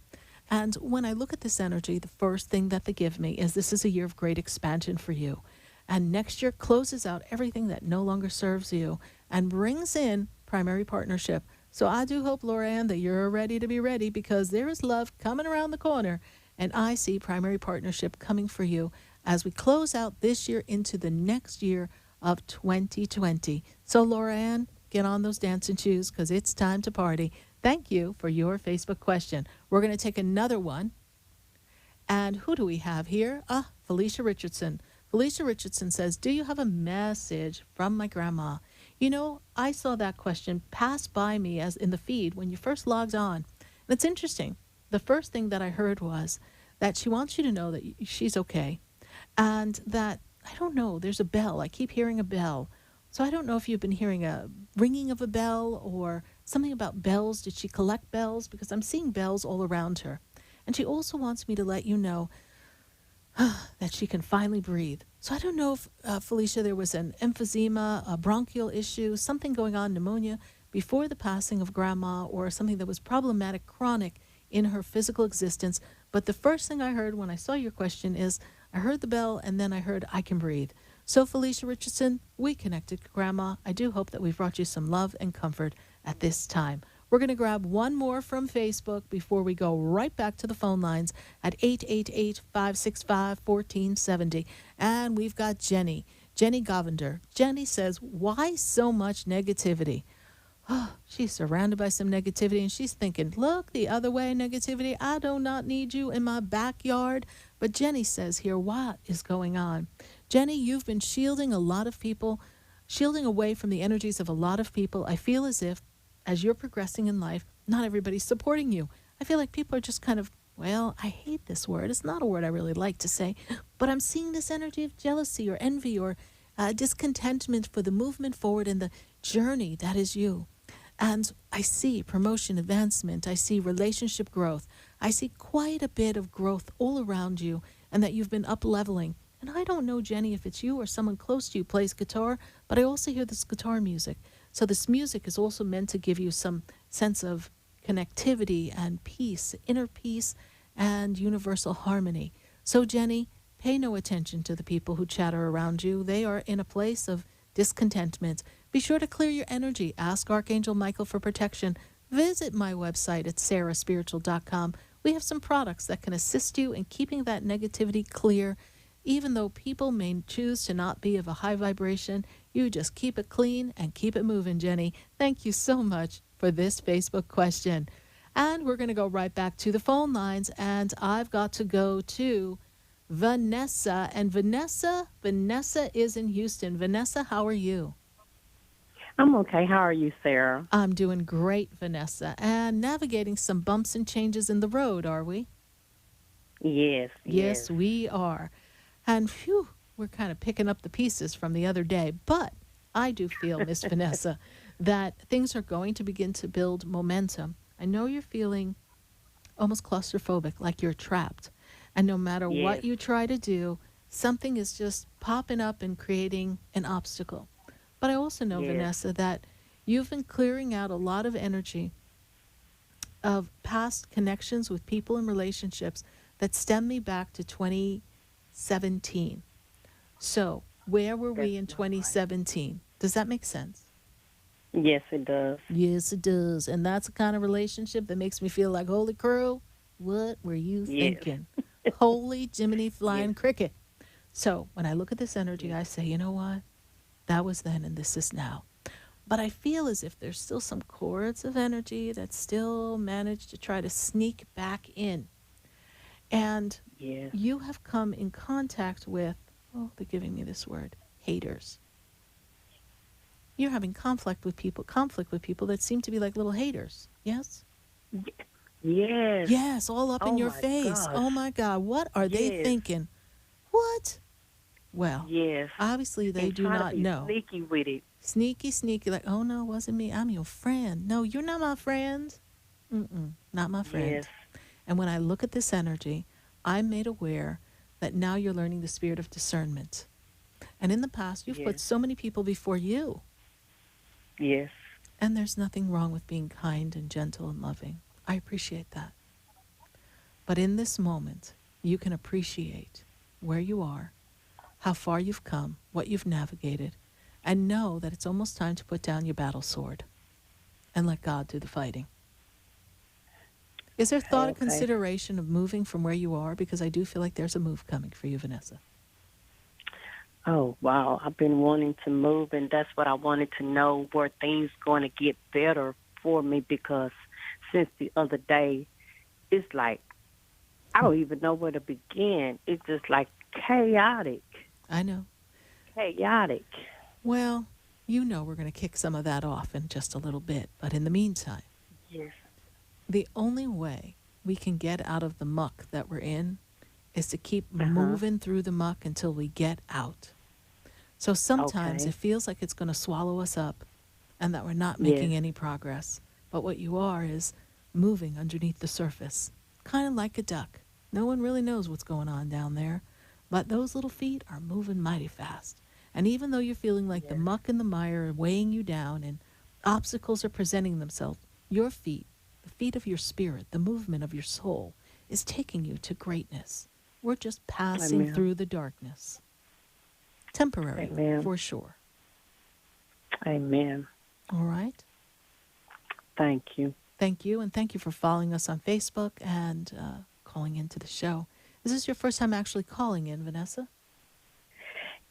And when I look at this energy, the first thing that they give me is this is a year of great expansion for you. And next year closes out everything that no longer serves you and brings in primary partnership. So I do hope, Laura Ann, that you're ready to be ready, because there is love coming around the corner. And I see primary partnership coming for you as we close out this year into the next year of 2020. So, Laura Ann, get on those dancing shoes, because it's time to party. Thank you for your Facebook question. We're going to take another one. And who do we have here? Felicia Richardson. Felicia Richardson says, do you have a message from my grandma? I saw that question pass by me as in the feed when you first logged on. And it's interesting. The first thing that I heard was that she wants you to know that she's okay. And that, I don't know, there's a bell. I keep hearing a bell. So I don't know if you've been hearing a ringing of a bell or something about bells. Did she collect bells? Because I'm seeing bells all around her. And she also wants me to let you know that she can finally breathe. So I don't know if, Felicia, there was an emphysema, a bronchial issue, something going on, pneumonia, before the passing of Grandma, or something that was problematic, chronic in her physical existence. But the first thing I heard when I saw your question is, I heard the bell, and then I heard, I can breathe. So, Felicia Richardson, we connected, Grandma. I do hope that we've brought you some love and comfort at this time. We're going to grab one more from Facebook before we go right back to the phone lines at 888-565-1470. And we've got Jenny Govender. Jenny says, why so much negativity? Oh, she's surrounded by some negativity, and she's thinking, look, the other way, negativity. I do not need you in my backyard. But Jenny says here, what is going on? Jenny, you've been shielding a lot of people, shielding away from the energies of a lot of people. I feel as if, as you're progressing in life, not everybody's supporting you. I feel like people are just kind of, well, I hate this word. It's not a word I really like to say, but I'm seeing this energy of jealousy or envy or discontentment for the movement forward and the journey that is you. And I see promotion, advancement. I see relationship growth. I see quite a bit of growth all around you, and that you've been up-leveling. And I don't know, Jenny, if it's you or someone close to you plays guitar, but I also hear this guitar music. So this music is also meant to give you some sense of connectivity and peace, inner peace and universal harmony. So, Jenny, pay no attention to the people who chatter around you. They are in a place of discontentment. Be sure to clear your energy. Ask Archangel Michael for protection. Visit my website at sarahspiritual.com. We have some products that can assist you in keeping that negativity clear. Even though people may choose to not be of a high vibration, you just keep it clean and keep it moving, Jenny. Thank you so much for this Facebook question. And we're going to go right back to the phone lines, and I've got to go to Vanessa. And Vanessa is in Houston. Vanessa, how are you? I'm okay. How are you, Sarah? I'm doing great, Vanessa. And navigating some bumps and changes in the road, are we? Yes. Yes, we are. And phew, we're kind of picking up the pieces from the other day. But I do feel, Miss Vanessa, that things are going to begin to build momentum. I know you're feeling almost claustrophobic, like you're trapped. And no matter what you try to do, something is just popping up and creating an obstacle. But I also know, Vanessa, that you've been clearing out a lot of energy of past connections with people and relationships that stem me back to 2017. So where were we in 2017? Does that make sense? Yes, it does. Yes, it does. And that's the kind of relationship that makes me feel like, holy crow, what were you thinking? Holy Jiminy flying cricket. So when I look at this energy, I say, you know what? That was then and this is now. But I feel as if there's still some cords of energy that still manage to try to sneak back in. And you have come in contact with, oh, they're giving me this word, haters. You're having conflict with people that seem to be like little haters. Yes? Yes. Yes, all up in your face. Gosh. Oh, my God. What are they thinking? What? Well, obviously they do not know. Sneaky with it. Sneaky, like, oh, no, it wasn't me. I'm your friend. No, you're not my friend. Not my friend. Yes. And when I look at this energy, I'm made aware that now you're learning the spirit of discernment. And in the past, you've put so many people before you. Yes. And there's nothing wrong with being kind and gentle and loving. I appreciate that. But in this moment, you can appreciate where you are, how far you've come, what you've navigated, and know that it's almost time to put down your battle sword and let God do the fighting. Is there thought or consideration of moving from where you are? Because I do feel like there's a move coming for you, Vanessa. Oh, wow. I've been wanting to move, and that's what I wanted to know, were things going to get better for me? Because since the other day, it's like, I don't even know where to begin. It's just like chaotic. I know. Chaotic. Well, you know we're going to kick some of that off in just a little bit. But in the meantime, the only way we can get out of the muck that we're in is to keep moving through the muck until we get out. So sometimes Okay. it feels like it's going to swallow us up and that we're not Yes. making any progress. But what you are is moving underneath the surface, kind of like a duck. No one really knows what's going on down there, but those little feet are moving mighty fast. And even though you're feeling like the muck and the mire are weighing you down and obstacles are presenting themselves, your feet, the feet of your spirit, the movement of your soul, is taking you to greatness. We're just passing Amen. through the darkness. Temporary, Amen. for sure. Amen. All right? Thank you. Thank you, and thank you for following us on Facebook and calling into the show. Is this your first time actually calling in, Vanessa?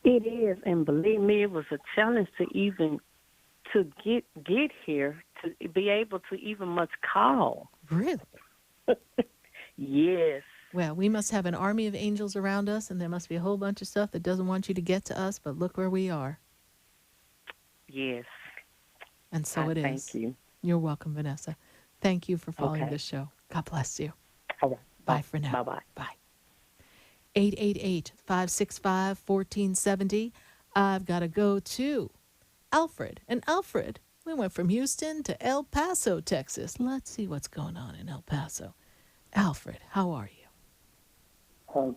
It is, and believe me, it was a challenge to even to get here, to be able to even much call. Really? Yes. Well, we must have an army of angels around us, and there must be a whole bunch of stuff that doesn't want you to get to us, but look where we are. Yes. And so it is. Thank you. You're welcome, Vanessa. Thank you for following Okay. the show. God bless you. All right. Bye for now. Bye-bye. Bye. 888-565-1470. I've got to go to Alfred. And Alfred, we went from Houston to El Paso, Texas. Let's see what's going on in El Paso. Alfred, how are you?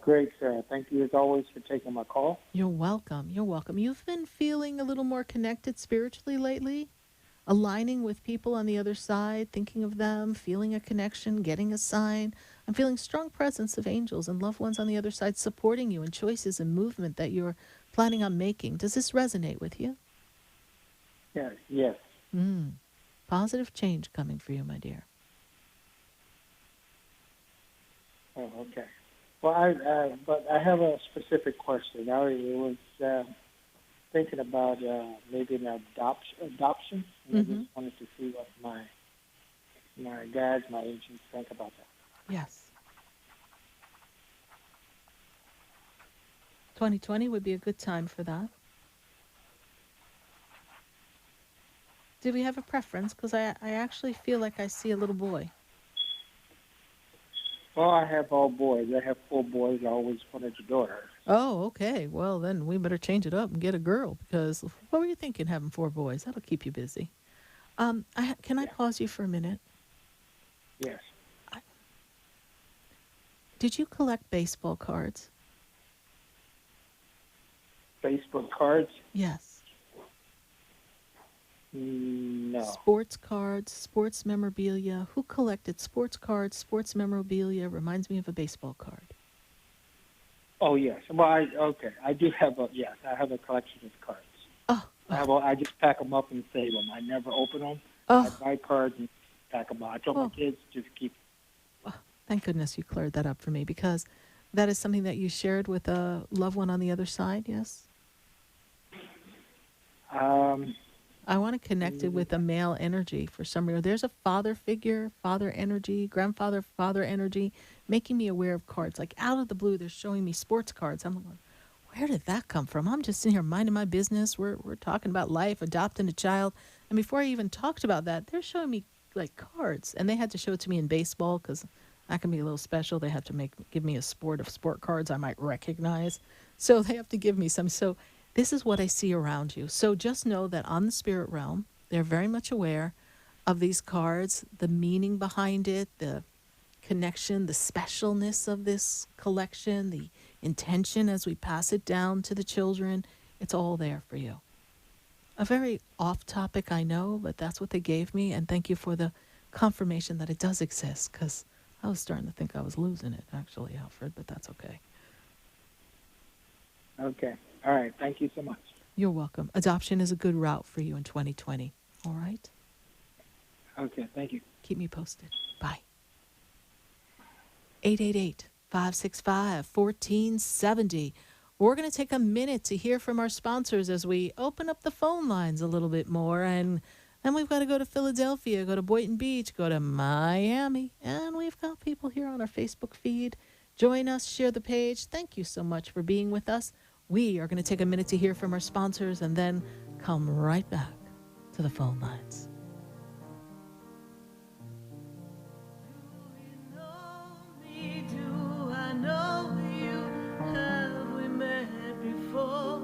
Great, Sarah. Thank you, as always, for taking my call. You're welcome. You're welcome. You've been feeling a little more connected spiritually lately? Aligning with people on the other side, thinking of them, feeling a connection, getting a sign. I'm feeling strong presence of angels and loved ones on the other side supporting you in choices and movement that you're planning on making. Does this resonate with you? Yes. Positive change coming for you, my dear. Oh, okay. Well, but I have a specific question. I was thinking about maybe an adoption. And I just wanted to see what my guides, my agents think about that. Yes. 2020 would be a good time for that. Do we have a preference? Because I actually feel like I see a little boy. Well, I have all boys. I have 4 boys. I always wanted a daughter. Oh, okay. Well, then we better change it up and get a girl, because what were you thinking having 4 boys? That'll keep you busy. Can I pause you for a minute? Yes. Did you collect baseball cards? Facebook cards? Yes. No. Sports cards, sports memorabilia. Who collected sports cards, sports memorabilia? Reminds me of a baseball card. Oh, yes. Well, I do have I have a collection of cards. I just pack them up and save them. I never open them. I buy cards and pack them up. I tell my kids just keep. Thank goodness you cleared that up for me, because that is something that you shared with a loved one on the other side, yes? I want to connect it with a male energy for some reason. There's a father figure, father energy, grandfather, father energy, making me aware of cards. Like out of the blue, they're showing me sports cards. I'm like, where did that come from? I'm just sitting here minding my business. We're talking about life, adopting a child. And before I even talked about that, they're showing me like cards. And they had to show it to me in baseball, because that can be a little special. They have to give me a sport cards I might recognize. So they have to give me some. So this is what I see around you. So just know that on the spirit realm, they're very much aware of these cards, the meaning behind it, the connection, the specialness of this collection, the intention as we pass it down to the children. It's all there for you. A very off topic, I know, but that's what they gave me. And thank you for the confirmation that it does exist, because I was starting to think I was losing it, actually, Alfred, but that's okay. Okay. All right. Thank you so much. You're welcome. Adoption is a good route for you in 2020. All right? Okay. Thank you. Keep me posted. Bye. 888-565-1470. We're going to take a minute to hear from our sponsors as we open up the phone lines a little bit more. And then we've got to go to Philadelphia, go to Boynton Beach, go to Miami. And we've got people here on our Facebook feed. Join us, share the page. Thank you so much for being with us. We are going to take a minute to hear from our sponsors and then come right back to the phone lines. Do I know you? Have we met before?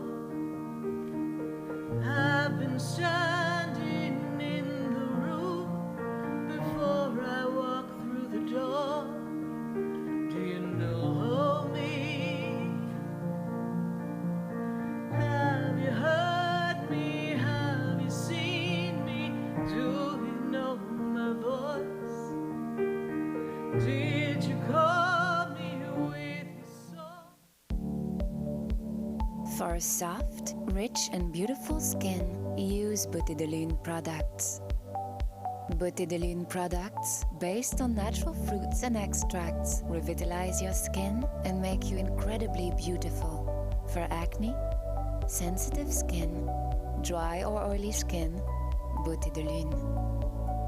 For soft, rich, and beautiful skin, use Beauté de Lune products. Beauté de Lune products, based on natural fruits and extracts, revitalize your skin and make you incredibly beautiful. For acne, sensitive skin, dry or oily skin, Beauté de Lune.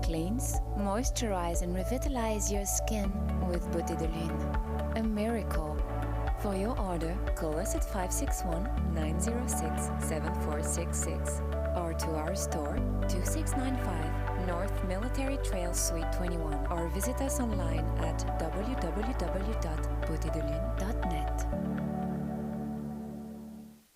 Cleanse, moisturize, and revitalize your skin with Beauté de Lune. A miracle. For your order, call us at 561-906-7466 or to our store, 2695 North Military Trail Suite 21, or visit us online at www.beautédelune.net.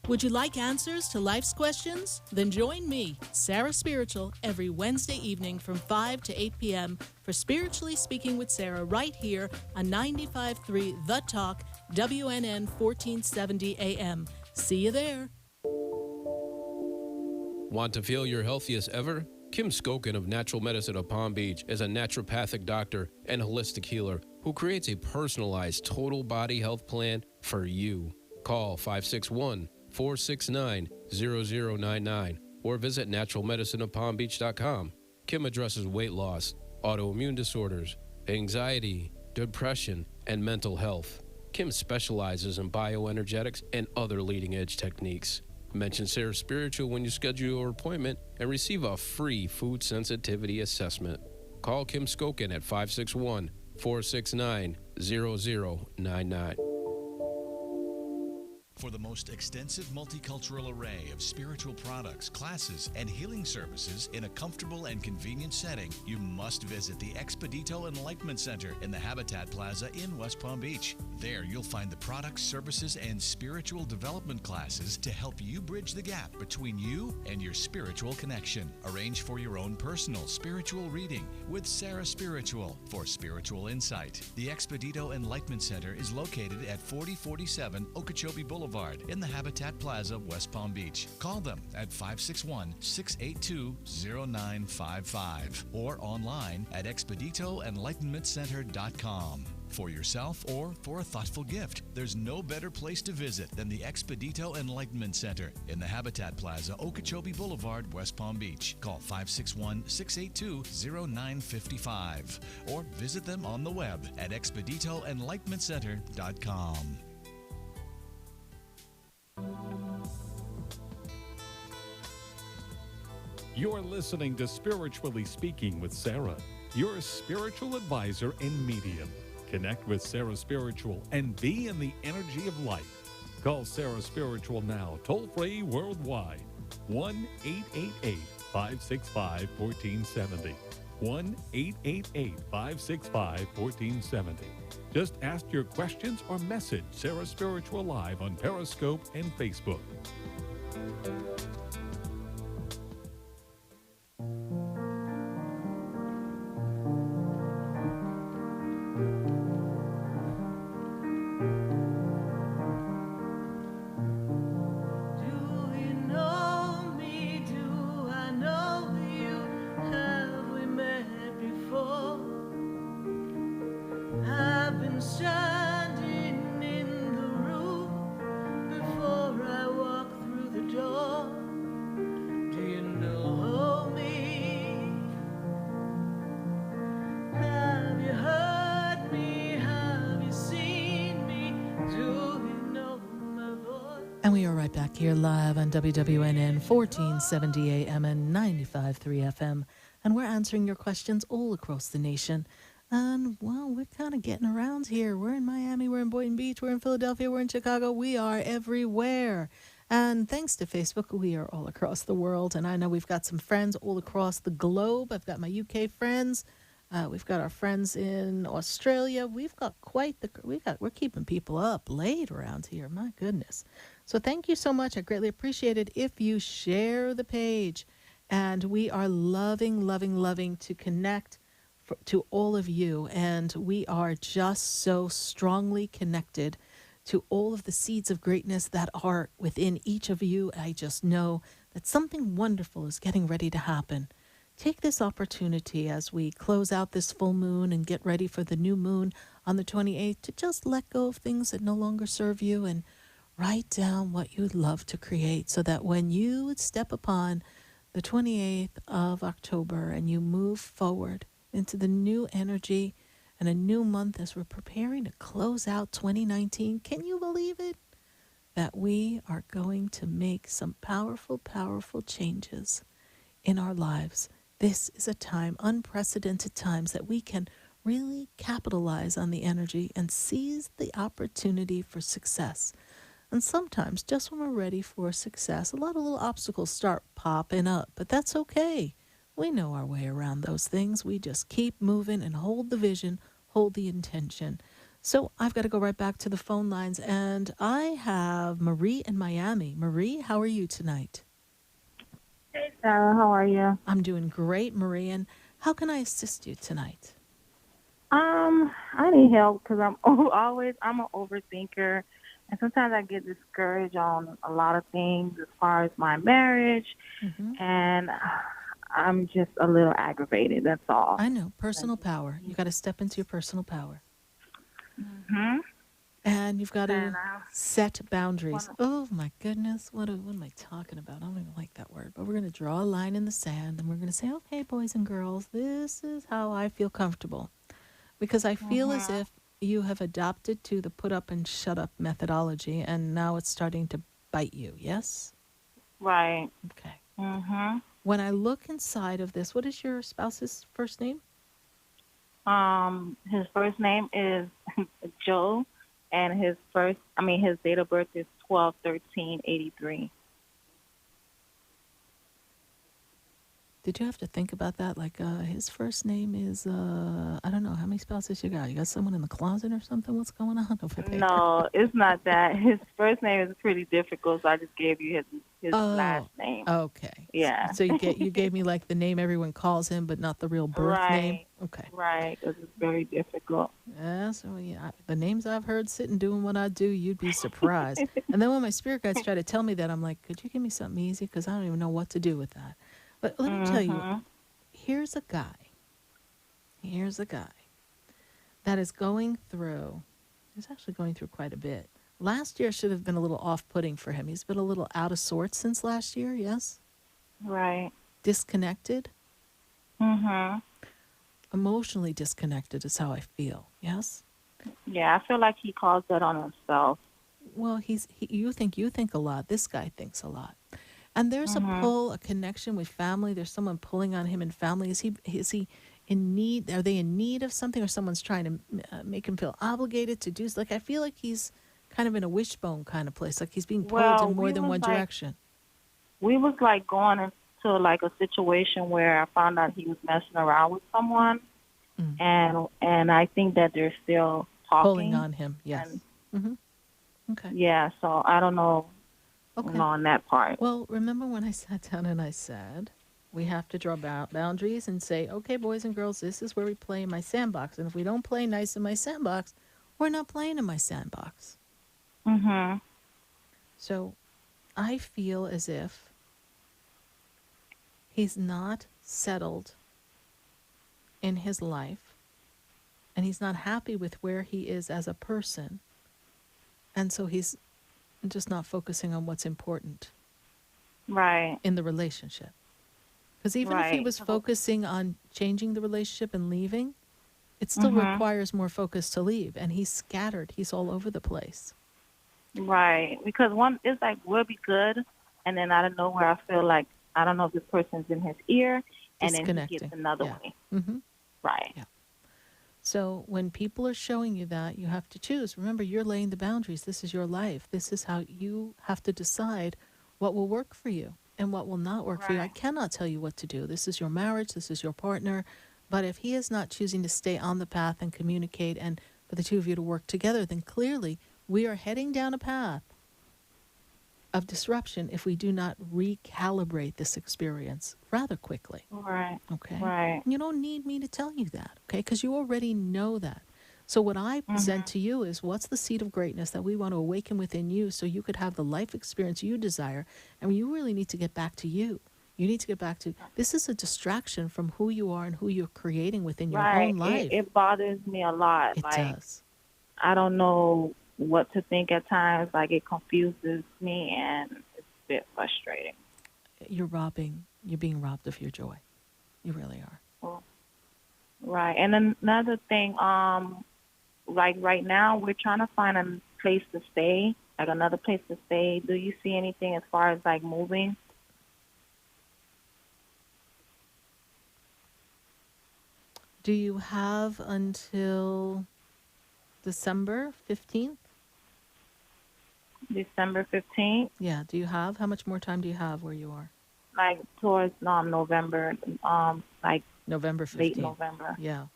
Would you like answers to life's questions? Then join me, Sarah Spiritual, every Wednesday evening from 5 to 8 p.m. for Spiritually Speaking with Sarah right here on 95.3 The Talk, WNN 1470 AM. See you there. Want to feel your healthiest ever? Kim Skokin of Natural Medicine of Palm Beach is a naturopathic doctor and holistic healer who creates a personalized total body health plan for you. Call 561-469-0099 or visit naturalmedicineofpalmbeach.com. Kim addresses weight loss, autoimmune disorders, anxiety, depression, and mental health. Kim specializes in bioenergetics and other leading-edge techniques. Mention Sarah Spiritual when you schedule your appointment and receive a free food sensitivity assessment. Call Kim Skokin at 561-469-0099. For the most extensive multicultural array of spiritual products, classes, and healing services in a comfortable and convenient setting, you must visit the Expedito Enlightenment Center in the Habitat Plaza in West Palm Beach. There you'll find the products, services, and spiritual development classes to help you bridge the gap between you and your spiritual connection. Arrange for your own personal spiritual reading with Sarah Spiritual for spiritual insight. The Expedito Enlightenment Center is located at 4047 Okeechobee Boulevard in the Habitat Plaza, West Palm Beach. Call them at 561-682-0955 or online at expeditoenlightenmentcenter.com. For yourself or for a thoughtful gift, there's no better place to visit than the Expedito Enlightenment Center in the Habitat Plaza, Okeechobee Boulevard, West Palm Beach. Call 561-682-0955 or visit them on the web at expeditoenlightenmentcenter.com. You're listening to Spiritually Speaking with Sarah, your spiritual advisor and medium. Connect with Sarah Spiritual and be in the energy of life. Call Sarah Spiritual now, toll-free worldwide. 1-888-565-1470. 1-888-565-1470. Just ask your questions or message Sarah Spiritual live on Periscope and Facebook. Standing in the room before I walk through the door. Do you know me? Have you heard me? Have you seen me? Do you know my voice? And we are right back here live on WWNN 1470 AM and 95.3 FM. And we're answering your questions all across the nation. And, well, we're kind of getting around here. We're in Miami, we're in Boynton Beach, we're in Philadelphia, we're in Chicago. We are everywhere. And thanks to Facebook, we are all across the world. And I know we've got some friends all across the globe. I've got my UK friends. We've got our friends in Australia. We've got we're keeping people up late around here. My goodness. So thank you so much. I greatly appreciate it if you share the page. And we are loving to connect to all of you, and we are just so strongly connected to all of the seeds of greatness that are within each of you. I just know that something wonderful is getting ready to happen. Take this opportunity as we close out this full moon and get ready for the new moon on the 28th to just let go of things that no longer serve you and Write down what you'd love to create so that when you would step upon the 28th of October and you move forward into the new energy and a new month as we're preparing to close out 2019, can you believe it? That we are going to make some powerful, powerful changes in our lives. This is a time, unprecedented times, that we can really capitalize on the energy and seize the opportunity for success. And sometimes, just when we're ready for success, a lot of little obstacles start popping up, but that's okay. We know our way around those things. We just keep moving and hold the vision, hold the intention. So I've got to go right back to the phone lines, and I have Marie in Miami. Marie, how are you tonight? Hey, Sarah, how are you? I'm doing great, Marie, and how can I assist you tonight? I need help because I'm an overthinker, and sometimes I get discouraged on a lot of things as far as my marriage, and I'm just a little aggravated. That's all. I know, personal power. You got to step into your personal power. And you've got to set boundaries. Oh, my goodness. What am I talking about? I don't even like that word. But we're going to draw a line in the sand, and we're going to say, okay, boys and girls, this is how I feel comfortable. Because I feel as if you have adopted to the put up and shut up methodology, and now it's starting to bite you, yes? Right. Okay. When I look inside of this, what is your spouse's first name? His first name is Joe, and his date of birth is 12/13/83. Did you have to think about that? Like, his first name is, I don't know, how many spouses you got? You got someone in the closet or something? What's going on over there? No, it's not that. His first name is pretty difficult, so I just gave you his last name. Okay. Yeah. So you gave me like the name everyone calls him, but not the real birth name? Okay. Right, because it's very difficult. Yeah, so yeah, the names I've heard sitting doing what I do, you'd be surprised. And then when my spirit guides try to tell me that, I'm like, could you give me something easy? Because I don't even know what to do with that. But let me tell you, here's a guy that is going through, he's actually going through quite a bit. Last year should have been a little off-putting for him. He's been a little out of sorts since last year, yes? Right. Disconnected? Emotionally disconnected is how I feel, yes? Yeah, I feel like he calls that on himself. Well, you think a lot. This guy thinks a lot. And there's a pull, a connection with family. There's someone pulling on him in family. Is he in need? Are they in need of something, or someone's trying to make him feel obligated to do? Like, I feel like he's kind of in a wishbone kind of place. Like he's being pulled in more than one direction. We was like going into like a situation where I found out he was messing around with someone, and I think that they're still talking. Pulling on him, yes. Okay. Yeah, so I don't know. On that part. Well, remember when I sat down and I said, we have to draw boundaries and say, okay, boys and girls, this is where we play in my sandbox. And if we don't play nice in my sandbox, we're not playing in my sandbox. So I feel as if he's not settled in his life, and he's not happy with where he is as a person. And so he's just not focusing on what's important in the relationship. Because even if he was focusing on changing the relationship and leaving, it still requires more focus to leave. And he's scattered. He's all over the place. Right. Because one is like, we'll be good. And then out of nowhere, I feel like, I don't know if this person's in his ear. And then he gets another way. Right. Yeah. So when people are showing you that, you have to choose. Remember, you're laying the boundaries. This is your life. This is how you have to decide what will work for you and what will not work for you. I cannot tell you what to do. This is your marriage. This is your partner. But if he is not choosing to stay on the path and communicate and for the two of you to work together, then clearly we are heading down a path of disruption if we do not recalibrate this experience rather quickly. Right. Okay. Right. You don't need me to tell you that, okay? Because you already know that. So what I present to you is what's the seed of greatness that we want to awaken within you so you could have the life experience you desire. And you really need to get back to you. You need to get back to, this is a distraction from who you are and who you're creating within your own life. It bothers me a lot. It does. I don't know what to think at times. Like, it confuses me, and it's a bit frustrating. You're being robbed of your joy. You really are. Well, right. And another thing, like right now, we're trying to find a place to stay, like another place to stay. Do you see anything as far as like moving? Do you have until December 15th? December 15th? Yeah. Do you have? How much more time do you have where you are? Like towards November, like November 15th. late November. Yeah.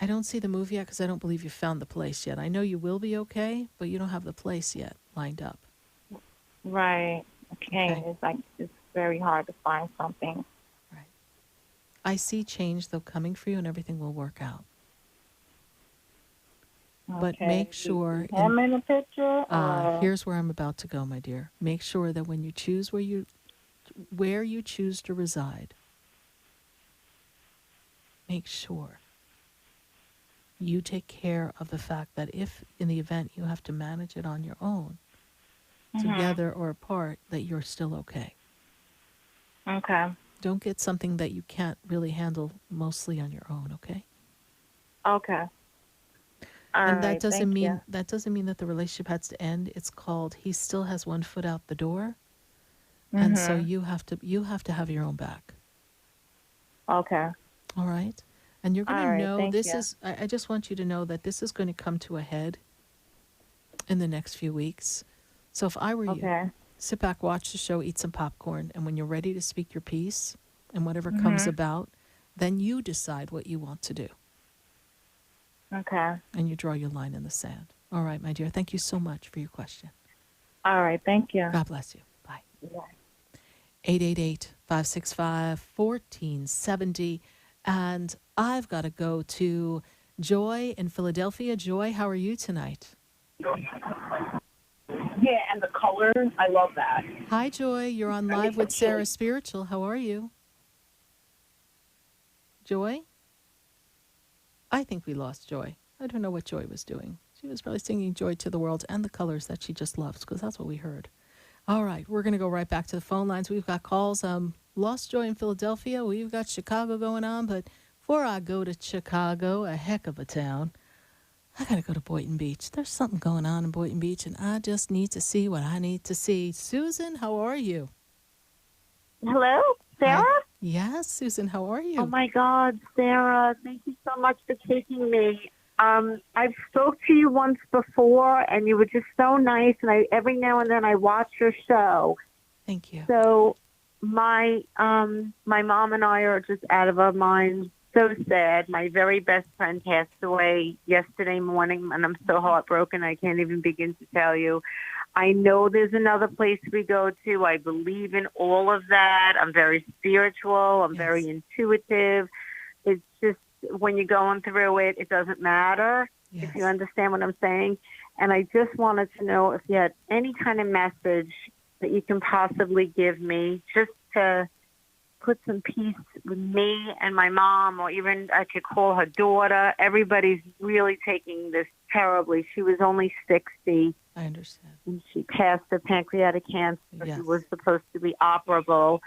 I don't see the move yet because I don't believe you found the place yet. I know you will be okay, but you don't have the place yet lined up. Right. Okay. It's like it's very hard to find something. Right. I see change, though, coming for you, and everything will work out. But make sure. Him in the picture. Here's where I'm about to go, my dear. Make sure that when you choose where you choose to reside, make sure you take care of the fact that if in the event you have to manage it on your own, together or apart, that you're still okay. Okay. Don't get something that you can't really handle mostly on your own, okay? Okay. And that doesn't mean that the relationship has to end. It's called he still has one foot out the door. And so you have to have your own back. Okay. All right. And you're going to know thank you. I just want you to know that this is going to come to a head in the next few weeks. So if I were you, sit back, watch the show, eat some popcorn, and when you're ready to speak your piece and whatever comes about, then you decide what you want to do. Okay. And you draw your line in the sand. All right, my dear. Thank you so much for your question. All right. Thank you. God bless you. Bye. Bye. 888-565-1470. And I've got to go to Joy in Philadelphia. Joy, how are you tonight? Yeah, and the colors, I love that. Hi, Joy. You're on Live with Sarah Spiritual. How are you? Joy? I think we lost Joy. I don't know what Joy was doing. She was probably singing Joy to the World and the colors that she just loves, because that's what we heard. All right, we're going to go right back to the phone lines. We've got calls. Lost Joy in Philadelphia. We've got Chicago going on, but before I go to Chicago, a heck of a town, I got to go to Boynton Beach. There's something going on in Boynton Beach, and I just need to see what I need to see. Susan, how are you? Hello, Sarah? Hi. Yes, Susan, how are you? Oh, my God, Sarah, thank you so much for taking me. I've spoke to you once before, and you were just so nice, and every now and then I watch your show. Thank you. So my mom and I are just out of our minds. So sad. My very best friend passed away yesterday morning, and I'm so heartbroken. I can't even begin to tell you. I know there's another place we go to. I believe in all of that. I'm very spiritual. I'm very intuitive. It's just when you're going through it, it doesn't matter, if you understand what I'm saying. And I just wanted to know if you had any kind of message that you can possibly give me, just to put some peace with me and my mom, or even I could call her daughter. Everybody's really taking this terribly. She was only 60. I understand. And she passed of pancreatic cancer. Yes. She was supposed to be operable.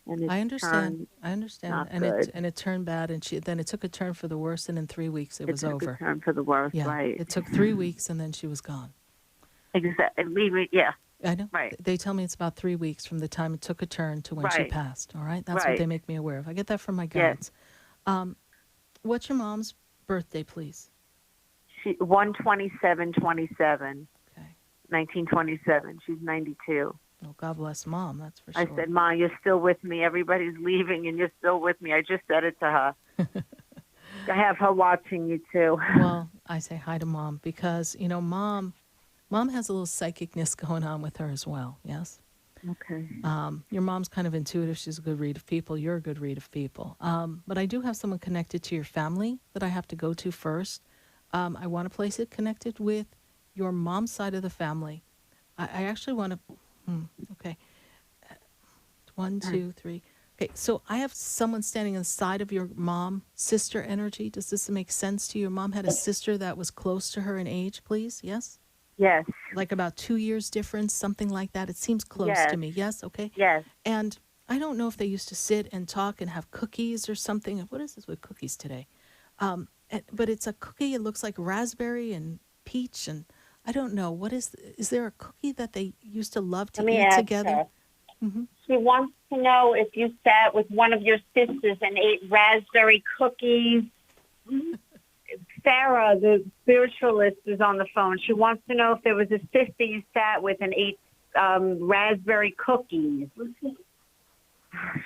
And I understand. Not And good. it turned bad, and then it took a turn for the worse, and in 3 weeks it was took over. a turn for the worse, Yeah, right. it took 3 weeks, and then she was gone. Exactly. Yeah. I know. Right. They tell me it's about 3 weeks from the time it took a turn to when she Right. passed. All right, that's what Right. they make me aware of. I get that from my Yes. guides. What's your mom's birthday, please? 1/27/27. Okay. 1927. She's 92. Oh, God bless Mom. That's for sure. I said, Ma, you're still with me. Everybody's leaving, and you're still with me. I just said it to her. I have her watching you too. Well, I say hi to Mom because Mom has a little psychicness going on with her as well. Yes. Okay. Your mom's kind of intuitive. She's a good read of people. You're a good read of people. But I do have someone connected to your family that I have to go to first. I want to place it connected with your mom's side of the family. I actually want to. Okay. 1, 2, 3. Okay, so I have someone standing inside of your mom, sister energy. Does this make sense to you? Your mom had a sister that was close to her in age, please? Yes? Yes. Like about 2 years difference, something like that. It seems close to Yes. me. Yes? Okay. Yes. And I don't know if they used to sit and talk and have cookies or something. What is this with cookies today? But it's a cookie. It looks like raspberry and peach, and I don't know. Is there a cookie that they used to love to Let me eat ask together? her. Mm-hmm. She wants to know if you sat with one of your sisters and ate raspberry cookies. Sarah, the spiritualist, is on the phone. She wants to know if there was a sister you sat with and ate raspberry cookies.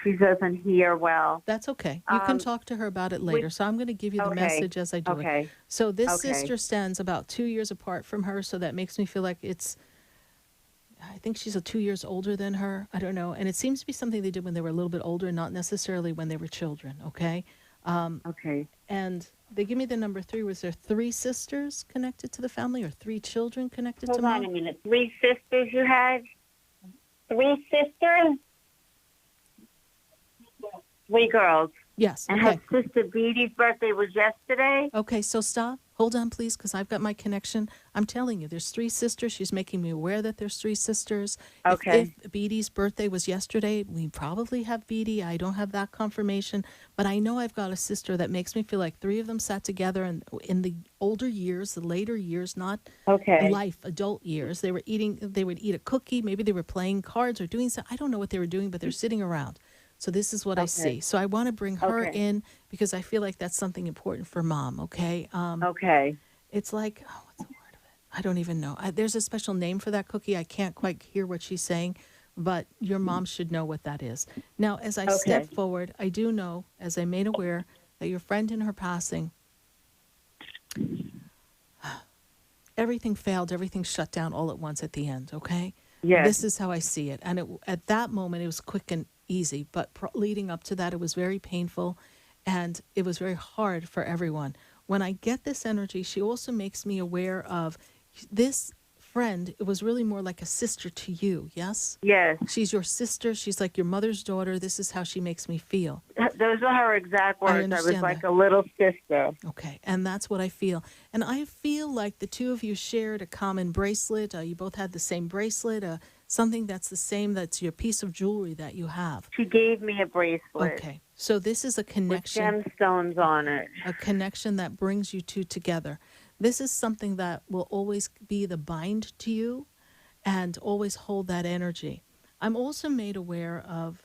She doesn't hear well. That's okay. You can talk to her about it later. So I'm going to give you the message as I do it. So this sister stands about 2 years apart from her, so that makes me feel like I think she's 2 years older than her. I don't know. And it seems to be something they did when they were a little bit older, not necessarily when they were children, okay? And they give me the number 3. Was there 3 sisters connected to the family or 3 children connected to mom? Hold on a minute. 3 sisters you had? 3 sisters? 3 girls. Yes. And her sister Dee Dee's birthday was yesterday? Okay, so stop. Hold on, please, because I've got my connection. I'm telling you, there's 3 sisters. She's making me aware that there's 3 sisters. Okay. If Beatty's birthday was yesterday, we probably have Beatty. I don't have that confirmation, but I know I've got a sister that makes me feel like 3 of them sat together, and in the older years, the later years, not adult years, they would eat a cookie. Maybe they were playing cards or doing something. I don't know what they were doing, but they're sitting around. So this is what I see. So I want to bring her in because I feel like that's something important for mom, okay? It's like, what's the word of it? I don't even know. There's a special name for that cookie. I can't quite hear what she's saying, but your mom should know what that is. Now, as I step forward, I do know, as I made aware, that your friend in her passing, everything failed, everything shut down all at once at the end, okay? Yes. This is how I see it. And at that moment, it was quick and easy, but leading up to that, it was very painful, and it was very hard for everyone. When I get this energy, she also makes me aware of this friend. It was really more like a sister to you, yes? Yes. She's your sister. She's like your mother's daughter. This is how she makes me feel. Those are her exact words. I was like a little sister. Okay, and that's what I feel. And I feel like the 2 of you shared a common bracelet. You both had the same bracelet, something that's the same, that's your piece of jewelry that you have. She gave me a bracelet. Okay, so this is a connection. With gemstones on it. A connection that brings you 2 together. This is something that will always be the bind to you and always hold that energy. I'm also made aware of,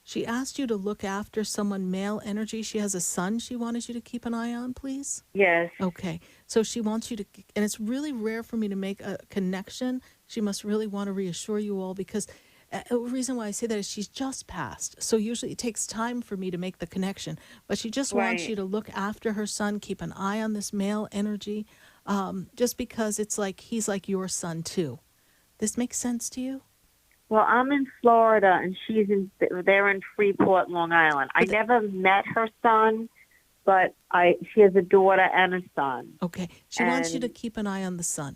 she asked you to look after someone male energy. She has a son she wanted you to keep an eye on, please? Yes. Okay. So she wants you to, and it's really rare for me to make a connection. She must really want to reassure you all, because the reason why I say that is she's just passed. So usually it takes time for me to make the connection. But she just wants you to look after her son, keep an eye on this male energy, just because it's like he's like your son too. This makes sense to you? Well, I'm in Florida, and they're in Freeport, Long Island. I never met her son, but she has a daughter and a son. Okay. She wants you to keep an eye on the son.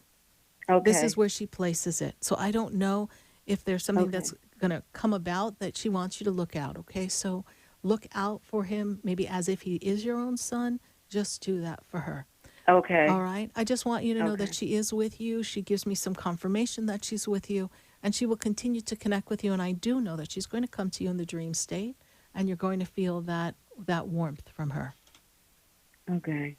Okay. This is where she places it. So I don't know if there's something that's going to come about that she wants you to look out, okay? So look out for him, maybe as if he is your own son. Just do that for her. Okay. All right? I just want you to know that she is with you. She gives me some confirmation that she's with you, and she will continue to connect with you. And I do know that she's going to come to you in the dream state, and you're going to feel that warmth from her. Okay.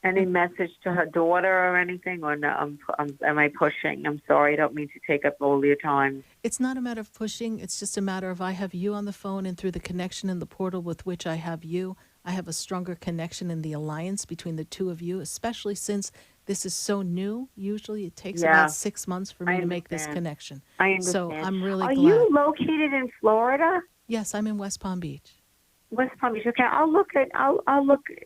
Any message to her daughter or anything? Or no? Am I pushing? I'm sorry. I don't mean to take up all your time. It's not a matter of pushing. It's just a matter of I have you on the phone, and through the connection in the portal with which I have you, I have a stronger connection in the alliance between the 2 of you, especially since this is so new. Usually it takes about 6 months for me to make this connection. I understand. So I'm really glad. Are you located in Florida? Yes, I'm in West Palm Beach. West Palm Beach. Okay, I'll look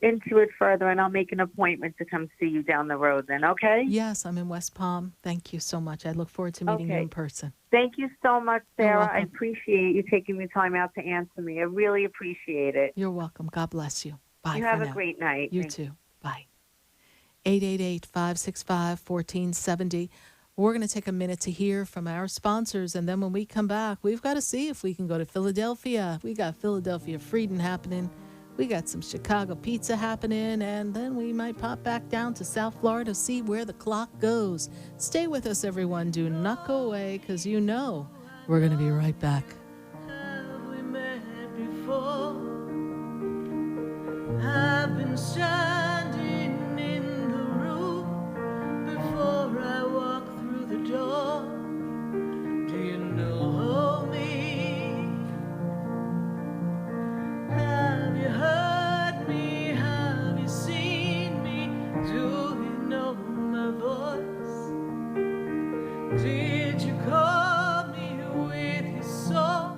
into it further, and I'll make an appointment to come see you down the road. Then, okay? Yes, I'm in West Palm. Thank you so much. I look forward to meeting you in person. Thank you so much, You're Sarah. welcome. I appreciate you taking the time out to answer me. I really appreciate it. You're welcome. God bless you. Bye. You for have a now. great night. You too. Bye. 888-565-1470. We're going to take a minute to hear from our sponsors, and then when we come back, we've got to see if we can go to Philadelphia. We got Philadelphia Frieden happening. We got some Chicago pizza happening, and then we might pop back down to South Florida to see where the clock goes. Stay with us, everyone. Do not go away, because you know we're going to be right back. Have we met before? I've been standing in the room before I walk through the door. Do you know me? Have you heard me? Have you seen me? Do you know my voice? Did you call me with your soul?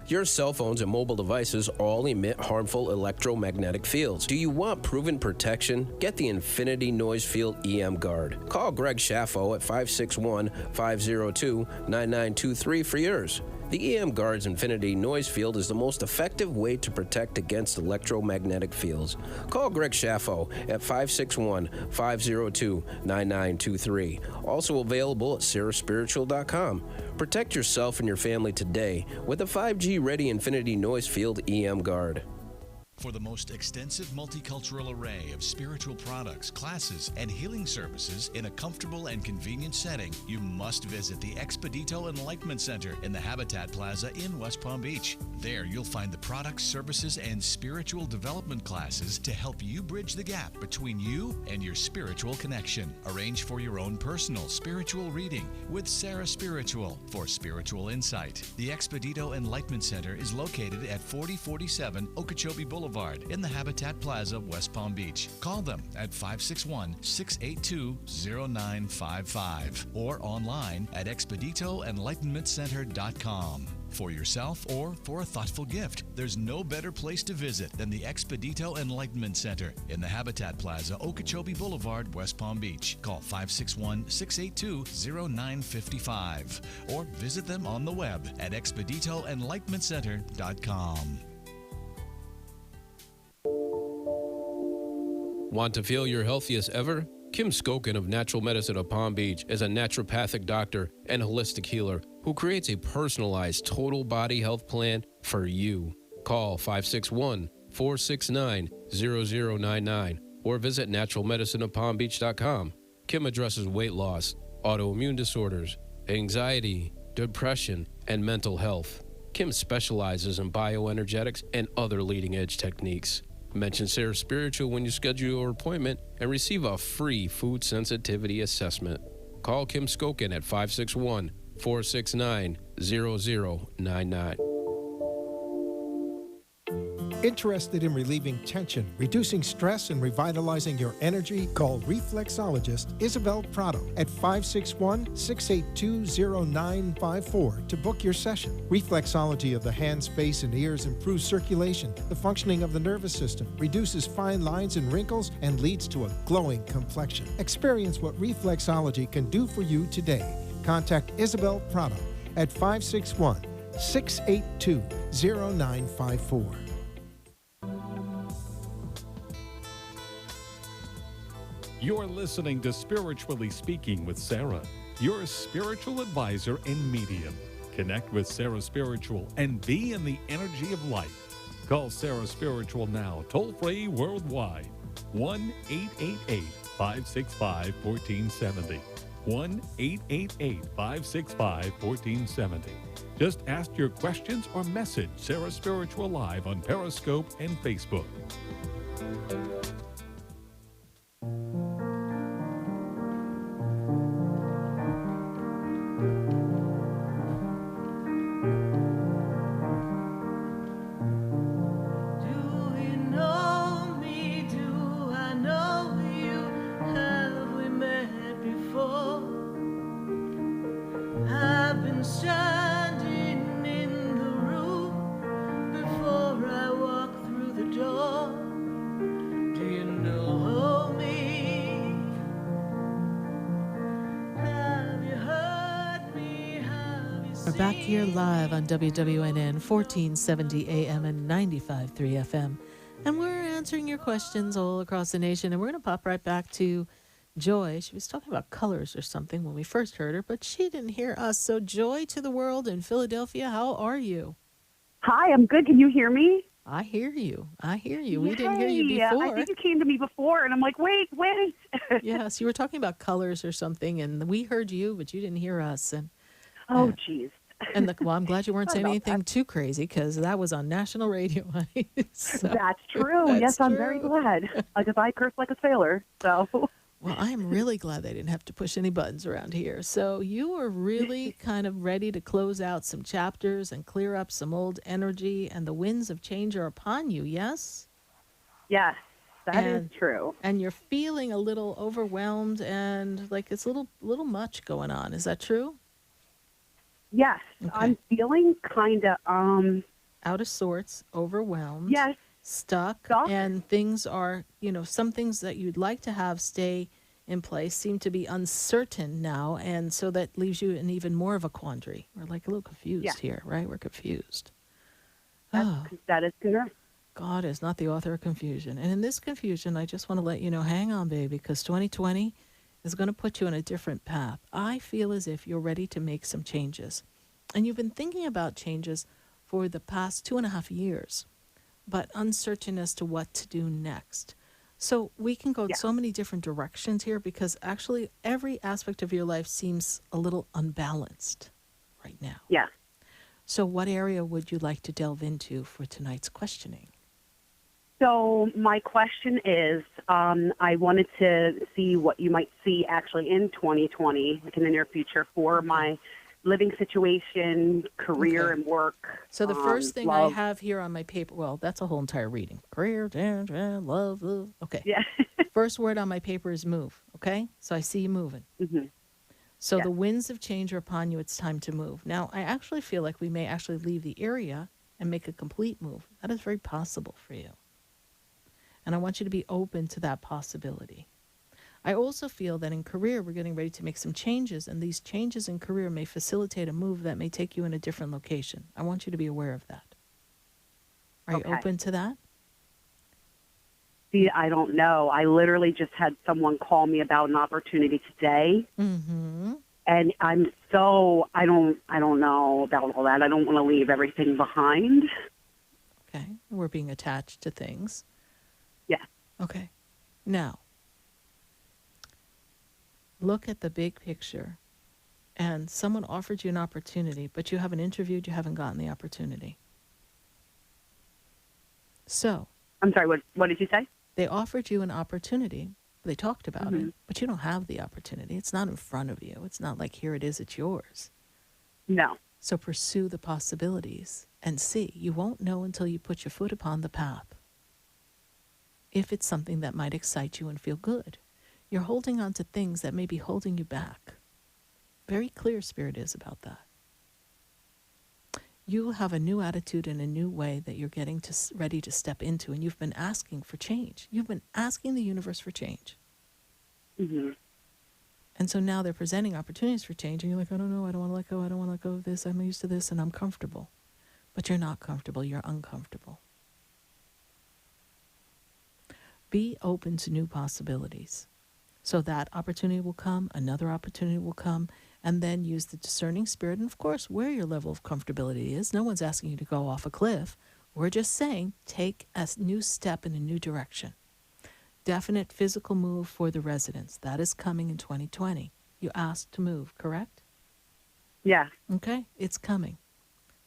Your cell phones and mobile devices all emit harmful electromagnetic fields. Do you want proven protection? Get the Infinity Noise Field EM Guard. Call Greg Schaffo at 561-502-9923 for yours. The EM Guard's Infinity Noise Field is the most effective way to protect against electromagnetic fields. Call Greg Schaffo at 561-502-9923. Also available at saraspiritual.com. Protect yourself and your family today with a 5G-ready Infinity Noise Field EM Guard. For the most extensive multicultural array of spiritual products, classes, and healing services in a comfortable and convenient setting, you must visit the Expedito Enlightenment Center in the Habitat Plaza in West Palm Beach. There you'll find the products, services, and spiritual development classes to help you bridge the gap between you and your spiritual connection. Arrange for your own personal spiritual reading with Sarah Spiritual for spiritual insight. The Expedito Enlightenment Center is located at 4047 Okeechobee Boulevard in the Habitat Plaza, West Palm Beach. Call them at 561-682-0955 or online at expeditoenlightenmentcenter.com. For yourself or for a thoughtful gift, there's no better place to visit than the Expedito Enlightenment Center in the Habitat Plaza, Okeechobee Boulevard, West Palm Beach. Call 561-682-0955 or visit them on the web at expeditoenlightenmentcenter.com. Want to feel your healthiest ever? Kim Skokin of Natural Medicine of Palm Beach is a naturopathic doctor and holistic healer who creates a personalized total body health plan for you. Call 561-469-0099 or visit naturalmedicineofpalmbeach.com. Kim addresses weight loss, autoimmune disorders, anxiety, depression, and mental health. Kim specializes in bioenergetics and other leading-edge techniques. Mention Sarah Spiritual when you schedule your appointment and receive a free food sensitivity assessment. Call Kim Skokin at 561-469-0099. Interested in relieving tension, reducing stress, and revitalizing your energy? Call reflexologist Isabel Prado at 561-682-0954 to book your session. Reflexology of the hands, face, and ears improves circulation, the functioning of the nervous system, reduces fine lines and wrinkles, and leads to a glowing complexion. Experience what reflexology can do for you today. Contact Isabel Prado at 561-682-0954. You're listening to Spiritually Speaking with Sarah, your spiritual advisor and medium. Connect with Sarah Spiritual and be in the energy of life. Call Sarah Spiritual now, toll-free worldwide. 1-888-565-1470. 1-888-565-1470. Just ask your questions or message Sarah Spiritual live on Periscope and Facebook. Back here live on WWNN 1470 AM and 95.3 FM. And we're answering your questions all across the nation. And we're going to pop right back to Joy, she was talking about colors or something when we first heard her, but she didn't hear us. So Joy to the world in Philadelphia, how are you? Hi, I'm good. Can you hear me? I hear you. I hear you. We didn't hear you Yay. before. I think you came to me before, and I'm like, wait. Yes, you were talking about colors or something, and we heard you, but you didn't hear us. And Oh, jeez. well, I'm glad you weren't Sorry saying about anything too crazy because that was on national radio. So, That's true. that's Yes, I'm true. very glad. Because I curse like a sailor, so. Well, I'm really glad they didn't have to push any buttons around here. So you are really kind of ready to close out some chapters and clear up some old energy, and the winds of change are upon you, yes? Yes, that is And- true. And you're feeling a little overwhelmed and like it's a little much going on. Is that true? Yes, I'm feeling kind of, Out of sorts, overwhelmed. Yes. Stuck, and things are, some things that you'd like to have stay in place seem to be uncertain now, and so that leaves you in even more of a quandary. We're like a little confused here, right? We're confused. that is correct. God is not the author of confusion. And in this confusion, I just want to let you know, hang on, baby, because 2020 is going to put you on a different path. I feel as if you're ready to make some changes. And you've been thinking about changes for the past 2.5 years, but uncertain as to what to do next. So we can go so many different directions here because actually every aspect of your life seems a little unbalanced right now. Yeah. So what area would you like to delve into for tonight's questioning? So my question is, I wanted to see what you might see actually in 2020, like in the near future, for my living situation, career, and work. So the first thing I love. have here on my paper, well, that's a whole entire reading. Career, love. Okay. Yeah. First word on my paper is move, okay? So I see you moving. Mm-hmm. So the winds of change are upon you. It's time to move. Now, I actually feel like we may actually leave the area and make a complete move. That is very possible for you. And I want you to be open to that possibility. I also feel that in career, we're getting ready to make some changes, and these changes in career may facilitate a move that may take you in a different location. I want you to be aware of that. Are you open to that? See, I don't know. I literally just had someone call me about an opportunity today. Mm-hmm. And I don't know about all that. I don't want to leave everything behind. Okay. We're being attached to things. Yeah. Okay. Now, look at the big picture. And someone offered you an opportunity, but you haven't interviewed, you haven't gotten the opportunity. So. I'm sorry, what did you say? They offered you an opportunity. They talked about it, but you don't have the opportunity. It's not in front of you. It's not like, here it is, it's yours. No. So pursue the possibilities and see. You won't know until you put your foot upon the path. If it's something that might excite you and feel good. You're holding on to things that may be holding you back. Very clear Spirit is about that. You have a new attitude and a new way that you're getting ready to step into, and you've been asking for change. You've been asking the universe for change. Mm-hmm. And so now they're presenting opportunities for change, and you're like, I don't know, I don't want to let go, I don't want to let go of this, I'm used to this, and I'm comfortable. But you're not comfortable, you're uncomfortable. Be open to new possibilities. So that opportunity will come, another opportunity will come, and then use the discerning spirit. And of course, where your level of comfortability is. No one's asking you to go off a cliff. We're just saying, take a new step in a new direction. Definite physical move for the residents. That is coming in 2020. You asked to move, correct? Yeah. Okay, it's coming.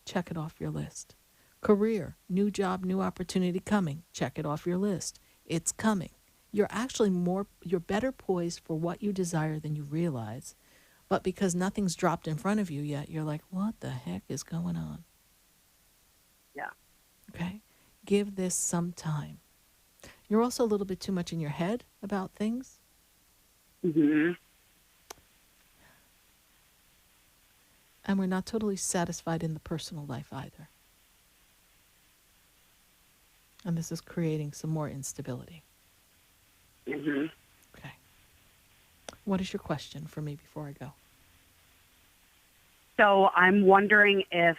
Check it off your list. Career, new job, new opportunity coming. Check it off your list. It's coming. You're actually you're better poised for what you desire than you realize. But because nothing's dropped in front of you yet, you're like, what the heck is going on? Yeah. Okay? Give this some time. You're also a little bit too much in your head about things. Mm-hmm. And we're not totally satisfied in the personal life either. And this is creating some more instability. Mm-hmm. Okay. What is your question for me before I go? So I'm wondering if,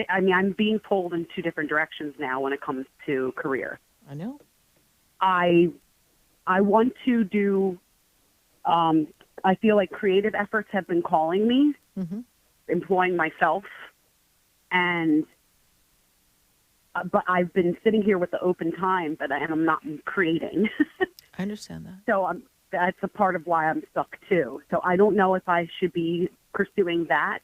I'm being pulled in two different directions now when it comes to career. I know. I want to do I feel like creative efforts have been calling me, employing myself, and but I've been sitting here with the open time, and I'm not creating. I understand that. So that's a part of why I'm stuck too. So I don't know if I should be pursuing that,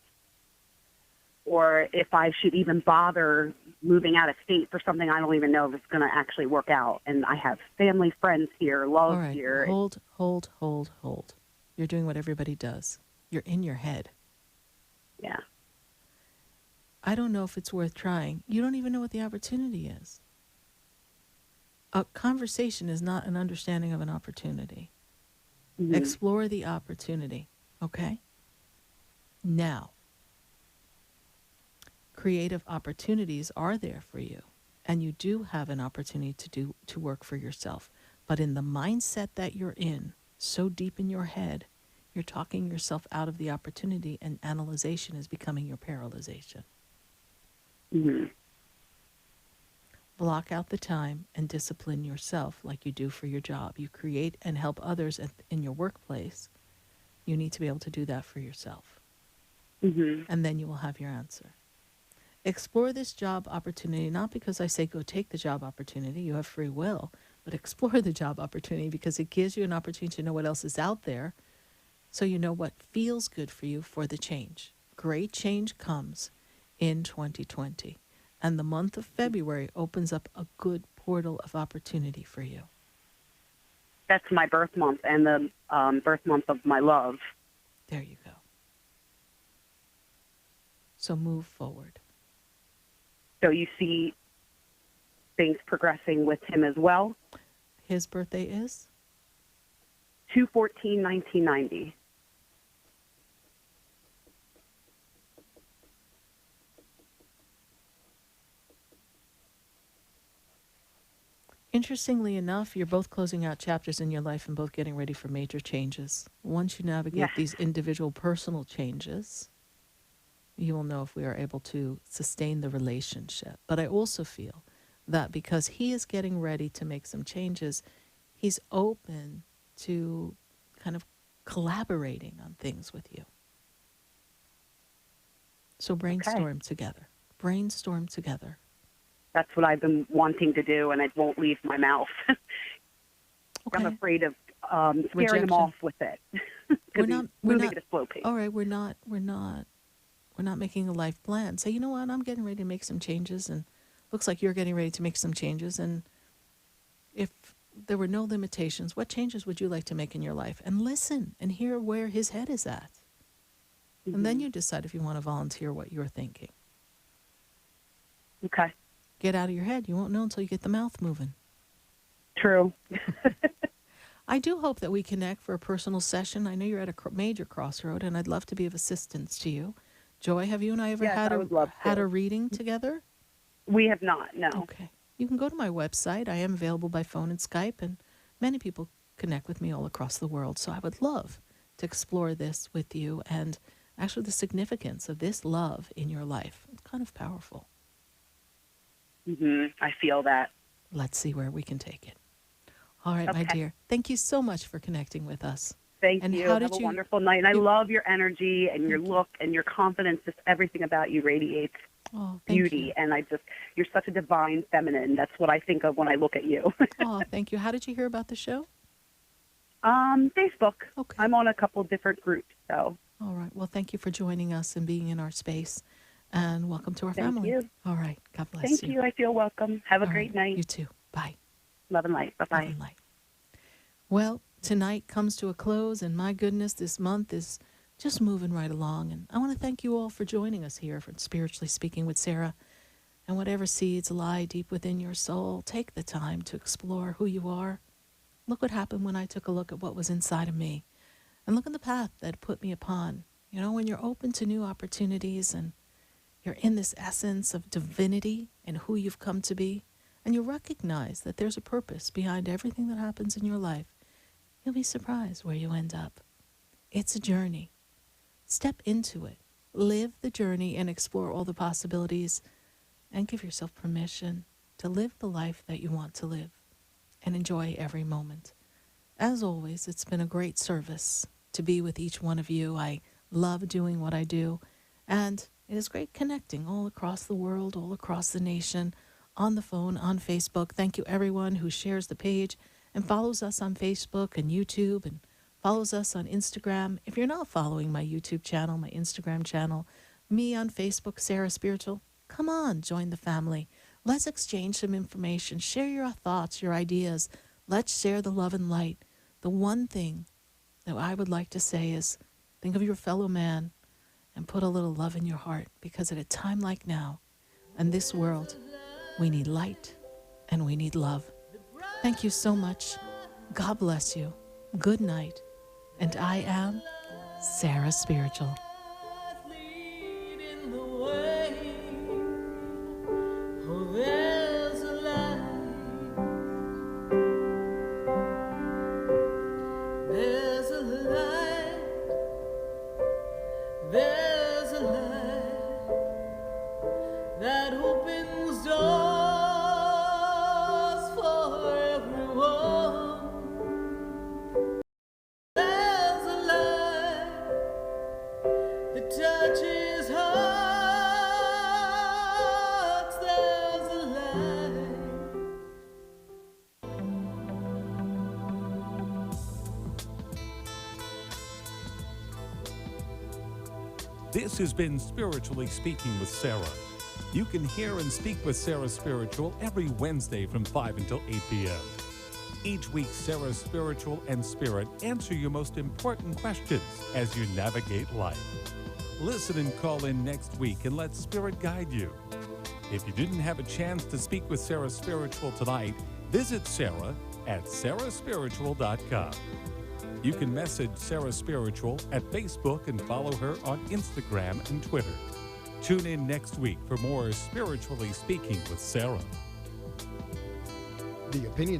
or if I should even bother moving out of state for something I don't even know if it's going to actually work out. And I have family, friends here, love All right. here. Hold. You're doing what everybody does. You're in your head. Yeah. I don't know if it's worth trying. You don't even know what the opportunity is. A conversation is not an understanding of an opportunity. Explore the opportunity, okay? Now, creative opportunities are there for you, and you do have an opportunity to work for yourself. But in the mindset that you're in, so deep in your head, you're talking yourself out of the opportunity, and analyzation is becoming your paralyzation. Block out the time and discipline yourself like you do for your job. You create and help others in your workplace. You need to be able to do that for yourself. And then you will have your answer. Explore this job opportunity, not because I say go take the job opportunity, you have free will, but explore the job opportunity because it gives you an opportunity to know what else is out there, so you know what feels good for you for the change. Great change comes in 2020, and the month of February opens up a good portal of opportunity for you. That's my birth month and the birth month of my love. There you go. So move forward. So you see things progressing with him as well? His birthday is? 2/14/1990. Interestingly enough, you're both closing out chapters in your life and both getting ready for major changes. Once you navigate these individual personal changes, you will know if we are able to sustain the relationship. But I also feel that because he is getting ready to make some changes, he's open to kind of collaborating on things with you. So brainstorm together. Brainstorm together. That's what I've been wanting to do, and it won't leave my mouth. I'm afraid of scaring him off with it. We're not at a slow pace. All right, we're not making a life plan. Say, you know what, I'm getting ready to make some changes, and looks like you're getting ready to make some changes. And if there were no limitations, what changes would you like to make in your life? And listen and hear where his head is at. And then you decide if you want to volunteer what you're thinking. Okay. Get out of your head. You won't know until you get the mouth moving. True. I do hope that we connect for a personal session. I know you're at a major crossroad, and I'd love to be of assistance to you. Joy, have you and I ever had a reading together? We have not, no. Okay. You can go to my website. I am available by phone and Skype, and many people connect with me all across the world. So I would love to explore this with you and actually the significance of this love in your life. It's kind of powerful. I feel that. Let's see where we can take it. All right, my dear. Thank you so much for connecting with us. Thank you. Have a wonderful night. And I love your energy and your look and your confidence. Just everything about you radiates beauty. And you're such a divine feminine. That's what I think of when I look at you. Oh, thank you. How did you hear about the show? Facebook. Okay. I'm on a couple of different groups. So. All right. Well, thank you for joining us and being in our space. And welcome to our family. Thank you. All right. God bless you. Thank you. I feel welcome. Have a great night. You too. Bye. Love and light. Bye-bye. Love and light. Well, tonight comes to a close, and my goodness, this month is just moving right along. And I want to thank you all for joining us here for Spiritually Speaking with Sarah. And whatever seeds lie deep within your soul, take the time to explore who you are. Look what happened when I took a look at what was inside of me. And look at the path that put me upon. You know, when you're open to new opportunities and you're in this essence of divinity and who you've come to be, and you recognize that there's a purpose behind everything that happens in your life, you'll be surprised where you end up. It's a journey. Step into it. Live the journey and explore all the possibilities and give yourself permission to live the life that you want to live and enjoy every moment. As always, it's been a great service to be with each one of you. I love doing what I do, and it is great connecting all across the world, all across the nation, on the phone, on Facebook. Thank you, everyone who shares the page and follows us on Facebook and YouTube and follows us on Instagram. If you're not following my YouTube channel, my Instagram channel, me on Facebook, Sarah Spiritual, come on, join the family. Let's exchange some information. Share your thoughts, your ideas. Let's share the love and light. The one thing that I would like to say is think of your fellow man and put a little love in your heart, because at a time like now, in this world, we need light and we need love. Thank you so much. God bless you. Good night. And I am Sarah Spiritual. There's a light, there's a light, there's a light that opens doors for everyone. There's a light that touches hearts. There's a light. This has been Spiritually Speaking with Sarah. You can hear and speak with Sarah Spiritual every Wednesday from 5 until 8 p.m. Each week, Sarah Spiritual and Spirit answer your most important questions as you navigate life. Listen and call in next week and let Spirit guide you. If you didn't have a chance to speak with Sarah Spiritual tonight, visit Sarah at sarahspiritual.com. You can message Sarah Spiritual at Facebook and follow her on Instagram and Twitter. Tune in next week for more Spiritually Speaking with Sarah. The opinion